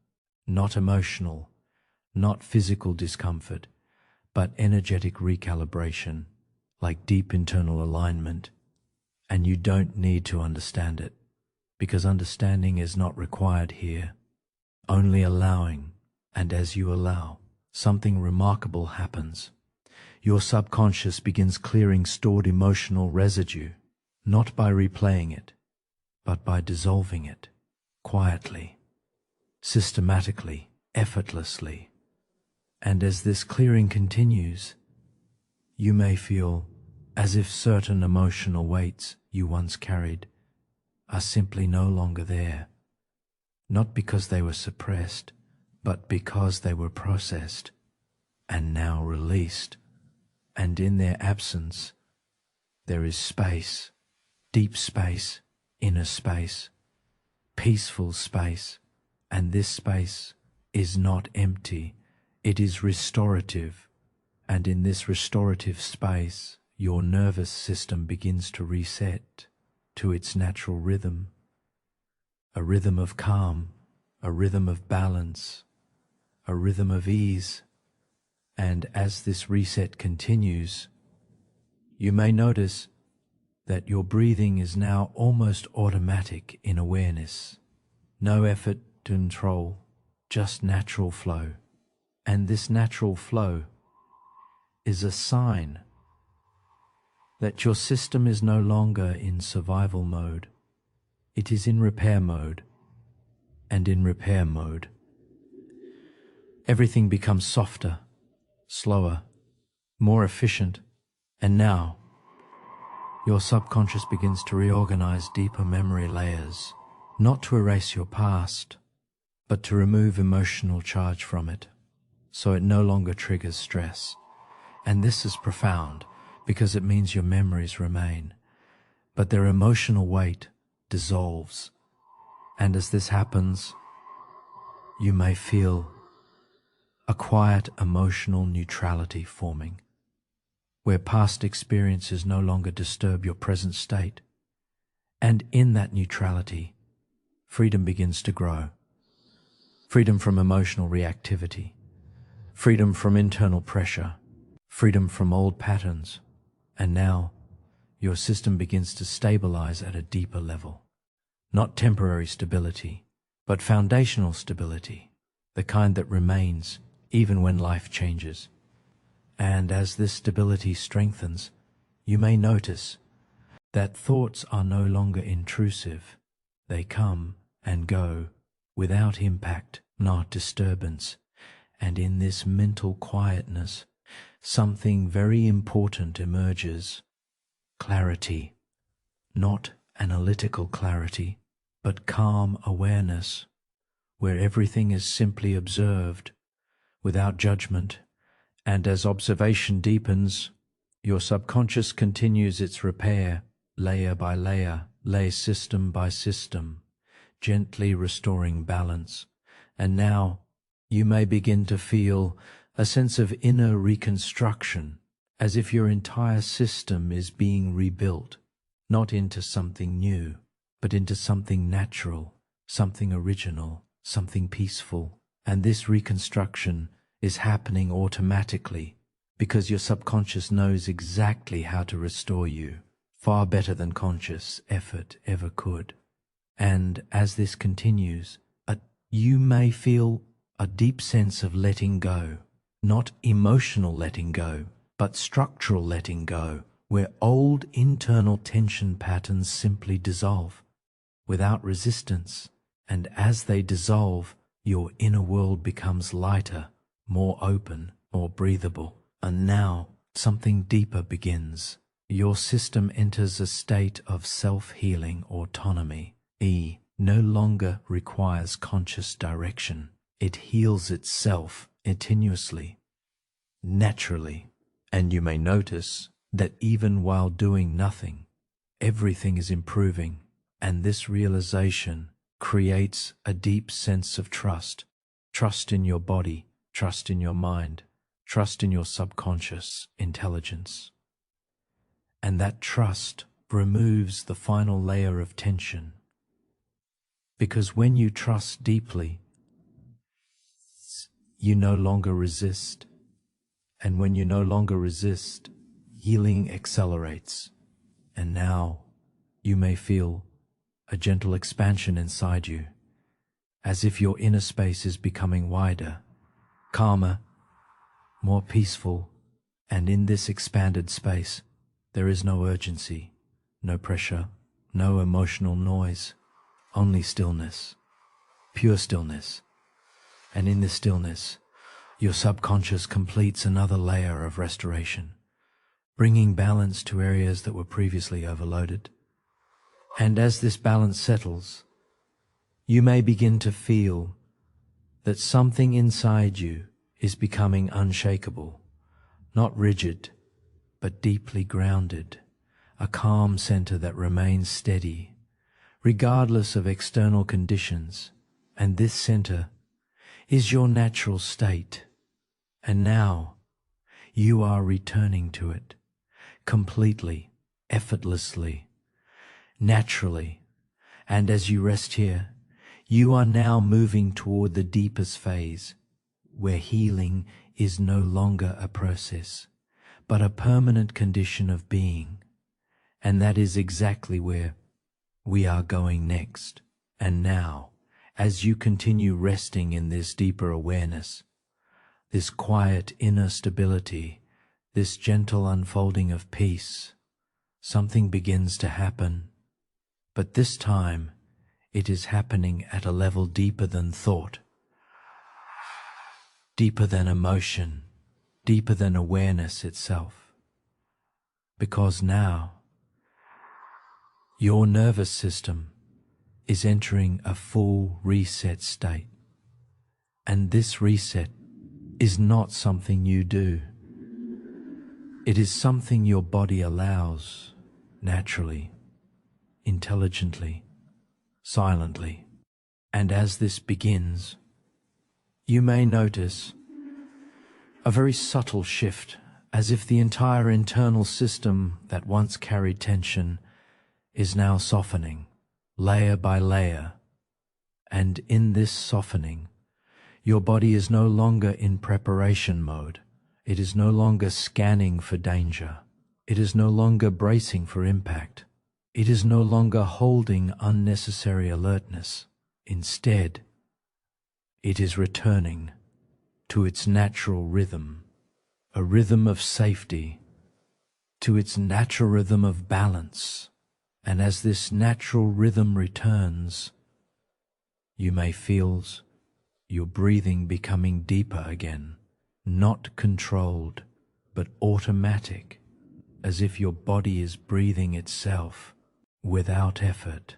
not emotional, not physical discomfort, but energetic recalibration, like deep internal alignment. And you don't need to understand it, because understanding is not required here, only allowing. And as you allow, something remarkable happens. Your subconscious begins clearing stored emotional residue, not by replaying it, but by dissolving it, quietly, systematically, effortlessly. And as this clearing continues, you may feel as if certain emotional weights you once carried are simply no longer there, not because they were suppressed, but because they were processed and now released. And in their absence, there is space, deep space, inner space, peaceful space. And this space is not empty, it is restorative. And in this restorative space, your nervous system begins to reset to its natural rhythm, a rhythm of calm, a rhythm of balance, a rhythm of ease. And as this reset continues, you may notice that your breathing is now almost automatic in awareness. No effort to control, just natural flow. And this natural flow is a sign that your system is no longer in survival mode. It is in repair mode. And in repair mode, everything becomes softer, slower, more efficient. And now, your subconscious begins to reorganize deeper memory layers, not to erase your past, but to remove emotional charge from it, so it no longer triggers stress. And this is profound, because it means your memories remain, but their emotional weight dissolves. And as this happens, you may feel a quiet emotional neutrality forming, where past experiences no longer disturb your present state. And in that neutrality, freedom begins to grow. Freedom from emotional reactivity, freedom from internal pressure, freedom from old patterns. And now, your system begins to stabilize at a deeper level. Not temporary stability, but foundational stability, the kind that remains even when life changes. And as this stability strengthens, you may notice that thoughts are no longer intrusive. They come and go without impact, not disturbance. And in this mental quietness, something very important emerges. Clarity. Not analytical clarity, but calm awareness, where everything is simply observed, without judgment. And as observation deepens, your subconscious continues its repair, layer by layer, system by system, gently restoring balance. And now you may begin to feel a sense of inner reconstruction, as if your entire system is being rebuilt, not into something new, but into something natural, something original, something peaceful. And this reconstruction is happening automatically, because your subconscious knows exactly how to restore you, far better than conscious effort ever could. And as this continues, you may feel a deep sense of letting go, not emotional letting go, but structural letting go, where old internal tension patterns simply dissolve without resistance. And as they dissolve, your inner world becomes lighter, more open, more breathable. And now something deeper begins. Your system enters a state of self-healing autonomy. No longer requires conscious direction. It heals itself continuously, naturally. And you may notice that even while doing nothing, everything is improving. And this realization creates a deep sense of trust. Trust in your body, trust in your mind, trust in your subconscious intelligence. And that trust removes the final layer of tension. Because when you trust deeply, you no longer resist. And when you no longer resist, healing accelerates. And now you may feel a gentle expansion inside you, as if your inner space is becoming wider, calmer, more peaceful. And in this expanded space, there is no urgency, no pressure, no emotional noise, only stillness, pure stillness. And in this stillness, your subconscious completes another layer of restoration, bringing balance to areas that were previously overloaded. And as this balance settles, you may begin to feel that something inside you is becoming unshakable, not rigid, but deeply grounded, a calm center that remains steady, regardless of external conditions. And this center is your natural state. And now you are returning to it completely, effortlessly, naturally. And as you rest here, you are now moving toward the deepest phase, where healing is no longer a process, but a permanent condition of being. And that is exactly where we are going next. And now, as you continue resting in this deeper awareness, this quiet inner stability, this gentle unfolding of peace, something begins to happen. But this time, it is happening at a level deeper than thought, deeper than emotion, deeper than awareness itself. Because now, your nervous system is entering a full reset state. And this reset is not something you do. It is something your body allows naturally, intelligently, silently. And as this begins, you may notice a very subtle shift, as if the entire internal system that once carried tension is now softening, layer by layer. And in this softening, your body is no longer in preparation mode. It is no longer scanning for danger. It is no longer bracing for impact. It is no longer holding unnecessary alertness. Instead, it is returning to its natural rhythm, a rhythm of safety, to its natural rhythm of balance. And as this natural rhythm returns, you may feel your breathing becoming deeper again, not controlled, but automatic, as if your body is breathing itself without effort.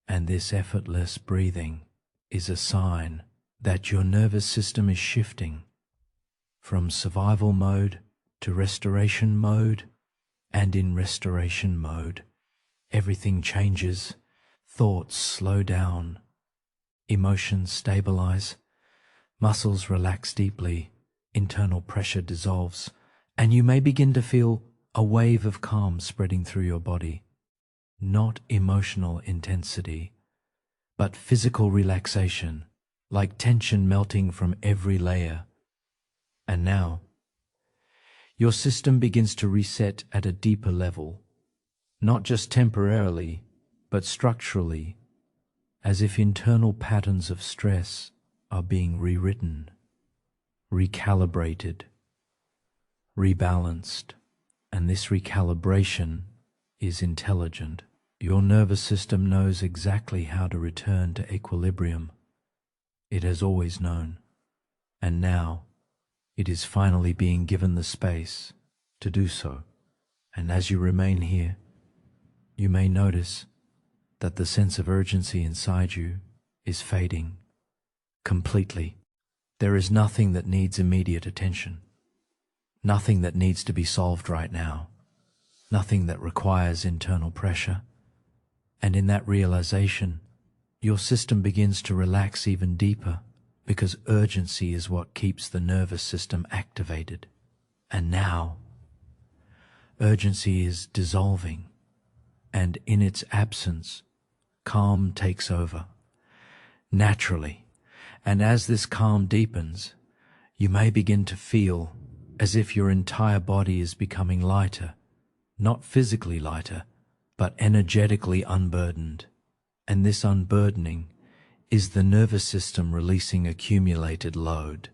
And this effortless breathing is a sign that your nervous system is shifting from survival mode to restoration mode. And in restoration mode, everything changes, thoughts slow down, emotions stabilize, muscles relax deeply, internal pressure dissolves, and you may begin to feel a wave of calm spreading through your body. Not emotional intensity, but physical relaxation, like tension melting from every layer. And now, your system begins to reset at a deeper level, not just temporarily, but structurally. as if internal patterns of stress are being rewritten, recalibrated, rebalanced, and this recalibration is intelligent. Your nervous system knows exactly how to return to equilibrium. It has always known, and now it is finally being given the space to do so. And as you remain here, you may notice that the sense of urgency inside you is fading completely. There is nothing that needs immediate attention, nothing that needs to be solved right now, nothing that requires internal pressure. And in that realization, your system begins to relax even deeper, because urgency is what keeps the nervous system activated. And now, urgency is dissolving, and in its absence, calm takes over, naturally. And as this calm deepens, you may begin to feel as if your entire body is becoming lighter, not physically lighter, but energetically unburdened. And this unburdening is the nervous system releasing accumulated load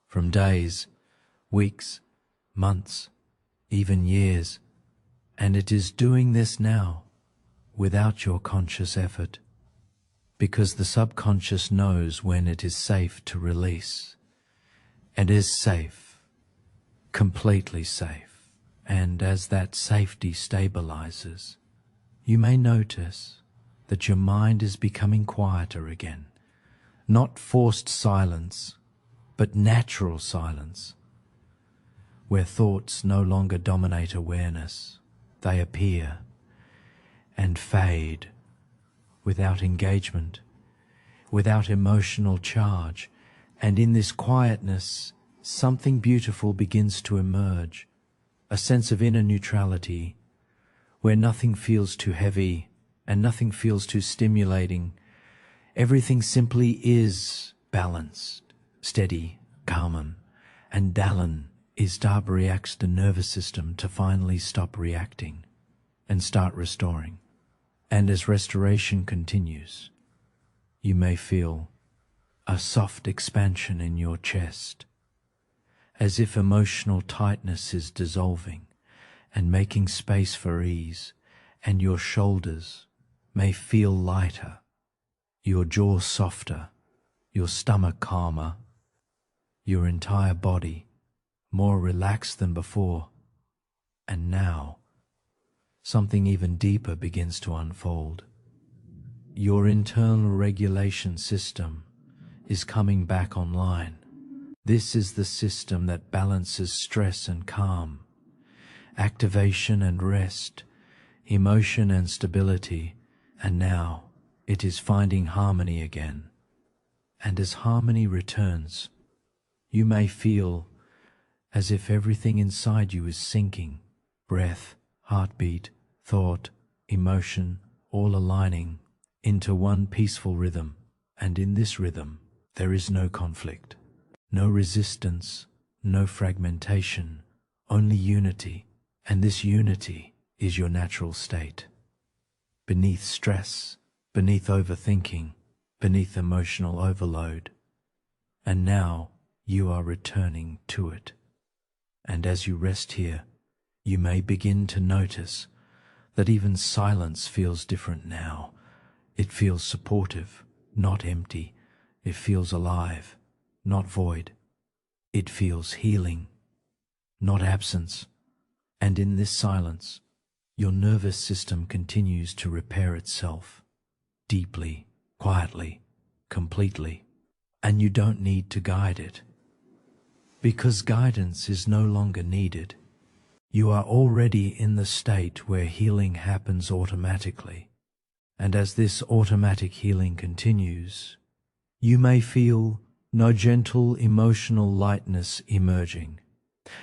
from days, weeks, months, even years. And it is doing this now without your conscious effort, because the subconscious knows when it is safe to release, and is safe, completely safe. And as that safety stabilizes, you may notice that your mind is becoming quieter again. Not forced silence, but natural silence, where thoughts no longer dominate awareness. They appear and fade without engagement, without emotional charge. And in this quietness, something beautiful begins to emerge, a sense of inner neutrality, where nothing feels too heavy and nothing feels too stimulating. Everything simply is balanced, steady, calm, and Dallin is reacts the nervous system to finally stop reacting and start restoring. And as restoration continues, you may feel a soft expansion in your chest, as if emotional tightness is dissolving and making space for ease, and your shoulders may feel lighter, your jaw softer, your stomach calmer, your entire body more relaxed than before. And now, something even deeper begins to unfold. Your internal regulation system is coming back online. This is the system that balances stress and calm, activation and rest, emotion and stability, and now it is finding harmony again. And as harmony returns, you may feel as if everything inside you is syncing, breath, heartbeat, thought, emotion, all aligning into one peaceful rhythm. And in this rhythm, there is no conflict, no resistance, no fragmentation, only unity. And this unity is your natural state. Beneath stress, beneath overthinking, beneath emotional overload. And now you are returning to it. And as you rest here, you may begin to notice that even silence feels different now. It feels supportive, not empty. It feels alive, not void. It feels healing, not absence. And in this silence, your nervous system continues to repair itself, deeply, quietly, completely. And you don't need to guide it, because guidance is no longer needed. You are already in the state where healing happens automatically. And as this automatic healing continues, you may feel no gentle emotional lightness emerging,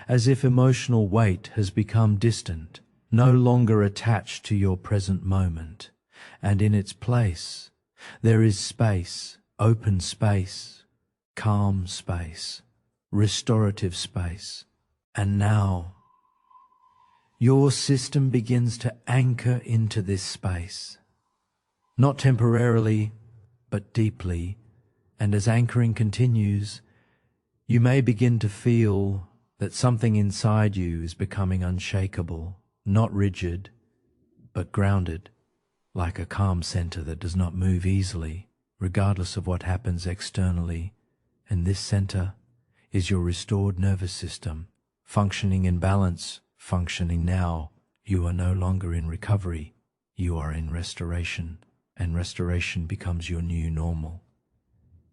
as if emotional weight has become distant, no longer attached to your present moment. And in its place, there is space, open space, calm space, restorative space. And now, your system begins to anchor into this space, not temporarily, but deeply, and as anchoring continues, you may begin to feel that something inside you is becoming unshakable, not rigid, but grounded, like a calm center that does not move easily, regardless of what happens externally. And this center is your restored nervous system, functioning in balance, functioning now. You are no longer in recovery, you are in restoration, and restoration becomes your new normal.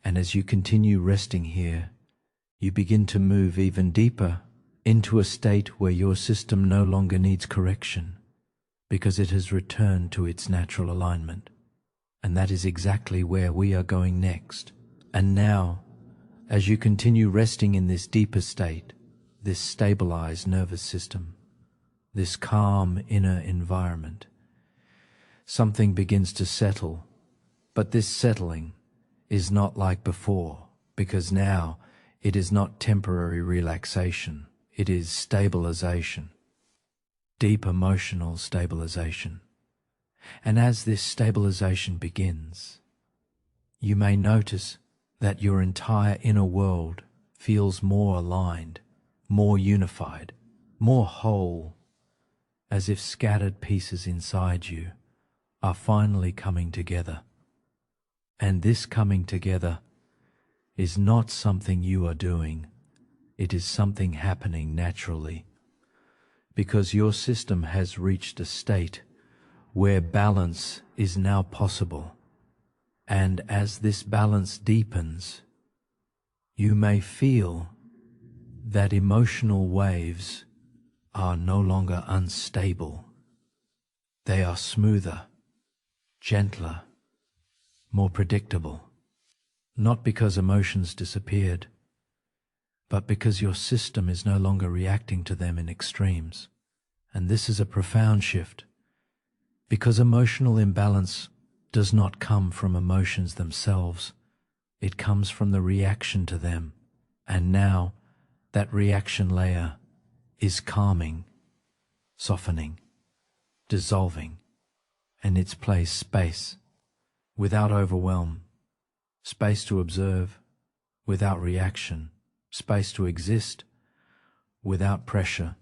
And as you continue resting here, you begin to move even deeper into a state where your system no longer needs correction, because it has returned to its natural alignment. And that is exactly where we are going next. And now, as you continue resting in this deeper state, this stabilized nervous system, this calm inner environment, something begins to settle. But this settling is not like before, because now it is not temporary relaxation, it is stabilization, deep emotional stabilization. And as this stabilization begins, you may notice that your entire inner world feels more aligned, more unified, more whole, as if scattered pieces inside you are finally coming together. And this coming together is not something you are doing, it is something happening naturally, because your system has reached a state where balance is now possible. And as this balance deepens, you may feel that emotional waves are no longer unstable. They are smoother, gentler, more predictable, not because emotions disappeared, but because your system is no longer reacting to them in extremes. And this is a profound shift, because emotional imbalance does not come from emotions themselves, it comes from the reaction to them. And now that reaction layer is calming, softening, dissolving, and its place space, without overwhelm, space to observe, without reaction, space to exist, without pressure,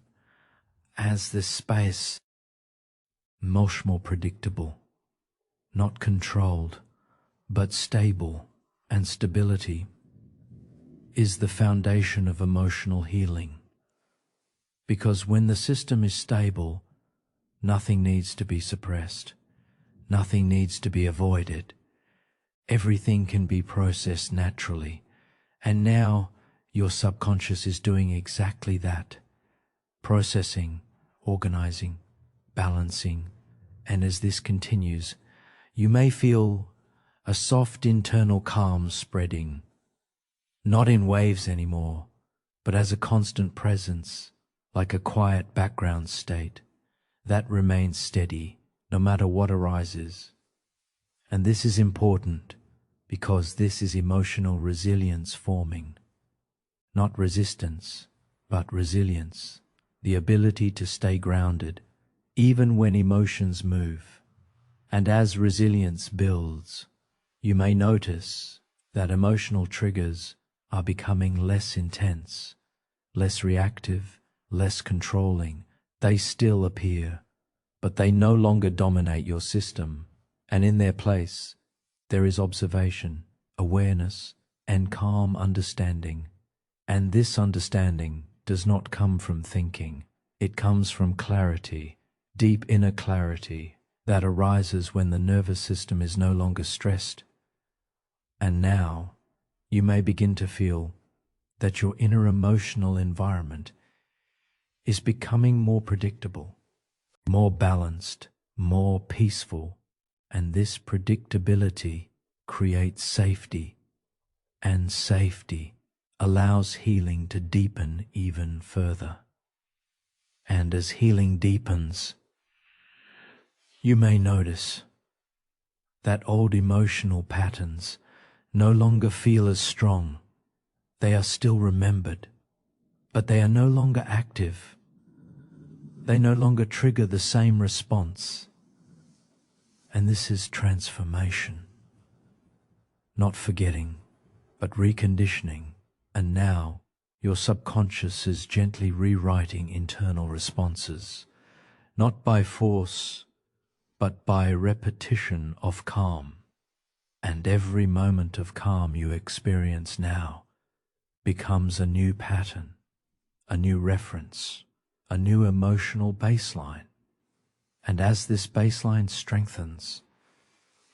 as this space, much more predictable, not controlled, but stable, and stability is the foundation of emotional healing. Because when the system is stable, nothing needs to be suppressed, nothing needs to be avoided, everything can be processed naturally. And now your subconscious is doing exactly that, processing, organizing, balancing. And as this continues, you may feel a soft internal calm spreading, not in waves anymore, but as a constant presence, like a quiet background state that remains steady no matter what arises. And this is important because this is emotional resilience forming, not resistance, but resilience, the ability to stay grounded even when emotions move. And as resilience builds, you may notice that emotional triggers are becoming less intense, less reactive, less controlling. They still appear, but they no longer dominate your system. And in their place, there is observation, awareness, and calm understanding. And this understanding does not come from thinking. It comes from clarity, deep inner clarity that arises when the nervous system is no longer stressed. And now you may begin to feel that your inner emotional environment is becoming more predictable, more balanced, more peaceful, and this predictability creates safety, and safety allows healing to deepen even further. And as healing deepens, you may notice that old emotional patterns no longer feel as strong. They are still remembered, but they are no longer active. They no longer trigger the same response. And this is transformation. not forgetting, but reconditioning. And now your subconscious is gently rewriting internal responses, not by force, but by repetition of calm. And every moment of calm you experience now becomes a new pattern, a new reference, a new emotional baseline. And as this baseline strengthens,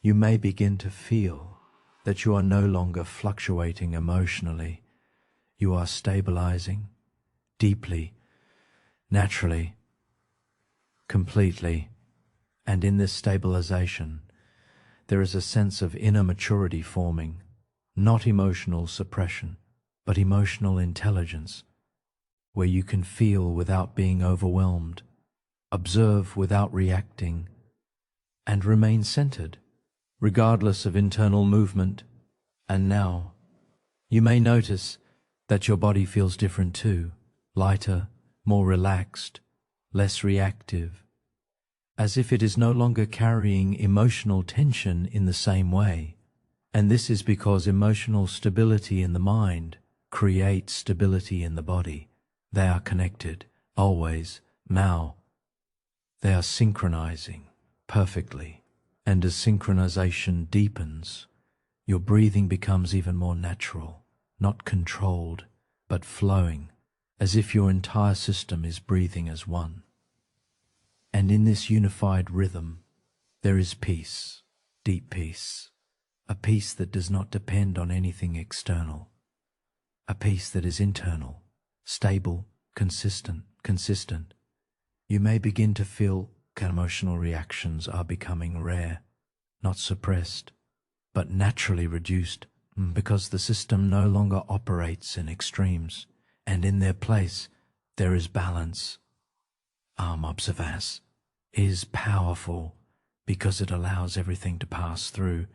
you may begin to feel that you are no longer fluctuating emotionally. You are stabilizing deeply, naturally, completely. And in this stabilization, there is a sense of inner maturity forming, not emotional suppression, but emotional intelligence, where you can feel without being overwhelmed, observe without reacting, and remain centered, regardless of internal movement. And now, you may notice that your body feels different too, lighter, more relaxed, less reactive, as if it is no longer carrying emotional tension in the same way. And this is because emotional stability in the mind creates stability in the body. They are connected, always, now. They are synchronizing perfectly. And as synchronization deepens, your breathing becomes even more natural, not controlled, but flowing, as if your entire system is breathing as one. And in this unified rhythm, there is peace, deep peace, a peace that does not depend on anything external, a peace that is internal, stable, consistent. You may begin to feel emotional reactions are becoming rare, not suppressed, but naturally reduced, because the system no longer operates in extremes, and in their place there is balance. Observance is powerful because it allows everything to pass through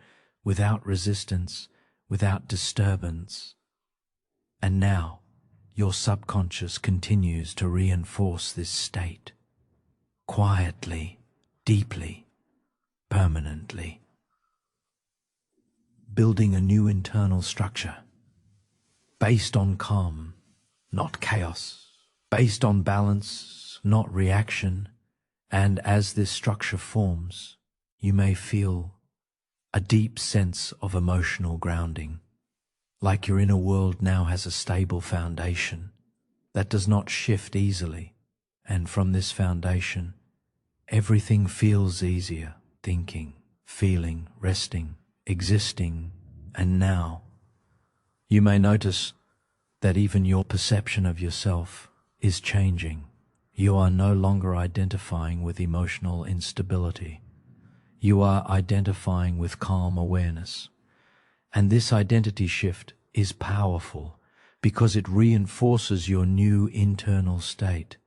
without resistance, without disturbance. And now your subconscious continues to reinforce this state, quietly, deeply, permanently, building a new internal structure based on calm, not chaos, based on balance, not reaction. And as this structure forms, you may feel a deep sense of emotional grounding, like your inner world now has a stable foundation that does not shift easily. And from this foundation, everything feels easier, thinking, feeling, resting, existing. And now, you may notice that even your perception of yourself is changing. You are no longer identifying with emotional instability. You are identifying with calm awareness. And this identity shift is powerful because it reinforces your new internal state.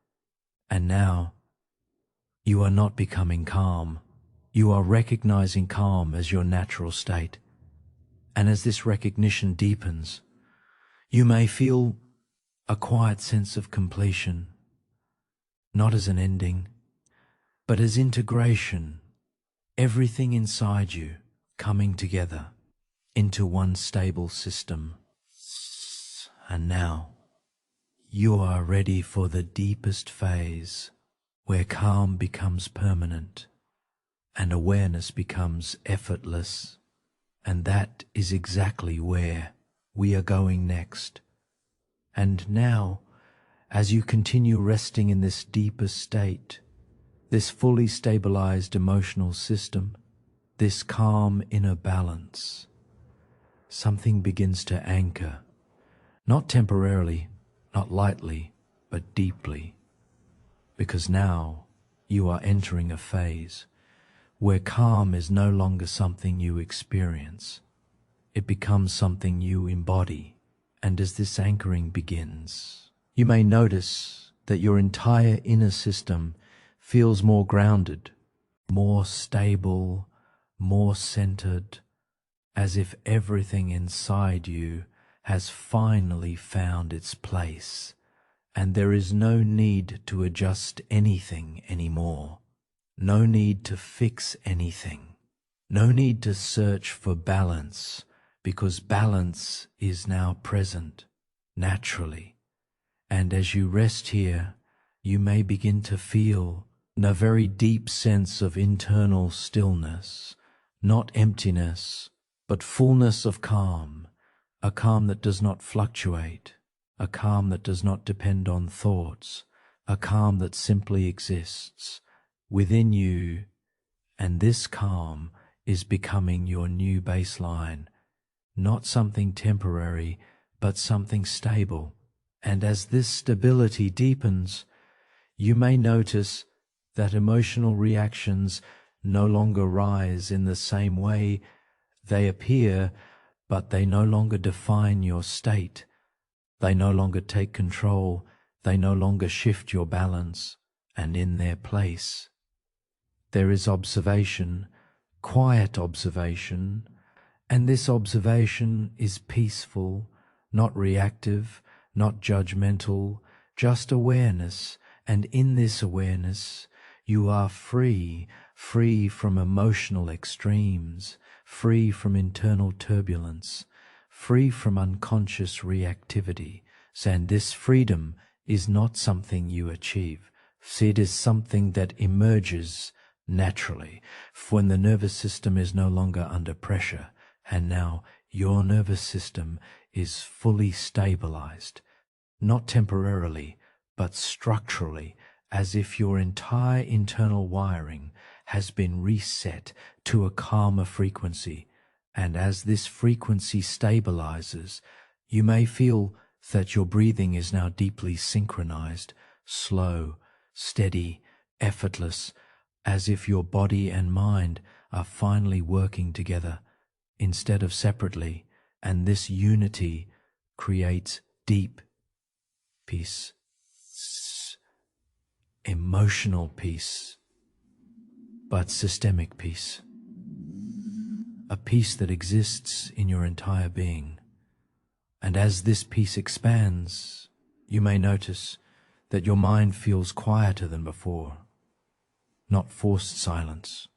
And now, you are not becoming calm. You are recognizing calm as your natural state. And as this recognition deepens, you may feel a quiet sense of completion, not as an ending, but as integration, everything inside you coming together into one stable system. And now, you are ready for the deepest phase, where calm becomes permanent and awareness becomes effortless. And that is exactly where we are going next. And now, as you continue resting in this deeper state, this fully stabilized emotional system, this calm inner balance, something begins to anchor, not temporarily, not lightly, but deeply. Because now you are entering a phase where calm is no longer something you experience. It becomes something you embody. And as this anchoring begins, you may notice that your entire inner system feels more grounded, more stable, more centered, as if everything inside you has finally found its place, and there is no need to adjust anything anymore, no need to fix anything, no need to search for balance, because balance is now present naturally. And as you rest here, you may begin to feel a very deep sense of internal stillness, not emptiness, but fullness of calm, a calm that does not fluctuate, a calm that does not depend on thoughts, a calm that simply exists within you. And this calm is becoming your new baseline, not something temporary, but something stable. And as this stability deepens, you may notice that emotional reactions no longer rise in the same way. They appear, but they no longer define your state. They no longer take control. They no longer shift your balance. And in their place, there is observation, quiet observation, and this observation is peaceful, not reactive, not judgmental, just awareness. And in this awareness, you are free from emotional extremes, free from internal turbulence, free from unconscious reactivity. And this freedom is not something you achieve. It is something that emerges naturally when the nervous system is no longer under pressure, and now your nervous system is fully stabilized, not temporarily, but structurally, as if your entire internal wiring has been reset to a calmer frequency. And as this frequency stabilizes, you may feel that your breathing is now deeply synchronized, slow, steady, effortless, as if your body and mind are finally working together instead of separately. And this unity creates deep peace, emotional peace, but systemic peace, a peace that exists in your entire being. And as this peace expands, you may notice that your mind feels quieter than before, not forced silence,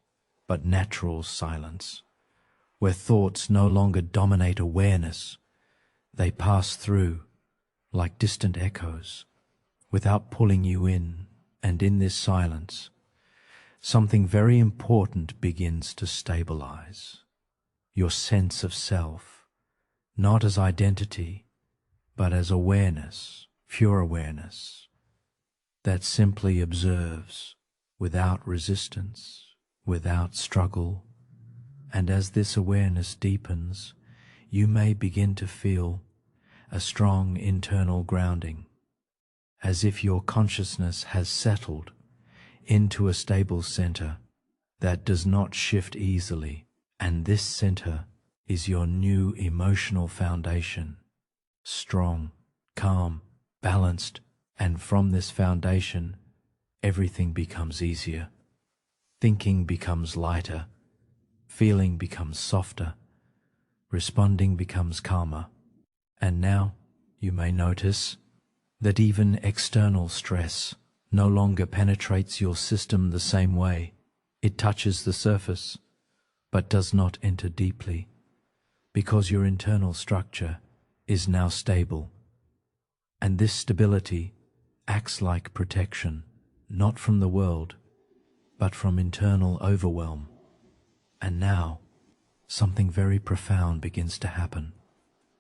but natural silence, where thoughts no longer dominate awareness. They pass through like distant echoes without pulling you in. And in this silence, something very important begins to stabilize. Your sense of self, not as identity, but as awareness, pure awareness, that simply observes without resistance, without struggle. And as this awareness deepens, you may begin to feel a strong internal grounding, as if your consciousness has settled into a stable center that does not shift easily. And this center is your new emotional foundation, strong, calm, balanced. And from this foundation, everything becomes easier. Thinking becomes lighter, feeling becomes softer, responding becomes calmer. And now you may notice that even external stress no longer penetrates your system the same way. It touches the surface, but does not enter deeply, because your internal structure is now stable. And this stability acts like protection, not from the world, but from internal overwhelm. And now, something very profound begins to happen.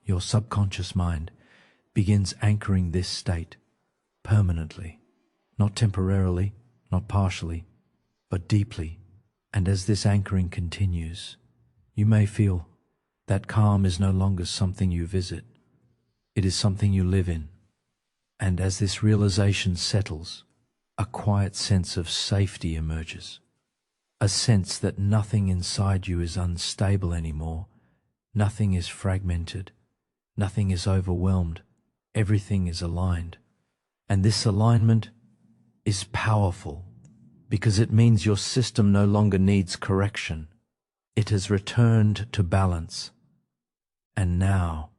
Your subconscious mind begins anchoring this state permanently, not temporarily, not partially, but deeply. And as this anchoring continues, you may feel that calm is no longer something you visit. It is something you live in. And as this realization settles, a quiet sense of safety emerges, a sense that nothing inside you is unstable anymore, nothing is fragmented, nothing is overwhelmed, everything is aligned. And this alignment is powerful because it means your system no longer needs correction. It has returned to balance. And now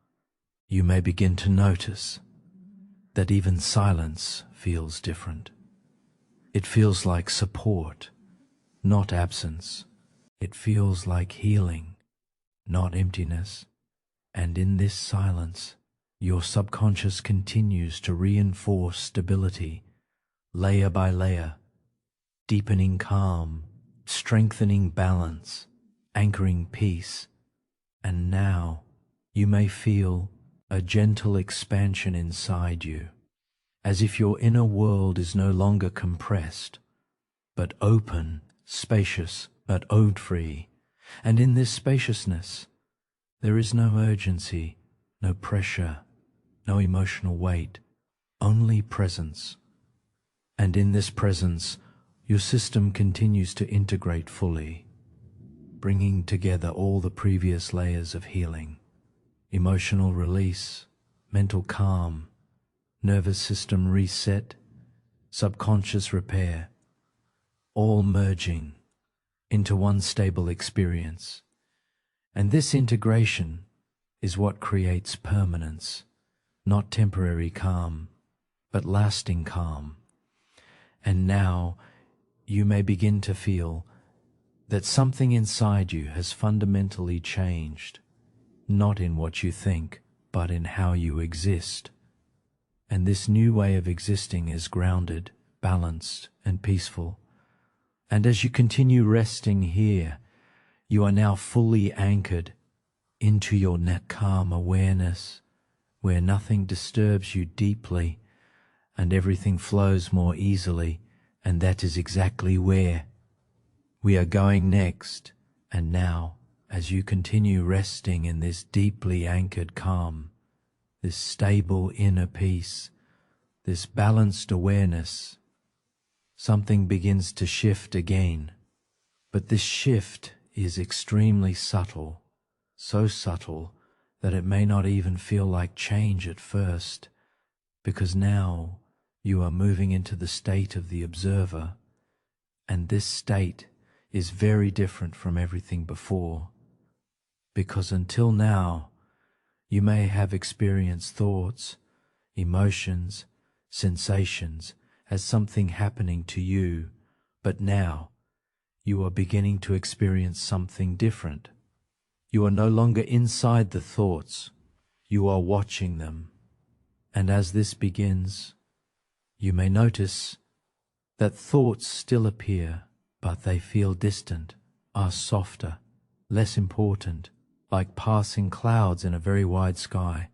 you may begin to notice that even silence feels different. It feels like support, not absence. It feels like healing, not emptiness. And in this silence, your subconscious continues to reinforce stability, layer by layer, deepening calm, strengthening balance, anchoring peace. And now you may feel a gentle expansion inside you, as if your inner world is no longer compressed, but open, spacious, but ode-free. And in this spaciousness, there is no urgency, no pressure, no emotional weight, only presence. And in this presence, your system continues to integrate fully, bringing together all the previous layers of healing, emotional release, mental calm, nervous system reset, subconscious repair, all merging into one stable experience. And this integration is what creates permanence, not temporary calm, but lasting calm. And now you may begin to feel that something inside you has fundamentally changed, not in what you think, but in how you exist. And this new way of existing is grounded, balanced, and peaceful. And as you continue resting here, you are now fully anchored into your net calm awareness, where nothing disturbs you deeply and everything flows more easily, and that is exactly where we are going next. And now, as you continue resting in this deeply anchored calm, this stable inner peace, this balanced awareness, something begins to shift again. But this shift is extremely subtle, so subtle that it may not even feel like change at first, because now you are moving into the state of the observer, and this state is very different from everything before, because until now you may have experienced thoughts, emotions, sensations as something happening to you, but now you are beginning to experience something different. You are no longer inside the thoughts, you are watching them. And as this begins, you may notice that thoughts still appear, but they feel distant, are softer, less important, like passing clouds in a very wide sky.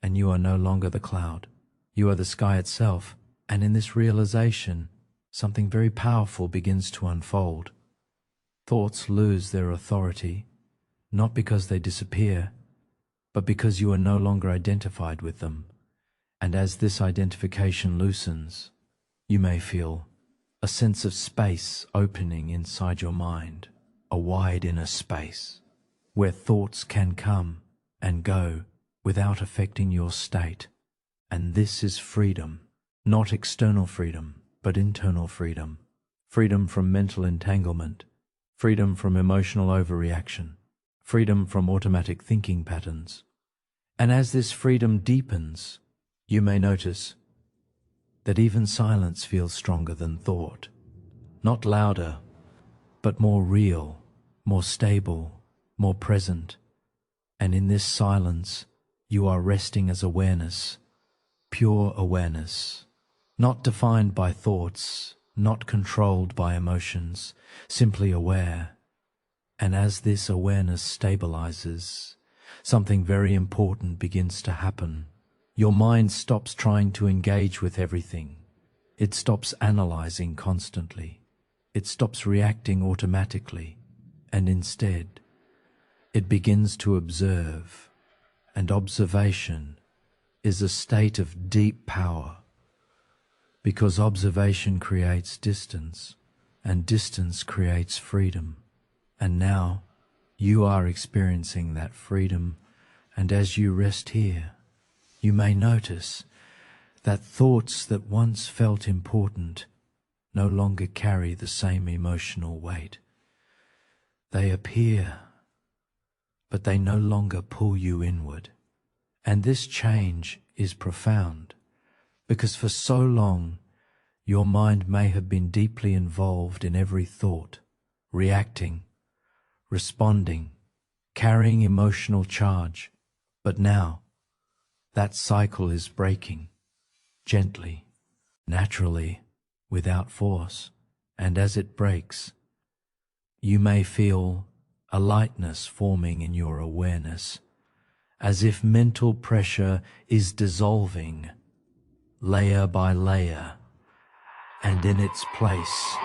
And you are no longer the cloud, you are the sky itself. And in this realization, something very powerful begins to unfold. Thoughts lose their authority, not because they disappear, but because you are no longer identified with them. And as this identification loosens, you may feel a sense of space opening inside your mind, a wide inner space, where thoughts can come and go without affecting your state. And this is freedom, not external freedom, but internal freedom. Freedom from mental entanglement, freedom from emotional overreaction, freedom from automatic thinking patterns. And as this freedom deepens, you may notice that even silence feels stronger than thought. Not louder, but more real, more stable, more present. And in this silence, you are resting as awareness, pure awareness, not defined by thoughts, not controlled by emotions, simply aware. And as this awareness stabilizes, something very important begins to happen. Your mind stops trying to engage with everything. It stops analyzing constantly. It stops reacting automatically. And instead, it begins to observe. And observation is a state of deep power, because observation creates distance, and distance creates freedom. And now you are experiencing that freedom, and as you rest here, you may notice that thoughts that once felt important no longer carry the same emotional weight. They appear, but they no longer pull you inward. And this change is profound, because for so long your mind may have been deeply involved in every thought, reacting, responding, carrying emotional charge. But now, that cycle is breaking, gently, naturally, without force, and as it breaks, you may feel a lightness forming in your awareness, as if mental pressure is dissolving, layer by layer, and in its place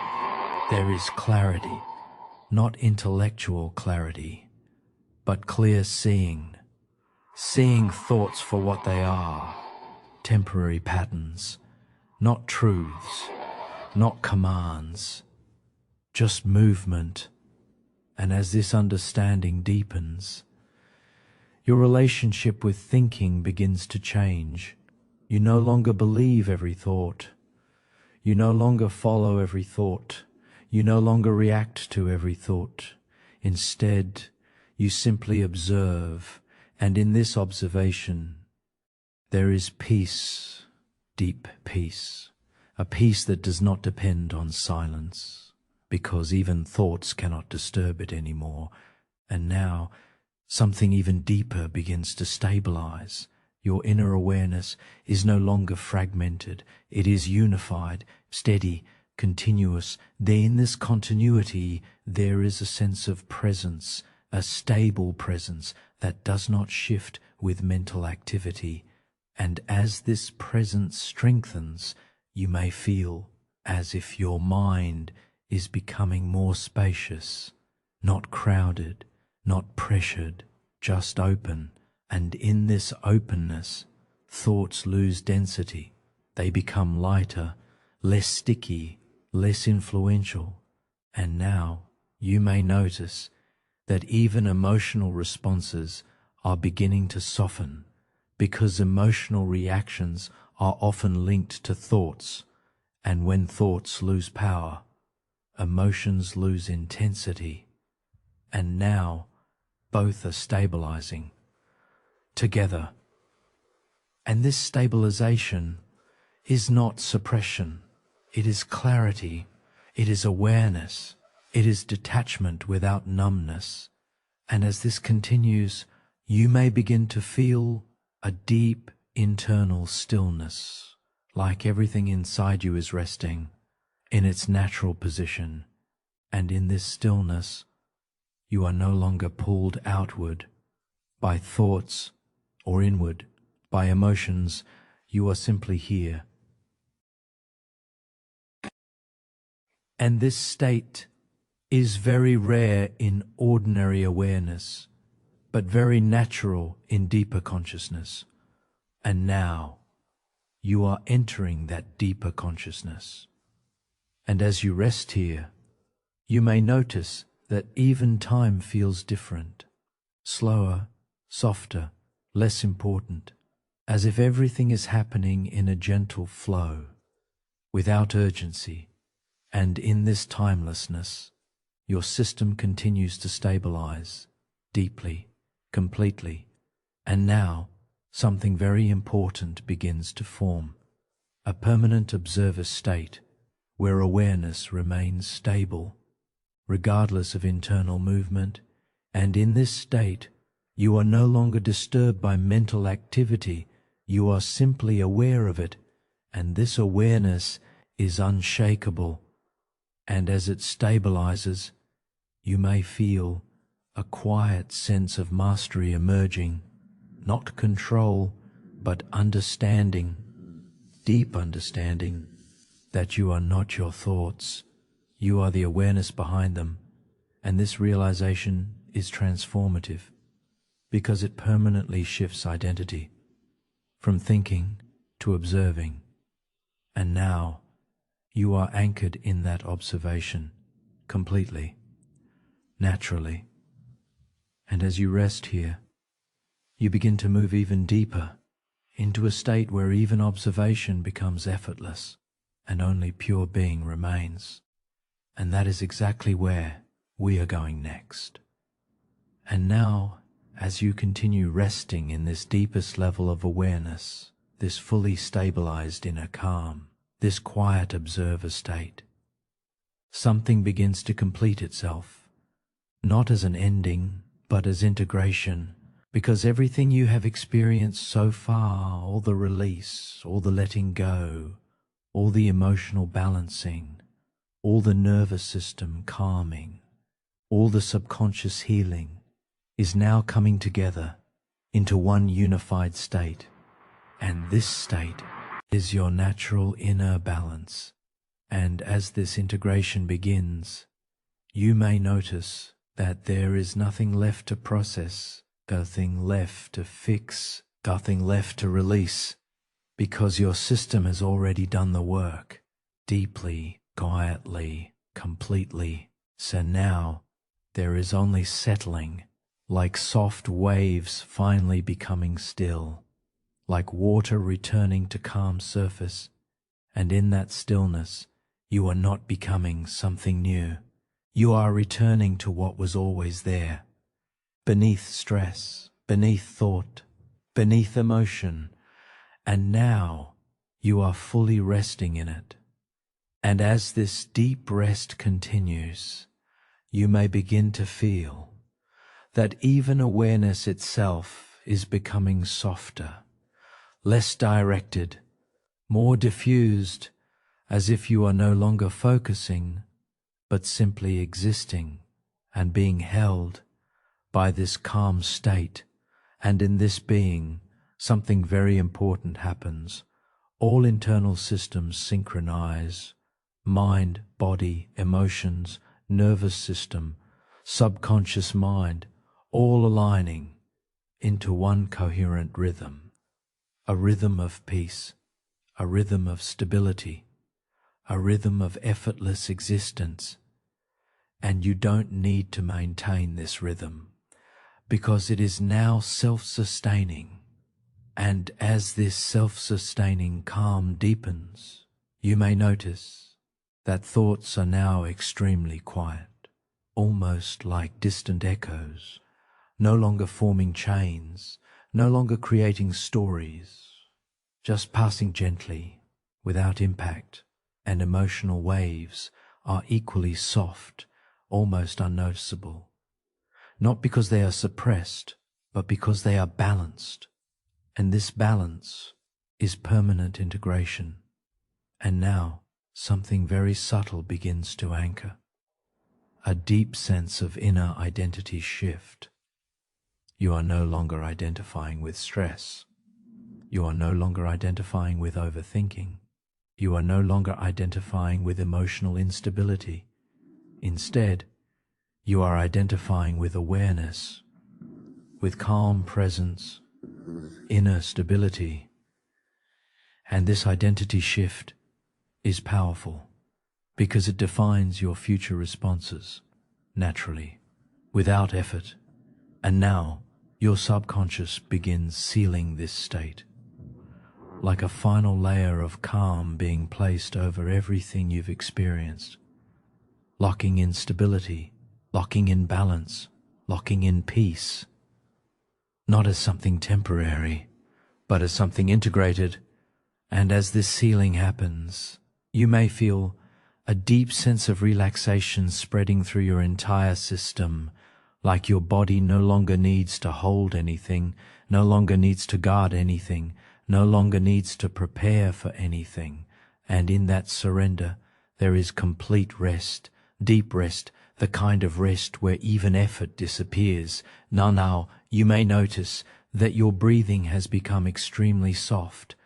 there is clarity, not intellectual clarity, but clear seeing, seeing thoughts for what they are, temporary patterns, not truths, not commands, just movement. And as this understanding deepens, your relationship with thinking begins to change. You no longer believe every thought. You no longer follow every thought. You no longer react to every thought. Instead, you simply observe, and in this observation, there is peace, deep peace, a peace that does not depend on silence, because even thoughts cannot disturb it anymore. And now, something even deeper begins to stabilize. Your inner awareness is no longer fragmented. It is unified, steady, continuous. In this continuity, there is a sense of presence, a stable presence that does not shift with mental activity. And as this presence strengthens, you may feel as if your mind is becoming more spacious, not crowded, not pressured, just open. And in this openness, thoughts lose density. They become lighter, less sticky, less influential. And now you may notice that even emotional responses are beginning to soften, because emotional reactions are often linked to thoughts. And when thoughts lose power, emotions lose intensity. And now both are stabilizing together. And this stabilization is not suppression. It is clarity. It is awareness. It is detachment without numbness. And as this continues, you may begin to feel a deep internal stillness, like everything inside you is resting in its natural position. And in this stillness, you are no longer pulled outward by thoughts or inward by emotions. You are simply here. And this state is very rare in ordinary awareness, but very natural in deeper consciousness. And now you are entering that deeper consciousness. And as you rest here, you may notice that even time feels different, slower, softer, less important, as if everything is happening in a gentle flow, without urgency. And in this timelessness, your system continues to stabilize deeply, completely. And now something very important begins to form, a permanent observer state where awareness remains stable, regardless of internal movement. And in this state, you are no longer disturbed by mental activity. You are simply aware of it, and this awareness is unshakable. And as it stabilizes, you may feel a quiet sense of mastery emerging, not control, but understanding, deep understanding, that you are not your thoughts. You are the awareness behind them. And this realization is transformative, because it permanently shifts identity from thinking to observing. And now you are anchored in that observation completely, naturally. And as you rest here, you begin to move even deeper into a state where even observation becomes effortless and only pure being remains. And that is exactly where we are going next. And now, as you continue resting in this deepest level of awareness, this fully stabilized inner calm, this quiet observer state, something begins to complete itself, not as an ending, but as integration, Because everything you have experienced so far, all the release, all the letting go, all the emotional balancing, all the nervous system calming, all the subconscious healing, is now coming together into one unified state. And this state is your natural inner balance. And as this integration begins, you may notice that there is nothing left to process, nothing left to fix, nothing left to release, because your system has already done the work, deeply, quietly, completely. So now there is only settling, like soft waves finally becoming still, like water returning to calm surface, and in that stillness you are not becoming something new. You are returning to what was always there, beneath stress, beneath thought, beneath emotion, and now you are fully resting in it. And as this deep rest continues, you may begin to feel that even awareness itself is becoming softer, less directed, more diffused, as if you are no longer focusing, but simply existing and being held by this calm state. And in this being, something very important happens. All internal systems synchronize: mind, body, emotions, nervous system, subconscious mind, all aligning into one coherent rhythm, a rhythm of peace, a rhythm of stability, a rhythm of effortless existence. And you don't need to maintain this rhythm, because it is now self-sustaining. And as this self-sustaining calm deepens, you may notice that thoughts are now extremely quiet, almost like distant echoes, no longer forming chains, no longer creating stories, just passing gently, without impact, and emotional waves are equally soft, almost unnoticeable, not because they are suppressed, but because they are balanced. And this balance is permanent integration. And now something very subtle begins to anchor, a deep sense of inner identity shift. You are no longer identifying with stress. You are no longer identifying with overthinking. You are no longer identifying with emotional instability. Instead, you are identifying with awareness, with calm presence, inner stability. And this identity shift is powerful because it defines your future responses naturally, without effort. And now your subconscious begins sealing this state, like a final layer of calm being placed over everything you've experienced, locking in stability, locking in balance, locking in peace, not as something temporary, but as something integrated. And as this sealing happens, you may feel a deep sense of relaxation spreading through your entire system, like your body no longer needs to hold anything, no longer needs to guard anything, no longer needs to prepare for anything. And in that surrender, there is complete rest, deep rest, the kind of rest where even effort disappears. Now, you may notice that your breathing has become extremely soft,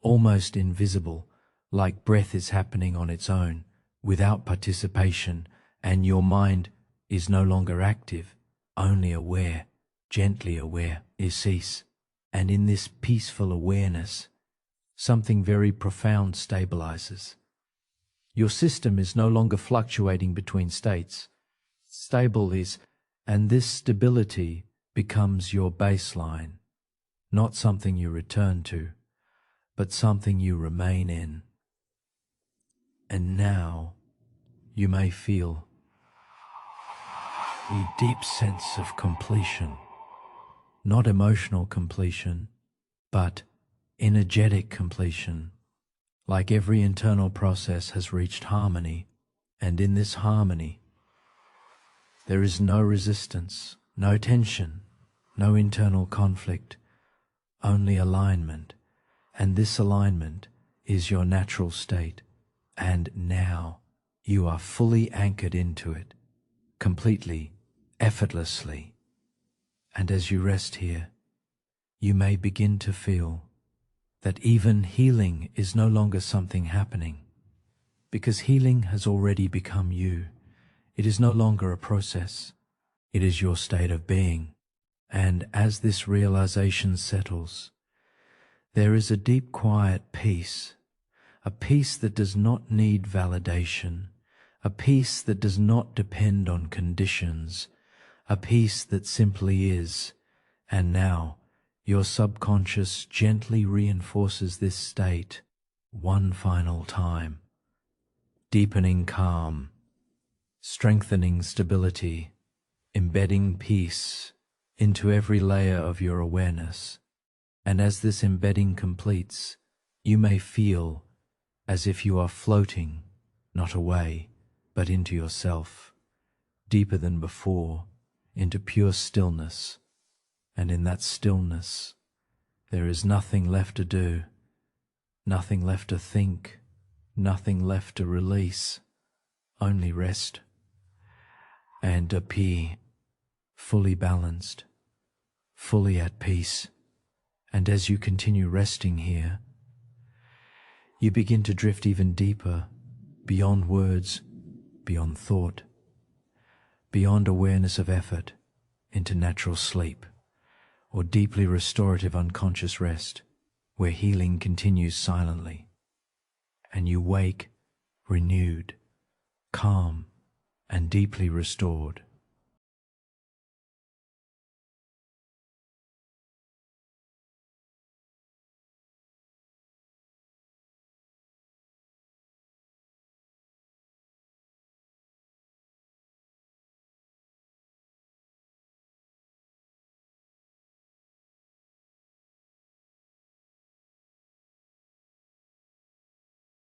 almost invisible, like breath is happening on its own, without participation, and your mind is no longer active, only aware, gently aware, is cease. And in this peaceful awareness, something very profound stabilizes. Your system is no longer fluctuating between states. Stable is, and this stability becomes your baseline, not something you return to, but something you remain in. And now you may feel a deep sense of completion, not emotional completion, but energetic completion, like every internal process has reached harmony, and in this harmony there is no resistance, no tension, no internal conflict, only alignment. And this alignment is your natural state. And now you are fully anchored into it, completely, effortlessly. And as you rest here, you may begin to feel that even healing is no longer something happening, because healing has already become you. It is no longer a process. It is your state of being. And as this realization settles, there is a deep, quiet peace, a peace that does not need validation, a peace that does not depend on conditions, a peace that simply is. And now, your subconscious gently reinforces this state one final time, deepening calm, strengthening stability, embedding peace into every layer of your awareness. And as this embedding completes, you may feel as if you are floating, not away, but into yourself, deeper than before, into pure stillness. And in that stillness, there is nothing left to do, nothing left to think, nothing left to release, only rest and appear fully balanced, fully at peace. And as you continue resting here, you begin to drift even deeper, beyond words, beyond thought, beyond awareness of effort, into natural sleep, or deeply restorative unconscious rest, where healing continues silently. And you wake renewed, calm, and deeply restored.